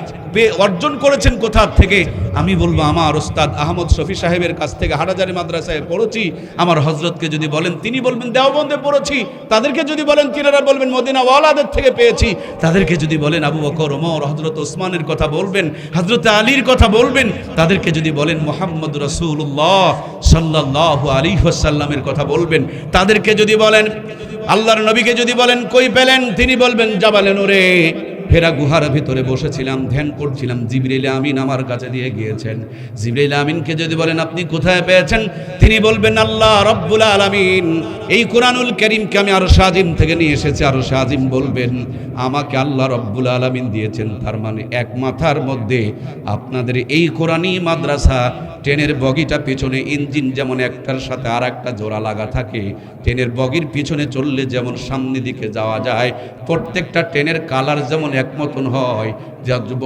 অর্জন করেছেন কোথা থেকে? আমি বলবো আমার ওস্তাদ আহমদ শফি সাহেবের কাছ থেকে হাটাজারি মাদ্রাসায় পড়েছি। আমার হজরতকে যদি বলেন, তিনি বলবেন দেওবন্দে পড়েছি। তাদেরকে যদি বলেন, তিনারা বলবেন মদিনা ওয়ালাদের থেকে পেয়েছি। তাদেরকে যদি বলেন আবু বকর, ওমর, হযরত ওসমানের কথা বলবেন, হযরত আলীর কথা বলবেন। তাদেরকে যদি বলেন মুহাম্মদ রাসূলুল্লাহ সাল্লাল্লাহু আলাইহি ওয়াসাল্লামের কথা বলবেন। তাদেরকে যদি বলেন আল্লাহর নবীকে যদি বলেন কই পেলেন, তিনি বলবেন জাবালে নূরে, হেরা গুহার ভিতরে বসেছিলাম, ধ্যান করছিলাম, জিবরিল আমিন আমার কাছে দিয়ে গিয়েছেন। জিবরিল আমিনকে যদি বলেন আপনি কোথায় পেয়েছেন, তিনি বলবেন আল্লাহ রব্বুল আলামিন এই কোরআনুল কারীমকে আমি আরশ আজিম থেকে নিয়ে এসেছি। আরশ আজিম বলবেন আমাকে আল্লাহ রব্বুল আলামিন দিয়েছেন। তার মানে এক মাথার মধ্যে আপনাদের এই কোরআনী মাদ্রাসা, ট্রেনের বগিটা পিছনে ইঞ্জিন যেমন একটার সাথে আর একটা জোড়া লাগা থাকে, ট্রেনের বগির পিছনে চললে যেমন সামনের দিকে যাওয়া যায়, প্রত্যেকটা ট্রেনের কালার যেমন এক মতন হয়,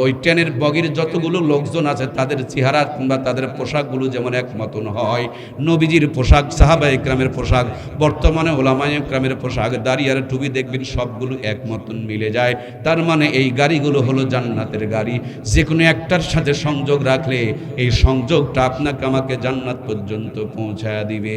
ওই ট্রেনের বগির যতগুলো লোকজন আছে তাদের চেহারা কিংবা তাদের পোশাকগুলো যেমন এক মতন হয়, নবীজির পোশাক, সাহাবায়ে ইকরামের পোশাক, বর্তমানে ওলামায়ে ইকরামের পোশাক, দাড়ি আর টুপি দেখবেন সবগুলো এক মতন মিলে যায়। তার মানে এই গাড়িগুলো হলো জান্নাতের গাড়ি। যে কোনো একটার সাথে সংযোগ রাখলে এই সংযোগটা আপনাকে আমাকে জান্নাত পর্যন্ত পৌঁছায় দিবে।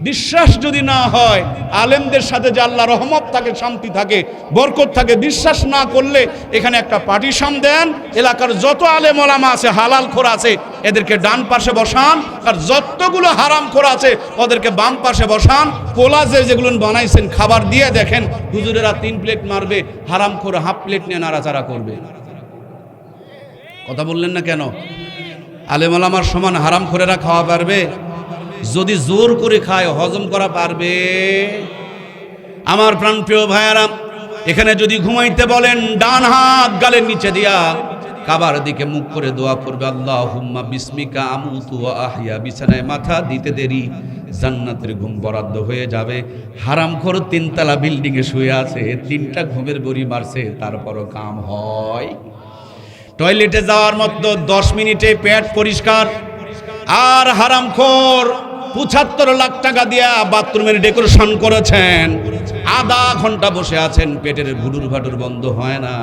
বিশ্বাস যদি না হয় আলেমদের সাথে যে আল্লাহ রহমত থাকে, শান্তি থাকে, বরকত থাকে, বিশ্বাস না করলে এখানে একটা পার্টিশন দেন, এলাকার যত আলেম ওলামা আছে, হালাল খোর আছে, এদেরকে ডান পাশে বসান, আর যতগুলো হারাম খোর আছে ওদেরকে বাম পাশে বসান। পোলা যেগুলো বানাইছেন খাবার দিয়ে দেখেন, হুজুরেরা 3 প্লেট মারবে, হারাম খোর হাফ প্লেট নিয়ে নাড়াচাড়া করবে। কথা বললেন না কেন? আলেম ওলামার সমান হারাম খোরেরা খাওয়া পারবে? যদি জোর করে খায় হজম করা পারবে? আমার প্রাণপ্রিয় ভাইয়ারা, এখানে যদি ঘুমাইতে বলেন ডান হাত গালের নিচে দিয়া কাবার দিকে মুখ করে দোয়া করবে, আল্লাহুম্মা বিসমিকা আমুতু ওয়া আহইয়া। বিছানায় মাথা দিতে দেরি জান্নাতের ঘুম বরাদ্দ হয়ে যাবে। হারামখোর 3 তলা বিল্ডিং এ শুয়ে আছে, 3টা ঘুমের বড়ি মারছে, তারপরও কাম হয়। টয়লেটে যাওয়ার মতো 10 মিনিটে পেট পরিষ্কার। আর হারামখোর 75 লাখ টাকা দিয়া বাথরুমের ডেকোরেশন করেছেন, আধা ঘন্টা বসে আছেন, পেটের ভুডুর ভাটুর বন্ধ হয় না।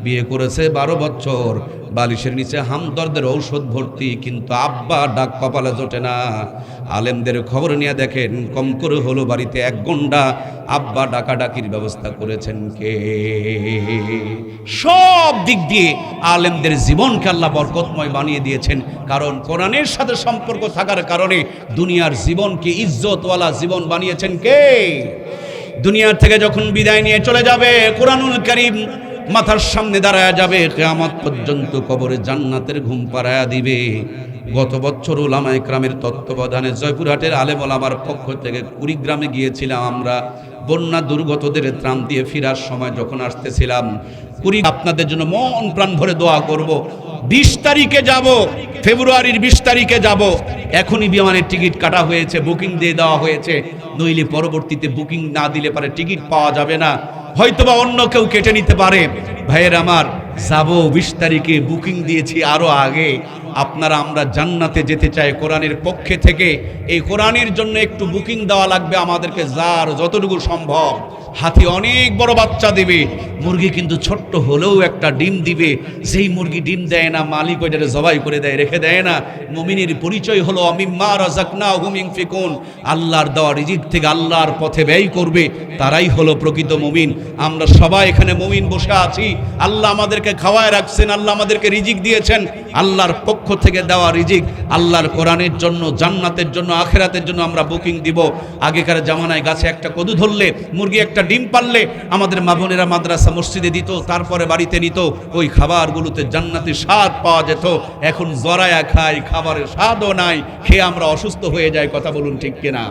বিয়ে করেছে 12 বছর, বালিশের নিচে হামদর্দের ঔষধ ভর্তি, কিন্তু আব্বা ডাক কপালে জোটে না। আলেমদের খবর নিয়ে দেখেন, কম করে হলো বাড়িতে 1 ঘন্টা আব্বা ডাকাডাকির ব্যবস্থা করেছেন কে? সব দিক দিয়ে আলেমদের জীবনকে আল্লাহ বরকতময় বানিয়ে দিয়েছেন, কারণ কোরআনের সাথে সম্পর্ক থাকার কারণে দুনিয়ার জীবনকে ইজ্জতওয়ালা জীবন বানিয়েছেন কে? দুনিয়ার থেকে যখন বিদায় নিয়ে চলে যাবে, কোরআনুল কারীম মাথার সামনে দাঁড়ায়া যাবে, কিয়ামত পর্যন্ত কবরে জান্নাতের ঘুম পাড়ায়া দিবে। গত বছর উলামায়ে ইকরামের তত্ত্বাবধানে জয়পুরহাটের আলেম ওলামার পক্ষ থেকে কুড়িগ্রামে গিয়েছিলাম আমরা। বন্যা দুর্গতদের ত্রাণ দিয়ে ফেরার সময় যখন আসতেছিলাম, আপনাদের জন্য মন প্রাণ ভরে দোয়া করব। 20 তারিখে যাব, ফেব্রুয়ারির 20 তারিখে যাব। এখনই বিমানের টিকিট কাটা হয়েছে, বুকিং দিয়ে দেওয়া হয়েছে, নইলে পরবর্তীতে বুকিং না দিলে পারে টিকিট পাওয়া যাবে না, হয়তোবা অন্য কেউ কেটে নিতে পারে। ভাইয়ের আমার, যাব 20 তারিখে, বুকিং দিয়েছি আরো আগে। আপনারা আমরা জান্নাতে যেতে চাই কোরআনের পক্ষে থেকে, এই কোরআনের জন্য একটু বুকিং দেওয়া লাগবে আমাদেরকে, যার যতটুকু সম্ভব হাতি অনেক বড় বাচ্চা দিবে, মুরগি কিন্তু ছোট্ট হলেও একটা ডিম দিবে। যেই মুরগি ডিম দেয় না, মালিক ওইটারে জবাই করে দেয়, রেখে দেয় না। মুমিনের পরিচয় হলো মিম্মা রাযাকনাহুম ইউনফিকুন, আল্লাহর দেওয়া রিজিক থেকে আল্লাহর পথে ব্যয় করবে, তারাই হলো প্রকৃত মুমিন। আমরা সবাই এখানে মুমিন বসে আছি, আল্লাহ আমাদেরকে খাওয়ায় রাখছেন, আল্লাহ আমাদেরকে রিজিক দিয়েছেন, আল্লাহর পক্ষ থেকে দেওয়া রিজিক, আল্লাহর কোরআনের জন্য, জান্নাতের জন্য, আখিরাতের জন্য আমরা বুকিং দিব। আগেকার জামানায় গাছে একটা কদু ধরলে, মুরগি একটা ডিম পারলে আমাদের মা বোনেরা মাদ্রাসা মসজিদে দিত, তারপরে বাড়িতে নিত। ওই খাবারগুলোতে জান্নাতি স্বাদ পাওয়া যেত। এখন জরায়া খাই, খাবারের স্বাদও নাই, খেয়ে আমরা অসুস্থ হয়ে যাই। কথা বলুন ঠিক কিনা?